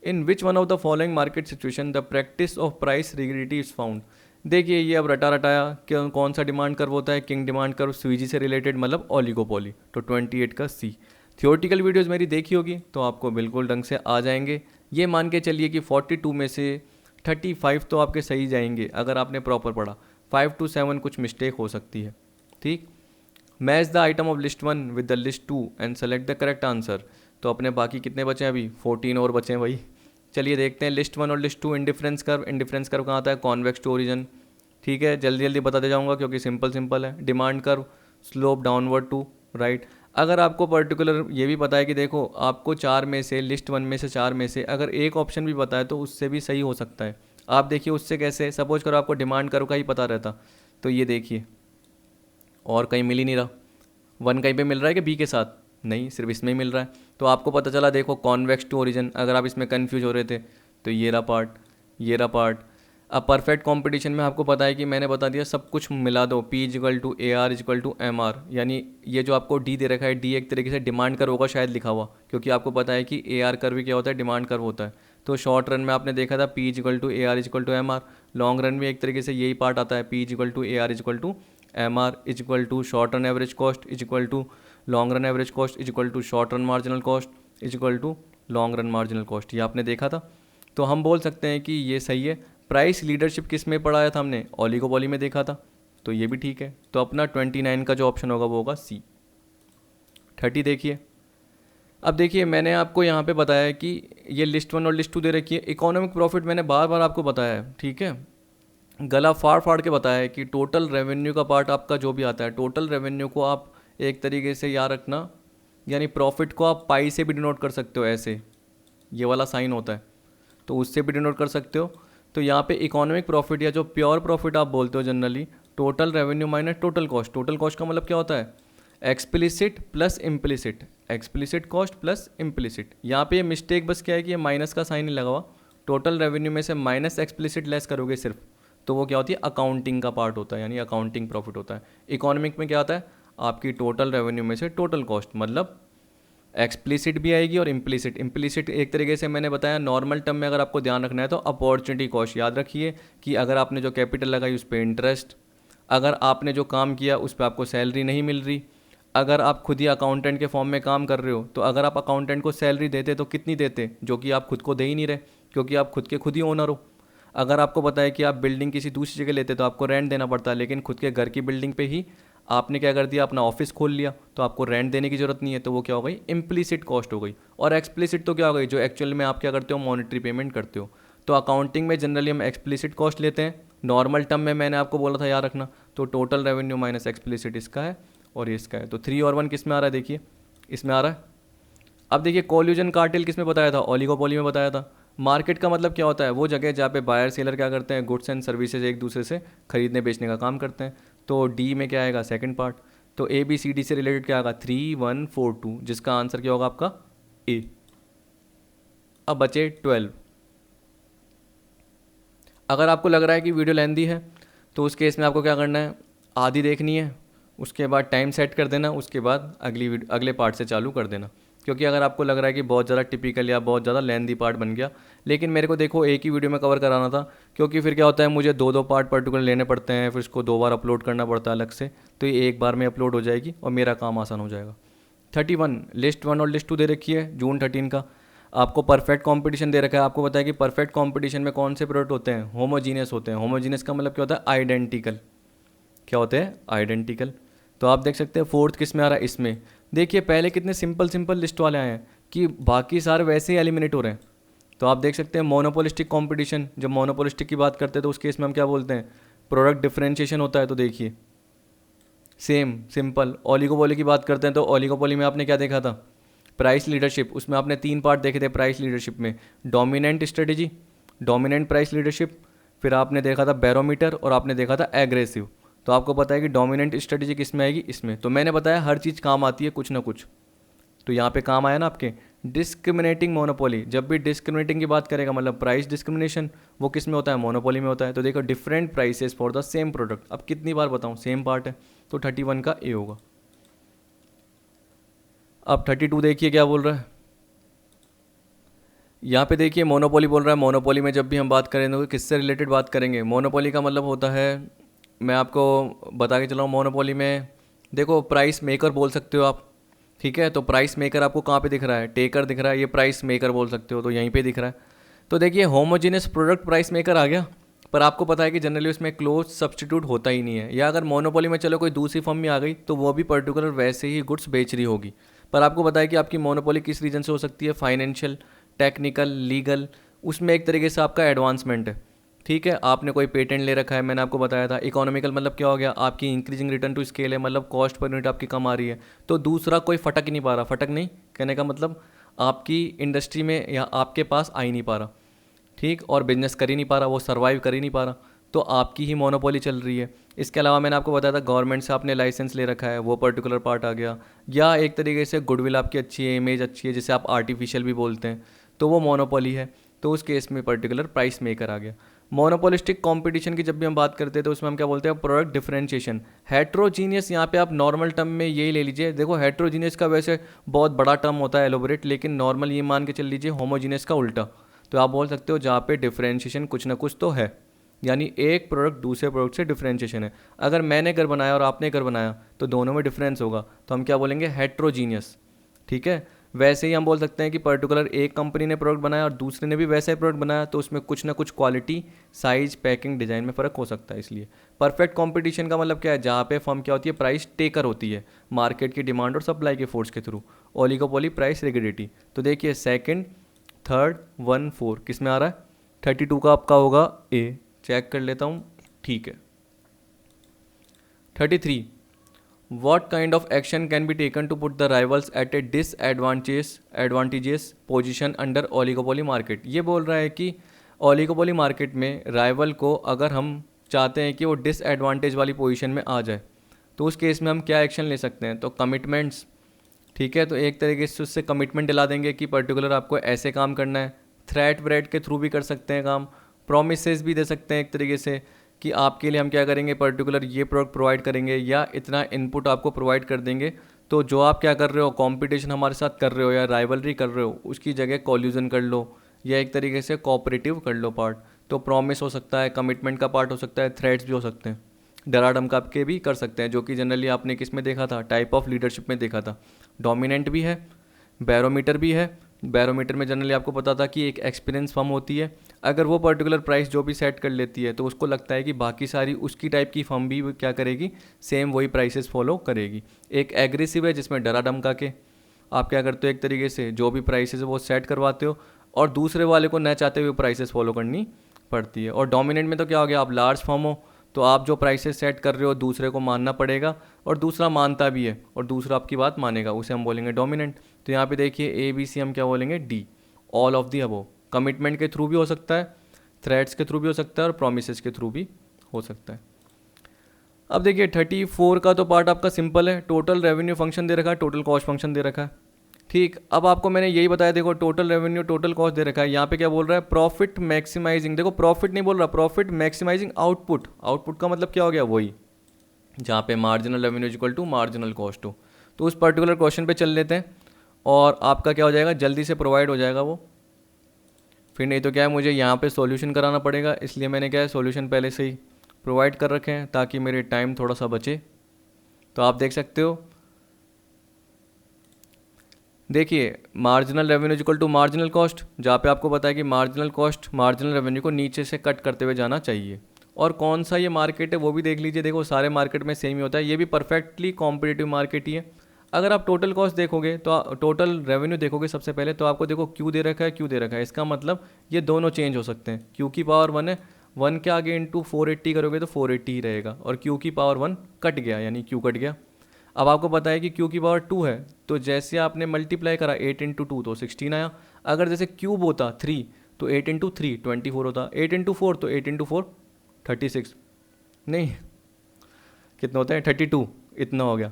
in which one of the following market situation the practice of price rigidity is found. देखिए ये अब रटा रटाया कि कौन सा डिमांड कर्व होता है, किंग डिमांड कर्व, स्वीजी से रिलेटेड, मतलब ओलिगोपोली। तो 28 का सी। थियोरटिकल वीडियोस मेरी देखी होगी तो आपको बिल्कुल ढंग से आ जाएंगे। ये मान के चलिए कि 42 में से 35 तो आपके सही जाएंगे अगर आपने प्रॉपर पढ़ा, 5 to 7 कुछ मिस्टेक हो सकती है, ठीक। Match the item of list 1 with the list 2 and select the correct answer. तो अपने बाकी कितने बचे हैं अभी, 14 और बचे हैं भाई। चलिए देखते हैं लिस्ट 1 और लिस्ट 2। इंडिफरेंस कर्व कहाँ आता है, कॉन्वेक्स टू ओरिजिन, ठीक है, जल्दी जल्दी बताते जाऊँगा क्योंकि सिंपल है। Demand curve, slope downward to right. अगर आपको पर्टिकुलर ये भी पता है कि देखो आपको 4 में से, लिस्ट 1 में से 4 में से अगर एक ऑप्शन भी पता है तो उससे भी सही हो सकता है। आप देखिए उससे कैसे, सपोज करो आपको डिमांड कर्व का ही पता रहता, तो ये देखिए और कहीं मिल ही नहीं रहा, 1 कहीं पे मिल रहा है कि बी के साथ, नहीं, सिर्फ इसमें ही मिल रहा है। तो आपको पता चला देखो कॉन्वेक्स टू ओरिजिन, अगर आप इसमें कन्फ्यूज हो रहे थे तो ये रहा पार्ट, ये रहा पार्ट। अब परफेक्ट कंपटीशन में आपको पता है कि मैंने बता दिया सब कुछ मिला दो, P = AR = MR, यानी ये जो आपको डी दे रखा है, डी एक तरीके से डिमांड कर्व होगा शायद लिखा हुआ, क्योंकि आपको पता है कि AR कर्व क्या होता है, डिमांड कर्व होता है। तो शॉर्ट रन में आपने देखा था P = AR = MR, long run में एक तरीके से यही पार्ट आता है, P = AR = MR = short run average cost = long run average cost = short run marginal cost = long run marginal cost. ये आपने देखा था। तो हम बोल सकते हैं कि ये सही है। प्राइस लीडरशिप किस में पढ़ाया था हमने, ओलिगोपोली में देखा था, तो ये भी ठीक है। तो अपना 29 का जो ऑप्शन होगा वो होगा सी। 30 देखिए, अब देखिए मैंने आपको यहाँ पे बताया कि ये लिस्ट 1 और लिस्ट 2 दे रखी है। इकोनॉमिक प्रॉफिट मैंने बार बार आपको बताया है, ठीक है, गला फाड़ फाड़ के बताया है कि टोटल रेवेन्यू का पार्ट आपका जो भी आता है, टोटल रेवेन्यू को आप एक तरीके से याद रखना, यानी प्रॉफिट को आप पाई से भी डिनोट कर सकते हो, ऐसे ये वाला साइन होता है तो उससे भी डिनोट कर सकते हो। तो यहाँ पे इकोनॉमिक प्रॉफिट या जो प्योर प्रॉफिट आप बोलते हो generally, total revenue minus total cost. Total cost का मतलब क्या होता है, explicit plus implicit, explicit cost plus implicit. यहाँ पे ये मिस्टेक बस क्या है कि ये माइनस का साइन नहीं लगा हुआ, टोटल रेवेन्यू में से माइनस एक्सप्लिसिट लेस करोगे सिर्फ, तो वो क्या होती है, अकाउंटिंग का पार्ट होता है, यानी अकाउंटिंग प्रॉफिट होता है। इकोनॉमिक में क्या आता है, आपकी टोटल रेवेन्यू में से टोटल कॉस्ट, मतलब एक्सप्लिसिट भी आएगी और इम्प्लिसिट। इम्प्लिसिट एक तरीके से मैंने बताया नॉर्मल टर्म में अगर आपको ध्यान रखना है तो अपॉर्चुनिटी कॉस्ट याद रखिए कि अगर आपने जो कैपिटल लगाई उस पर इंटरेस्ट, अगर आपने जो काम किया उस पर आपको सैलरी नहीं मिल रही, अगर आप खुद ही अकाउंटेंट के फॉर्म में काम कर रहे हो तो अगर आप अकाउंटेंट को सैलरी देते तो कितनी देते, जो कि आप खुद को दे ही नहीं रहे क्योंकि आप खुद के खुद ही ओनर हो। अगर आपको पता है कि आप बिल्डिंग किसी दूसरी जगह लेते तो आपको रेंट देना पड़ता है, लेकिन खुद के घर की बिल्डिंग पे ही आपने क्या कर दिया, अपना ऑफिस खोल लिया, तो आपको रेंट देने की जरूरत नहीं है, तो वो क्या हो गई, इम्प्लिसिट कॉस्ट हो गई। और एक्सप्लिसिट तो क्या हो गई, जो एक्चुअल में आप क्या करते हो, मॉनेटरी पेमेंट करते हो। तो अकाउंटिंग में जनरली हम एक्सप्लिसिट कॉस्ट लेते हैं, नॉर्मल टर्म में मैंने आपको बोला था याद रखना। तो टोटल रेवेन्यू माइनस एक्सप्लिसिट इसका है और इसका है। तो 3 और 1 किस में आ रहा है, देखिए इसमें आ रहा है। अब देखिए कोल्यूजन कार्टेल किस में बताया था, ओलिगोपोली में बताया था। मार्केट का मतलब क्या होता है, वो जगह जहाँ पे बायर सेलर क्या करते हैं, गुड्स एंड सर्विसेज एक दूसरे से खरीदने बेचने का काम करते हैं। तो डी में क्या आएगा, सेकंड पार्ट। तो ए बी सी डी से रिलेटेड क्या आएगा, 3 1 4 2, जिसका आंसर क्या होगा आपका ए। अब बचे 12। अगर आपको लग रहा है कि वीडियो लेंदी है तो उस केस में आपको क्या करना है, आधी देखनी है, उसके बाद टाइम सेट कर देना, उसके बाद अगले पार्ट से चालू कर देना। क्योंकि अगर आपको लग रहा है कि बहुत ज़्यादा टिपिकल या बहुत ज़्यादा लेंदी पार्ट बन गया, लेकिन मेरे को देखो एक ही वीडियो में कवर कराना था, क्योंकि फिर क्या होता है मुझे दो दो पार्ट पर्टिकुलर लेने पड़ते हैं, फिर उसको 2 बार अपलोड करना पड़ता है अलग से। तो ये एक बार में अपलोड हो जाएगी और मेरा काम आसान हो जाएगा। 31 लिस्ट 1 और लिस्ट 2 दे रखी है जून 13 का। आपको परफेक्ट कंपटीशन दे रखा है, आपको बताया कि परफेक्ट कंपटीशन में कौन से प्रोडक्ट होते हैं, होमोजीनियस होते हैं। होमोजीनियस का मतलब क्या होता है, आइडेंटिकल। क्या होते हैं, आइडेंटिकल। तो आप देख सकते हैं फोर्थ किस में आ रहा है, इसमें। देखिए पहले कितने सिंपल सिंपल लिस्ट वाले आए हैं कि बाकी सारे वैसे ही एलिमिनेट हो रहे हैं। तो आप देख सकते हैं मोनोपोलिस्टिक कंपटीशन, जब मोनोपोलिस्टिक की बात करते हैं तो उस केस में हम क्या बोलते हैं, प्रोडक्ट डिफरेंशिएशन होता है। तो देखिए सेम सिंपल। ओलिगोपोली की बात करते हैं तो ओलिगोपोली में आपने क्या देखा था, प्राइस लीडरशिप। उसमें आपने 3 पार्ट देखे थे प्राइस लीडरशिप में, dominant strategy, dominant price leadership, फिर आपने देखा था बैरोमीटर, और आपने देखा था एग्रेसिव। तो आपको पता है कि डोमिनेंट स्ट्रेटेजी किस में आएगी, इसमें। तो मैंने बताया हर चीज़ काम आती है कुछ ना कुछ। तो यहाँ पे काम आया ना आपके डिस्क्रिमिनेटिंग मोनोपोली। जब भी डिस्क्रिमिनेटिंग की बात करेगा मतलब प्राइस डिस्क्रिमिनेशन, वो किस में होता है, मोनोपोली में होता है। तो देखो different prices for the same product. अब कितनी बार बताऊँ, सेम पार्ट है। तो 31 का ए होगा। अब 32 देखिए क्या बोल रहा है, यहाँ पे देखिए मोनोपोली बोल रहा है। मोनोपोली में जब भी हम बात करें तो किससे रिलेटेड बात करेंगे, मोनोपोली का मतलब होता है, मैं आपको बता के चला हूँ, मोनोपोली में देखो प्राइस मेकर बोल सकते हो आप, ठीक है। तो प्राइस मेकर आपको कहाँ पे दिख रहा है, टेकर दिख रहा है, ये प्राइस मेकर बोल सकते हो, तो यहीं पे दिख रहा है। तो देखिए होमोजीनियस प्रोडक्ट प्राइस मेकर आ गया, पर आपको पता है कि जनरली उसमें क्लोज सब्स्टिट्यूट होता ही नहीं है। या अगर मोनोपोली में चलो कोई दूसरी फर्म में आ गई तो वो भी पर्टिकुलर वैसे ही गुड्स बेच रही होगी, पर आपको पता है कि आपकी मोनोपोली किस रीजन से हो सकती है, फाइनेंशियल, टेक्निकल, लीगल, उसमें एक तरीके से आपका एडवांसमेंट है, ठीक है। आपने कोई पेटेंट ले रखा है, मैंने आपको बताया था। इकोनॉमिकल मतलब क्या हो गया, आपकी इंक्रीजिंग रिटर्न टू स्केल है, मतलब कॉस्ट पर यूनिट आपकी कम आ रही है। तो दूसरा कोई फटक ही नहीं पा रहा, फटक नहीं कहने का मतलब आपकी इंडस्ट्री में या आपके पास आ ही नहीं पा रहा, ठीक, और बिजनेस कर ही नहीं पा रहा, वो सर्वाइव कर ही नहीं पा रहा, तो आपकी ही मोनोपोली चल रही है। इसके अलावा मैंने आपको बताया था गवर्नमेंट से आपने लाइसेंस ले रखा है, वो पर्टिकुलर पार्ट आ गया। या एक तरीके से गुडविल आपकी अच्छी है, इमेज अच्छी है, जिसे आप आर्टिफिशियल भी बोलते हैं, तो वो मोनोपोली है। तो उस केस में पर्टिकुलर प्राइस मेकर आ गया। मोनोपोलिस्टिक कंपटीशन की जब भी हम बात करते हैं तो उसमें हम क्या बोलते हैं, प्रोडक्ट डिफरेंशिएशन। हेट्रोजीनियस यहाँ पे आप नॉर्मल टर्म में यही ले लीजिए। देखो हेट्रोजीनियस का वैसे बहुत बड़ा टर्म होता है एलोबरेट, लेकिन नॉर्मल ये मान के चल लीजिए होमोजीनियस का उल्टा। तो आप बोल सकते हो जहाँ पे डिफरेंशिएशन कुछ ना कुछ तो है, यानी एक प्रोडक्ट दूसरे प्रोडक्ट से डिफरेंशिएशन है। अगर मैंने घर बनाया और आपने घर बनाया तो दोनों में डिफरेंस होगा, तो हम क्या बोलेंगे, हेट्रोजीनियस, ठीक है। वैसे ही हम बोल सकते हैं कि पर्टिकुलर एक कंपनी ने प्रोडक्ट बनाया और दूसरे ने भी वैसा ही प्रोडक्ट बनाया, तो उसमें कुछ ना कुछ क्वालिटी, साइज, पैकिंग, डिजाइन में फ़र्क हो सकता है। इसलिए परफेक्ट कंपटीशन का मतलब क्या है, जहाँ पे फर्म क्या होती है, प्राइस टेकर होती है मार्केट की डिमांड और सप्लाई के फोर्स के थ्रू। Oligopoly price regulatory. तो देखिए सेकंड, थर्ड, 1 4 किस में आ रहा है, 32 का आपका होगा ए। चेक कर लेता हूँ, ठीक है। 33 What kind of action can be taken to put the rivals at a disadvantageous position under oligopoly market? ये बोल रहा है कि ओलिगोपोली मार्केट में राइवल को अगर हम चाहते हैं कि वो डिसएडवांटेज वाली पोजीशन में आ जाए, तो उस केस में हम क्या एक्शन ले सकते हैं, तो कमिटमेंट्स, ठीक है। तो एक तरीके से उससे कमिटमेंट दिला देंगे कि पर्टिकुलर आपको ऐसे काम करना है। थ्रेट व्रेट के थ्रू भी कर सकते हैं काम, प्रोमिसेस भी दे सकते हैं एक तरीके से कि आपके लिए हम क्या करेंगे, पर्टिकुलर ये प्रोडक्ट प्रोवाइड करेंगे या इतना इनपुट आपको प्रोवाइड कर देंगे। तो जो आप क्या कर रहे हो, कंपटीशन हमारे साथ कर रहे हो या राइवलरी कर रहे हो, उसकी जगह कॉल्यूजन कर लो या एक तरीके से कोऑपरेटिव कर लो पार्ट। तो प्रॉमिस हो सकता है, कमिटमेंट का पार्ट हो सकता है, थ्रेट्स भी हो सकते हैं, डरा धमका के भी कर सकते हैं, जो कि जनरली आपने किस में देखा था, टाइप ऑफ लीडरशिप में देखा था। डोमिनेंट भी है, बैरोमीटर भी है। बैरोमीटर में जनरली आपको पता था कि एक एक्सपीरियंस फर्म होती है, अगर वो पर्टिकुलर प्राइस जो भी सेट कर लेती है तो उसको लगता है कि बाकी सारी उसकी टाइप की फर्म भी क्या करेगी, सेम वही प्राइसेस फॉलो करेगी। एक एग्रेसिव है जिसमें डरा धमका के आप क्या करते हो, एक तरीके से जो भी प्राइसेस है वो सेट करवाते हो और दूसरे वाले को न चाहते हुए प्राइसेस फॉलो करनी पड़ती है। और डोमिनेंट में तो क्या हो गया, आप लार्ज फर्म हो तो आप जो प्राइसेस सेट कर रहे हो दूसरे को मानना पड़ेगा, और दूसरा मानता भी है और दूसरा आपकी बात मानेगा, उसे हम बोलेंगे डोमिनेंट। तो यहाँ पे देखिए ABC हम क्या बोलेंगे, D, all of the above. Commitment के थ्रू भी हो सकता है, थ्रेट्स के थ्रू भी हो सकता है और प्रोमिसेस के थ्रू भी हो सकता है। अब देखिए 34 का तो पार्ट आपका सिंपल है, टोटल रेवेन्यू फंक्शन दे रखा है, टोटल कॉस्ट फंक्शन दे रखा है। ठीक, अब आपको मैंने यही बताया, देखो टोटल रेवेन्यू टोटल कॉस्ट दे रखा है, यहाँ पे क्या बोल रहा है, प्रॉफिट मैक्सिमाइजिंग। देखो प्रॉफिट नहीं बोल रहा, प्रॉफिट मैक्सिमाइजिंग आउटपुट। आउटपुट का मतलब क्या हो गया, वही जहाँ पे marginal revenue equal to marginal cost हो। तो उस पर्टिकुलर क्वेश्चन पे चल लेते हैं और आपका क्या हो जाएगा, जल्दी से प्रोवाइड हो जाएगा वो। फिर नहीं तो क्या है, मुझे यहाँ पे सॉल्यूशन कराना पड़ेगा, इसलिए मैंने क्या है सॉल्यूशन पहले से ही प्रोवाइड कर रखे हैं ताकि मेरे टाइम थोड़ा सा बचे। तो आप देख सकते हो, देखिए marginal revenue equal to marginal cost, जहाँ पे आपको पता है कि मार्जिनल कॉस्ट मार्जिनल रेवेन्यू को नीचे से कट करते हुए जाना चाहिए। और कौन सा ये मार्केट है वो भी देख लीजिए, देखो सारे मार्केट में सेम ही होता है, ये भी परफेक्टली कॉम्पिटिटिव मार्केट ही है। अगर आप टोटल कॉस्ट देखोगे तो टोटल रेवेन्यू देखोगे सबसे पहले, तो आपको देखो क्यू दे रखा है, क्यू दे रखा है, इसका मतलब ये दोनों चेंज हो सकते हैं। क्यू की पावर 1 है, 1 के आगे इंटू 480 करोगे तो 480 ही रहेगा, और क्यू की पावर 1 कट गया यानी क्यू कट गया। अब आपको पता है कि क्यू की पावर 2 है, तो जैसे आपने मल्टीप्लाई करा 8 इंटू 2 तो 16 आया। अगर जैसे क्यूब होता 3 तो 8 इंटू 3 24 होता, 8 इंटू 4 तो 8 इंटू 4 36, नहीं कितना होता है 32, इतना हो गया।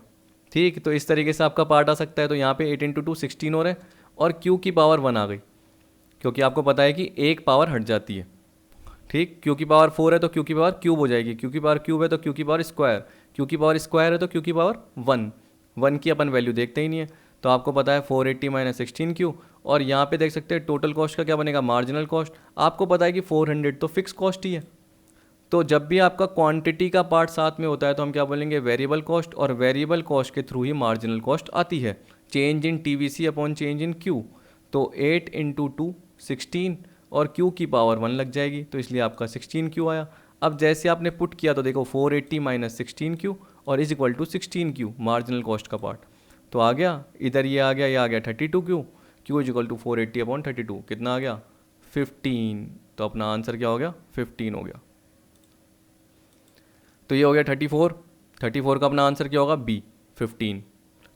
ठीक, तो इस तरीके से आपका पार्ट आ सकता है। तो यहाँ पे 8 इंटू 2 16 हो रहा है, और क्यू की पावर 1 आ गई, क्योंकि आपको पता है कि एक पावर हट जाती है। ठीक, क्यू की पावर 4 है तो क्यू की पावर क्यूब हो जाएगी, क्यू की पावर क्यूब है तो क्यू की पावर स्क्वायर, क्यू की पावर स्क्वायर है तो क्यू की पावर 1, 1 की अपन वैल्यू देखते ही नहीं है। तो आपको पता है 480 माइनस 16 क्यू, और यहाँ पे देख सकते हैं टोटल कॉस्ट का क्या बनेगा, मार्जिनल कॉस्ट। आपको पता है कि 400 तो फिक्स कॉस्ट ही है। तो जब भी आपका क्वांटिटी का पार्ट साथ में होता है तो हम क्या बोलेंगे, वेरिएबल कॉस्ट, और वेरिएबल कॉस्ट के थ्रू ही मार्जिनल कॉस्ट आती है। Change in TVC upon change in Q, तो 8 इंटू 2 16, और क्यू की पावर 1 लग जाएगी, तो इसलिए आपका 16 क्यू आया। अब जैसे आपने पुट किया तो देखो 480 माइनस 16 क्यू और is equal to 16 Q, marginal cost का पार्ट तो आ गया। इधर ये आ गया, ये आ गया 32 Q, Q is equal to 480 upon 32, कितना आ गया 15। तो अपना आंसर क्या हो गया, 15 हो गया। तो ये हो गया 34 का अपना आंसर क्या होगा, बी 15,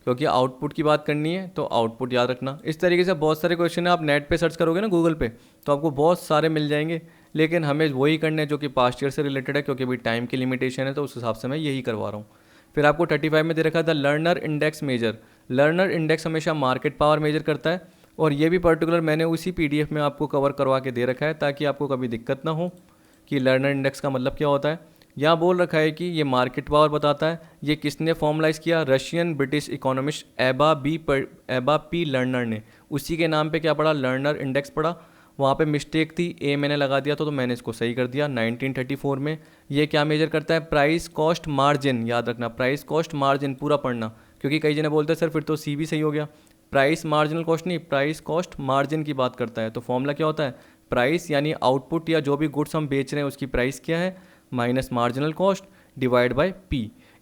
क्योंकि आउटपुट की बात करनी है तो आउटपुट याद रखना। इस तरीके से बहुत सारे क्वेश्चन है, आप नेट पे सर्च करोगे ना गूगल पे तो आपको बहुत सारे मिल जाएंगे, लेकिन हमें वही करने हैं जो कि पास्ट ईयर से रिलेटेड है, क्योंकि अभी टाइम की लिमिटेशन है तो उस हिसाब से मैं यही करवा रहा हूँ। फिर आपको 35 में दे रखा था learner index major. Learner index हमेशा मार्केट पावर मेजर करता है, और ये भी पर्टिकुलर मैंने उसी PDF में आपको कवर करवा के दे रखा है ताकि आपको कभी दिक्कत ना हो कि लर्नर इंडेक्स का मतलब क्या होता है। यहाँ बोल रखा है कि ये मार्केट पावर बताता है। ये किसने फॉर्मलाइज किया, रशियन ब्रिटिश इकोनॉमिस्ट एबा पी लर्नर ने। उसी के नाम पे क्या पढ़ा, लर्नर इंडेक्स पढ़ा। वहाँ पे मिस्टेक थी, ए मैंने लगा दिया तो मैंने इसको सही कर दिया। 1934 में ये क्या मेजर करता है, प्राइस कॉस्ट मार्जिन। याद रखना, प्राइस कॉस्ट मार्जिन पूरा पढ़ना, क्योंकि कई जने बोलते हैं सर फिर तो सी भी सही हो गया। प्राइस मार्जिनल कॉस्ट नहीं, प्राइस कॉस्ट मार्जिन की बात करता है। तो फॉर्मूला क्या होता है, प्राइस यानी आउटपुट या जो भी गुड्स हम बेच रहे हैं उसकी प्राइस क्या है, minus marginal cost divide by P.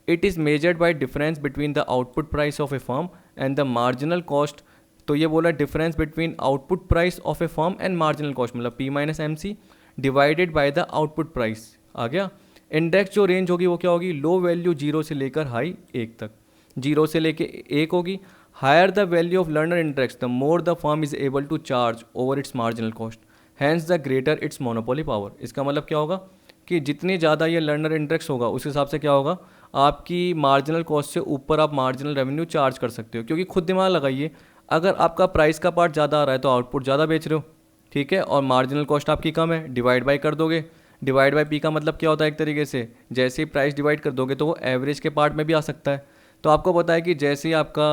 It is measured by difference between the output price of a firm and the marginal cost. तो ये बोला difference between output price of a firm and marginal cost, मतलब P minus M C divided by the output price. आ गया। Index जो range होगी वो क्या होगी, लो वैल्यू 0 से लेकर हाई 1 तक। 0 से लेकर 1 होगी। Higher the value of Lerner index the more the firm is able to charge over its marginal cost, hence the greater its monopoly power. इसका मतलब क्या होगा कि जितनी ज़्यादा ये लर्नर इंडेक्स होगा उस हिसाब से क्या होगा, आपकी मार्जिनल कॉस्ट से ऊपर आप मार्जिनल रेवेन्यू चार्ज कर सकते हो। क्योंकि खुद दिमाग लगाइए, अगर आपका प्राइस का पार्ट ज़्यादा आ रहा है तो आउटपुट ज़्यादा बेच रहे हो, ठीक है, और मार्जिनल कॉस्ट आपकी कम है, डिवाइड बाय कर दोगे। डिवाइड बाय पी का मतलब क्या होता है, एक तरीके से जैसे ही प्राइस डिवाइड कर दोगे तो वो एवरेज के पार्ट में भी आ सकता है। तो आपको पता है कि जैसे ही आपका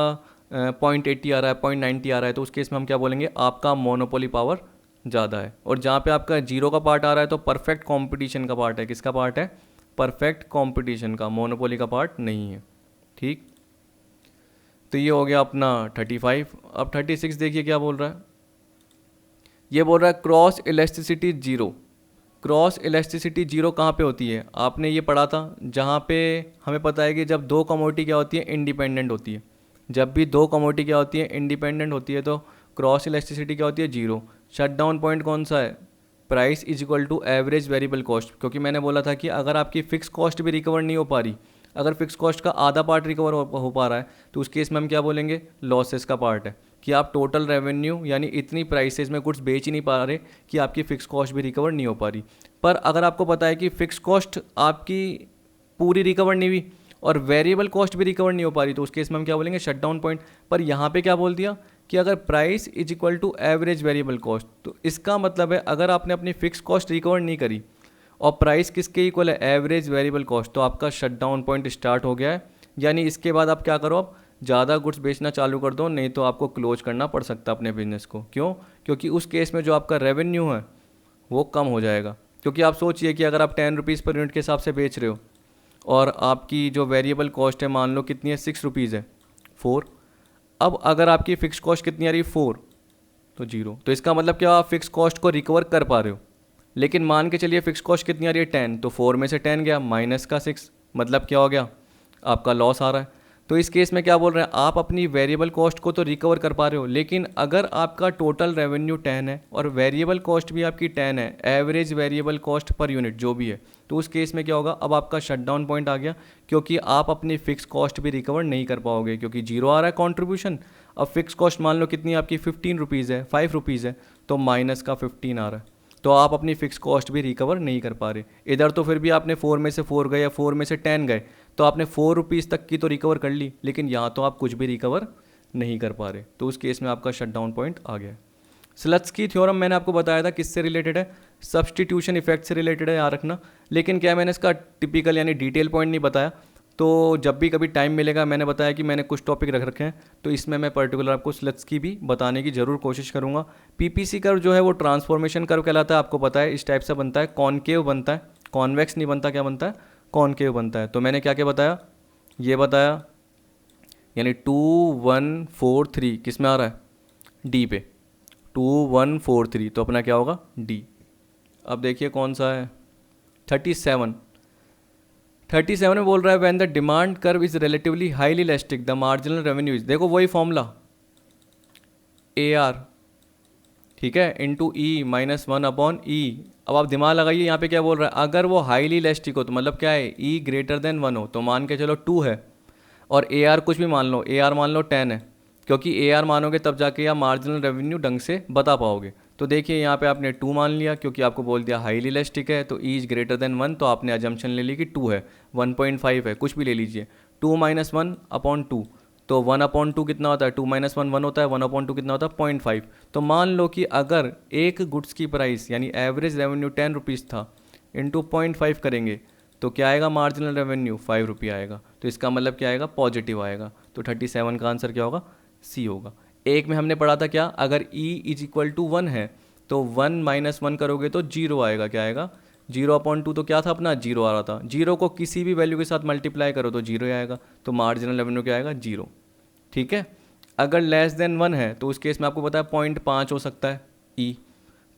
0.80 आ रहा है, 0.90 आ रहा है, तो उस केस में हम क्या बोलेंगे, आपका मोनोपोली पावर ज़्यादा है। और जहाँ पे आपका 0 का पार्ट आ रहा है तो परफेक्ट कंपटीशन का पार्ट है। किसका पार्ट है, परफेक्ट कंपटीशन का, मोनोपोली का पार्ट नहीं है। ठीक, तो ये हो गया अपना 35। अब 36 देखिए क्या बोल रहा है, ये बोल रहा है क्रॉस इलास्टिसिटी 0। क्रॉस इलास्टिसिटी 0 कहाँ पे होती है, आपने ये पढ़ा था, जहाँ पे हमें पता है कि जब दो कमोडिटी क्या होती है, इंडिपेंडेंट होती है। जब भी दो कमोडिटी क्या होती है, इंडिपेंडेंट होती है, तो क्रॉस इलास्टिसिटी क्या होती है, 0। शट डाउन पॉइंट कौन सा है, price is equal to average variable cost, क्योंकि मैंने बोला था कि अगर आपकी फिक्स कॉस्ट भी रिकवर नहीं हो पा रही, अगर फिक्स कॉस्ट का आधा पार्ट रिकवर हो पा रहा है, तो उस केस में हम क्या बोलेंगे, लॉसेस का पार्ट है, कि आप टोटल रेवेन्यू यानी इतनी प्राइसेस में गुड्स बेच ही नहीं पा रहे कि आपकी फ़िक्स कॉस्ट भी रिकवर नहीं हो पा रही। पर अगर आपको पता है कि फ़िक्स कॉस्ट आपकी पूरी रिकवर नहीं हुई और वेरिएबल कॉस्ट भी रिकवर नहीं हो पा रही, तो उस केस में हम क्या बोलेंगे, शट डाउन पॉइंट। पर यहाँ पे क्या बोल दिया कि अगर price is equal to average variable cost, तो इसका मतलब है अगर आपने अपनी फ़िक्स कॉस्ट रिकवर नहीं करी और प्राइस किसके इक्वल है, एवरेज वेरिएबल कॉस्ट, तो आपका शट डाउन पॉइंट स्टार्ट हो गया है। यानी इसके बाद आप क्या करो, आप ज़्यादा गुड्स बेचना चालू कर दो, नहीं तो आपको क्लोज करना पड़ सकता है अपने बिजनेस को। क्यों? क्योंकि उस केस में जो आपका रेवेन्यू है वो कम हो जाएगा। क्योंकि आप सोचिए कि अगर आप 10 रुपीज़ पर यूनिट के हिसाब से बेच रहे हो और आपकी जो वेरिएबल कॉस्ट है मान लो कितनी है, 6 रुपीज़ है, 4। अब अगर आपकी फ़िक्स कॉस्ट कितनी आ रही है, 4, तो 0। तो इसका मतलब क्या, आप फिक्स कॉस्ट को रिकवर कर पा रहे हो। लेकिन मान के चलिए फिक्स कॉस्ट कितनी आ रही है, 10, तो 4 में से 10 गया माइनस का 6, मतलब क्या हो गया, आपका लॉस आ रहा है। तो इस केस में क्या बोल रहे हैं, आप अपनी वेरिएबल कॉस्ट को तो रिकवर कर पा रहे हो, लेकिन अगर आपका टोटल रेवेन्यू 10 है और वेरिएबल कॉस्ट भी आपकी 10 है, average variable cost per unit जो भी है, तो उस केस में क्या होगा, अब आपका शटडाउन पॉइंट आ गया, क्योंकि आप अपनी फिक्स कॉस्ट भी रिकवर नहीं कर पाओगे, क्योंकि 0 आ रहा है कॉन्ट्रीब्यूशन। अब फिक्स कॉस्ट मान लो कितनी आपकी 15 रुपीज़ है, 5 रुपीज़ है, तो माइनस का 15 आ रहा है, तो आप अपनी फिक्स कॉस्ट भी रिकवर नहीं कर पा रहे। इधर तो फिर भी आपने 4 में से 4 गए या 4 में से 10 गए, तो आपने 4 रुपीज़ तक की तो रिकवर कर ली, लेकिन यहाँ तो आप कुछ भी रिकवर नहीं कर पा रहे, तो उस केस में आपका शटडाउन पॉइंट आ गया। स्लट्सकी थ्योरम मैंने आपको बताया था किससे रिलेटेड है, सब्सटीट्यूशन इफेक्ट से रिलेटेड है, याद रखना। लेकिन क्या मैंने इसका टिपिकल यानी डिटेल पॉइंट नहीं बताया, तो जब भी कभी टाइम मिलेगा, मैंने बताया कि मैंने कुछ टॉपिक रख रखे हैं, तो इसमें मैं पर्टिकुलर आपको स्लट्सकी भी बताने की ज़रूर कोशिश करूँगा। पीपीसी कर्व जो है वो ट्रांसफॉर्मेशन कर्व कहलाता है, आपको पता है इस टाइप से बनता है, कॉनकेव बनता है, कॉन्वेक्स नहीं बनता, क्या बनता है, कॉनकेव बनता है। तो मैंने क्या क्या बताया, ये बताया, यानी 2 1 4 3 किस में आ रहा है, डी पे, 2 1 4 3, तो अपना क्या होगा, डी। अब देखिए कौन सा है, 37 में बोल रहा है when the demand curve is relatively highly elastic the marginal revenue is, देखो वही फॉर्मूला AR, ठीक है, इंटू ई माइनस 1/E। अब आप दिमाग लगाइए, यहाँ पे क्या बोल रहा है, अगर वो हाईली इलास्टिक हो तो मतलब क्या है, E ग्रेटर देन 1 हो, तो मान के चलो 2 है, और AR कुछ भी मान लो, AR मान लो 10 है, क्योंकि AR मानोगे तब जाके आप मार्जिनल रेवेन्यू ढंग से बता पाओगे। तो देखिए यहाँ पे आपने 2 मान लिया, क्योंकि आपको बोल दिया हाईली इलास्टिक है, तो E इज ग्रेटर देन 1, तो आपने अजम्पशन ले ली कि 2 है, 1.5 है, कुछ भी ले लीजिए, 2 - 1/2, तो 1/2 कितना होता है, 2 - 1 1 होता है, 1/2 कितना होता है, 0.5। तो मान लो कि अगर एक गुड्स की प्राइस यानी एवरेज रेवेन्यू 10 रुपीज़ था, इंटू 0.5 करेंगे, तो क्या आएगा, मार्जिनल रेवेन्यू 5 रुपये आएगा। तो इसका मतलब क्या आएगा, पॉजिटिव आएगा। तो 37 का आंसर क्या होगा, सी होगा। एक में हमने पढ़ा था क्या, अगर E इज इक्वल टू 1 है तो 1 - 1 करोगे तो 0 आएगा, क्या आएगा, 0/2, तो क्या था अपना, 0 आ रहा था। 0 को किसी भी वैल्यू के साथ मल्टीप्लाई करो तो 0 आएगा, तो मार्जिनल रेवेन्यू क्या आएगा, 0। ठीक है, अगर लेस देन 1 है तो उस केस में आपको पता है 0.5 हो सकता है E,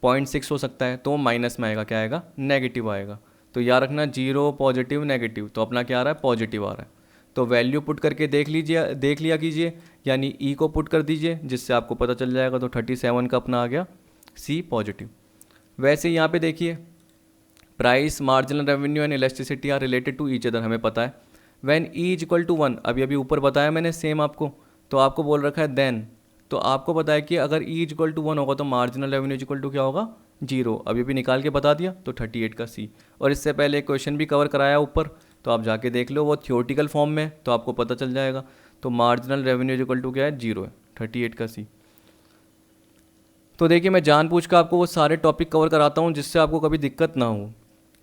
0.6 हो सकता है, तो माइनस में आएगा, क्या आएगा, नेगेटिव आएगा। तो याद रखना 0 पॉजिटिव नेगेटिव, तो अपना क्या आ रहा है, पॉजिटिव आ रहा है। तो वैल्यू पुट करके देख लिया कीजिए, यानी E को पुट कर दीजिए, जिससे आपको पता चल जाएगा। तो 37 का अपना आ गया C पॉजिटिव। वैसे यहाँ पे देखिए, price, marginal revenue and elasticity are related to each other, हमें पता है। When E is equal to 1, अभी ऊपर बताया मैंने सेम आपको, तो आपको बोल रखा है देन, तो आपको पता है कि अगर E इज इक्वल टू 1 होगा तो marginal revenue is equal to क्या होगा, 0। अभी निकाल के बता दिया, तो 38 का C। और इससे पहले एक क्वेश्चन भी कवर कराया ऊपर, तो आप जाके देख लो, वो थियोरटिकल फॉर्म में, तो आपको पता चल जाएगा। तो marginal revenue is equal to क्या है, 0 है, 38 का C। तो देखिए, मैं जानबूझ कर आपको वो सारे टॉपिक कवर कराता हूँ जिससे आपको कभी दिक्कत ना हो।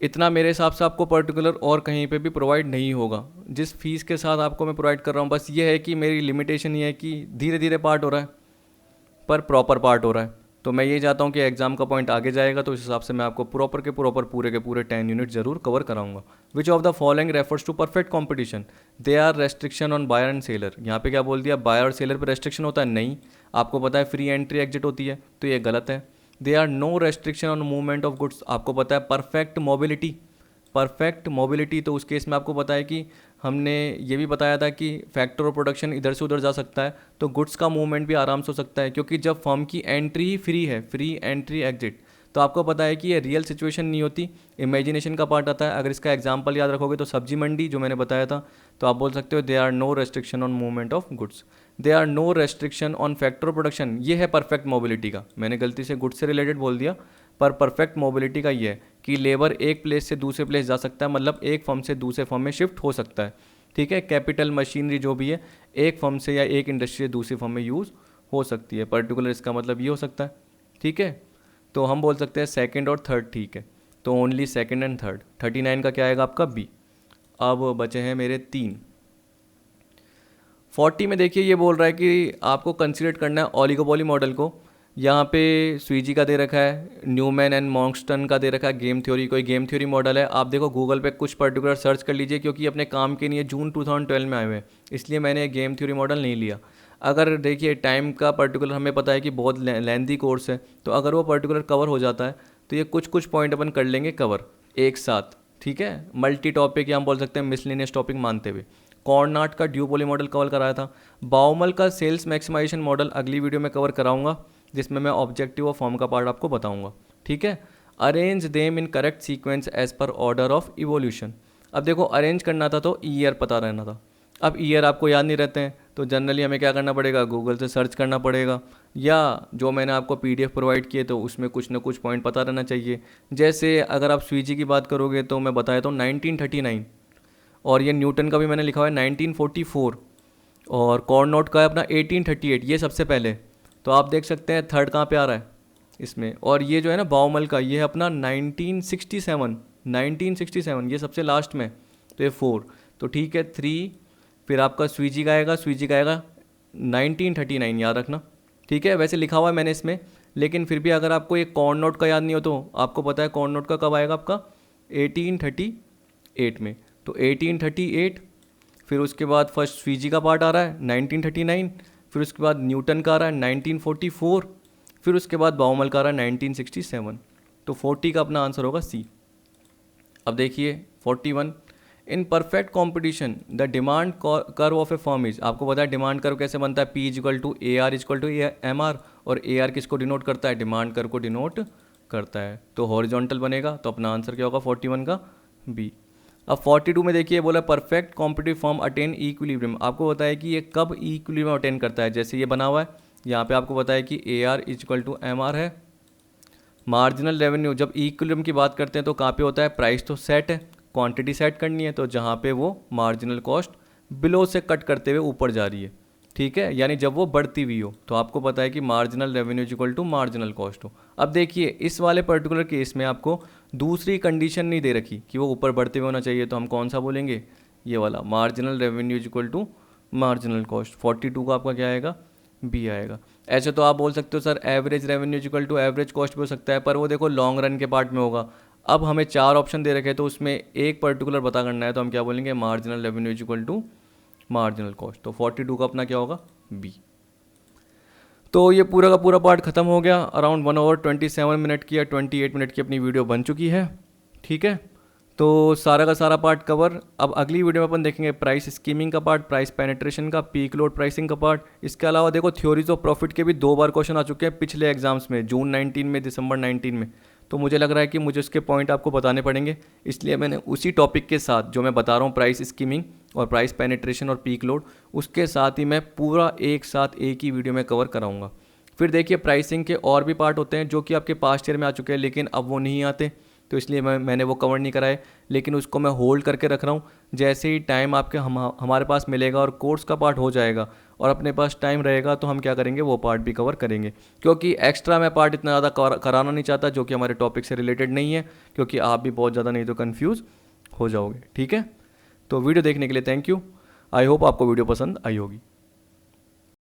इतना मेरे हिसाब से आपको पर्टिकुलर और कहीं पे भी प्रोवाइड नहीं होगा, जिस फीस के साथ आपको मैं प्रोवाइड कर रहा हूँ। बस ये है कि मेरी लिमिटेशन ये है कि धीरे धीरे पार्ट हो रहा है, पर प्रॉपर पार्ट हो रहा है। तो मैं ये चाहता हूँ कि एग्जाम का पॉइंट आगे जाएगा, तो इस हिसाब से मैं आपको प्रॉपर के पूरे 10 यूनिट जरूर कवर कराऊंगा। Which of the following refers to perfect competition, they are restriction on buyer and seller. यहाँ पे क्या बोल दिया, बायर और सेलर पे रेस्ट्रिक्शन होता है, नहीं। आपको पता है फ्री एंट्री एग्जिट होती है, तो ये गलत है। They are no restriction on movement of goods, आपको पता है परफेक्ट मोबिलिटी, तो उस केस में आपको पता है कि हमने ये भी बताया था कि फैक्टर ऑफ प्रोडक्शन इधर से उधर जा सकता है, तो गुड्स का मूवमेंट भी आराम से हो सकता है, क्योंकि जब फर्म की एंट्री ही फ्री है, फ्री एंट्री एग्जिट, तो आपको पता है कि ये रियल सिचुएशन नहीं होती, इमेजिनेशन का पार्ट आता है। अगर इसका एग्जांपल याद रखोगे तो सब्जी मंडी जो मैंने बताया था, तो आप बोल सकते हो they are no restriction on movement of goods, they are no restriction on factor production. ये है परफेक्ट मोबिलिटी का, मैंने गलती से गुड्स से रिलेटेड बोल दिया, पर परफेक्ट मोबिलिटी का ये है कि लेबर एक प्लेस से दूसरे प्लेस जा सकता है, मतलब एक फर्म से दूसरे फर्म में शिफ्ट हो सकता है। ठीक है, कैपिटल मशीनरी जो भी है एक फर्म से या एक इंडस्ट्री से दूसरी फर्म में यूज़ हो सकती है। पर्टिकुलर इसका मतलब ये हो सकता है। ठीक है, तो हम बोल सकते हैं सेकंड और थर्ड। ठीक है, तो ओनली सेकंड एंड थर्ड। 39 का क्या आएगा आपका बी। अब बचे हैं मेरे 3। 40 में देखिए ये बोल रहा है कि आपको कंसीडर करना है ओलिगोपोली मॉडल को। यहाँ पे स्वीजी का दे रखा है, न्यूमैन एंड मॉन्स्टन का दे रखा है गेम थ्योरी, कोई गेम थ्योरी मॉडल है। आप देखो गूगल पे कुछ पर्टिकुलर सर्च कर लीजिए, क्योंकि अपने काम के लिए जून 2012 में आए हुए हैं, इसलिए मैंने गेम थ्योरी मॉडल नहीं लिया। अगर देखिए टाइम का पर्टिकुलर हमें पता है कि बहुत लेंथी कोर्स है, तो अगर वो पर्टिकुलर कवर हो जाता है तो ये कुछ कुछ पॉइंट अपन कर लेंगे कवर एक साथ। ठीक है, मल्टी टॉपिक या हम बोल सकते हैं मिसलिनियस टॉपिक मानते हुए। कॉर्नाट का ड्यूपोली मॉडल कवर कराया था। बाउमल का सेल्स मैक्सिमाइजेशन मॉडल अगली वीडियो में कवर कराऊंगा, जिसमें मैं ऑब्जेक्टिव और फॉर्म का पार्ट आपको बताऊंगा। ठीक है, arrange them in correct sequence as per order of evolution. अब देखो अरेंज करना था तो ईयर पता रहना था। अब ईयर आपको याद नहीं रहते हैं, तो जनरली हमें क्या करना पड़ेगा, गूगल से सर्च करना पड़ेगा, या जो मैंने आपको पीडीएफ प्रोवाइड किए तो उसमें कुछ ना कुछ पॉइंट पता रहना चाहिए। जैसे अगर आप स्वीजी की बात करोगे तो मैं बताया तो 1939, और ये न्यूटन का भी मैंने लिखा हुआ है 1944, और कॉर्नोट का है अपना 1838, ये सबसे पहले। तो आप देख सकते हैं थर्ड कहाँ पे आ रहा है इसमें। और ये जो है ना बाउमल का, ये है अपना 1967, ये सबसे लास्ट में, तो ये 4। तो ठीक है 3, फिर आपका स्वीजी का आएगा 1939, याद रखना। ठीक है, वैसे लिखा हुआ है मैंने इसमें, लेकिन फिर भी अगर आपको ये कॉर्नोट का याद नहीं हो तो आपको पता है कॉर्नोट का कब आएगा आपका 1838 में। तो 1838, फिर उसके बाद फर्स्ट स्वीजी का पार्ट आ रहा है 1939, फिर उसके बाद न्यूटन का आ रहा है 1944, फिर उसके बाद बाउमल का आ रहा है 1967। तो 40 का अपना आंसर होगा सी। अब देखिए 41, in perfect competition the demand curve of a firm is. आपको पता है डिमांड कर्व कैसे बनता है, P equal to A R equal to M R, और ए आर किसको डिनोट करता है, डिमांड कर्व को डिनोट करता है। तो हॉरिजॉन्टल बनेगा, तो अपना आंसर क्या होगा 41 का बी। अब 42 में देखिए बोला perfect competitive form attain equilibrium. आपको पता है कि ये कब इक्विलिब्रियम अटेन करता है, जैसे ये बना हुआ है यहाँ पे आपको पता है कि A R equal to M R है। मार्जिनल रेवेन्यू जब इक्विलिब्रियम की बात करते हैं तो कहाँ पे होता है, प्राइस तो सेट है, क्वांटिटी सेट करनी है, तो जहाँ पे वो मार्जिनल कॉस्ट बिलो से कट करते हुए ऊपर जा रही है। ठीक है, यानी जब वो बढ़ती हुई हो, तो आपको पता है कि marginal revenue equal to marginal cost हो। अब देखिए इस वाले पर्टिकुलर केस में आपको दूसरी कंडीशन नहीं दे रखी कि वो ऊपर बढ़ते हुए होना चाहिए, तो हम कौन सा बोलेंगे, ये वाला marginal revenue equal to marginal cost. 42 का आपका क्या आएगा, बी आएगा। ऐसे तो आप बोल सकते हो sir average revenue equal to average cost भी हो सकता है, पर वो देखो लॉन्ग रन के पार्ट में होगा। अब हमें 4 ऑप्शन दे रखे हैं, तो उसमें एक पर्टिकुलर पता करना है, तो हम क्या बोलेंगे, marginal revenue equal to marginal cost. तो 42 का अपना क्या होगा, बी। तो ये पूरा का पूरा पार्ट खत्म हो गया। अराउंड 1 आवर 27 मिनट की या 28 मिनट की अपनी वीडियो बन चुकी है। ठीक है, तो सारा का सारा पार्ट कवर। अब अगली वीडियो में अपन देखेंगे प्राइस स्कीमिंग का पार्ट, प्राइस पेनिट्रेशन का, पीक लोड प्राइसिंग का पार्ट। इसके अलावा देखो थ्योरीज ऑफ प्रॉफिट के भी 2 बार क्वेश्चन आ चुके हैं पिछले एग्जाम्स में, जून 19 में, दिसंबर 19 में। तो मुझे लग रहा है कि मुझे उसके पॉइंट आपको बताने पड़ेंगे, इसलिए मैंने उसी टॉपिक के साथ जो मैं बता रहा हूँ प्राइस स्कीमिंग और प्राइस पेनिट्रेशन और पीक लोड, उसके साथ ही मैं पूरा एक साथ एक ही वीडियो में कवर कराऊंगा। फिर देखिए प्राइसिंग के और भी पार्ट होते हैं जो कि आपके पास्ट ईयर में आ चुके हैं, लेकिन अब वो नहीं आते, तो इसलिए मैंने वो कवर नहीं कराए, लेकिन उसको मैं होल्ड करके रख रहा हूँ। जैसे ही टाइम आपके हमारे पास मिलेगा और कोर्स का पार्ट हो जाएगा और अपने पास टाइम रहेगा, तो हम क्या करेंगे, वो पार्ट भी कवर करेंगे। क्योंकि एक्स्ट्रा मैं पार्ट इतना ज़्यादा कराना नहीं चाहता जो कि हमारे टॉपिक से रिलेटेड नहीं है, क्योंकि आप भी बहुत ज़्यादा नहीं तो कन्फ्यूज़ हो जाओगे। ठीक है, तो वीडियो देखने के लिए थैंक यू। आई होप आपको वीडियो पसंद आई होगी।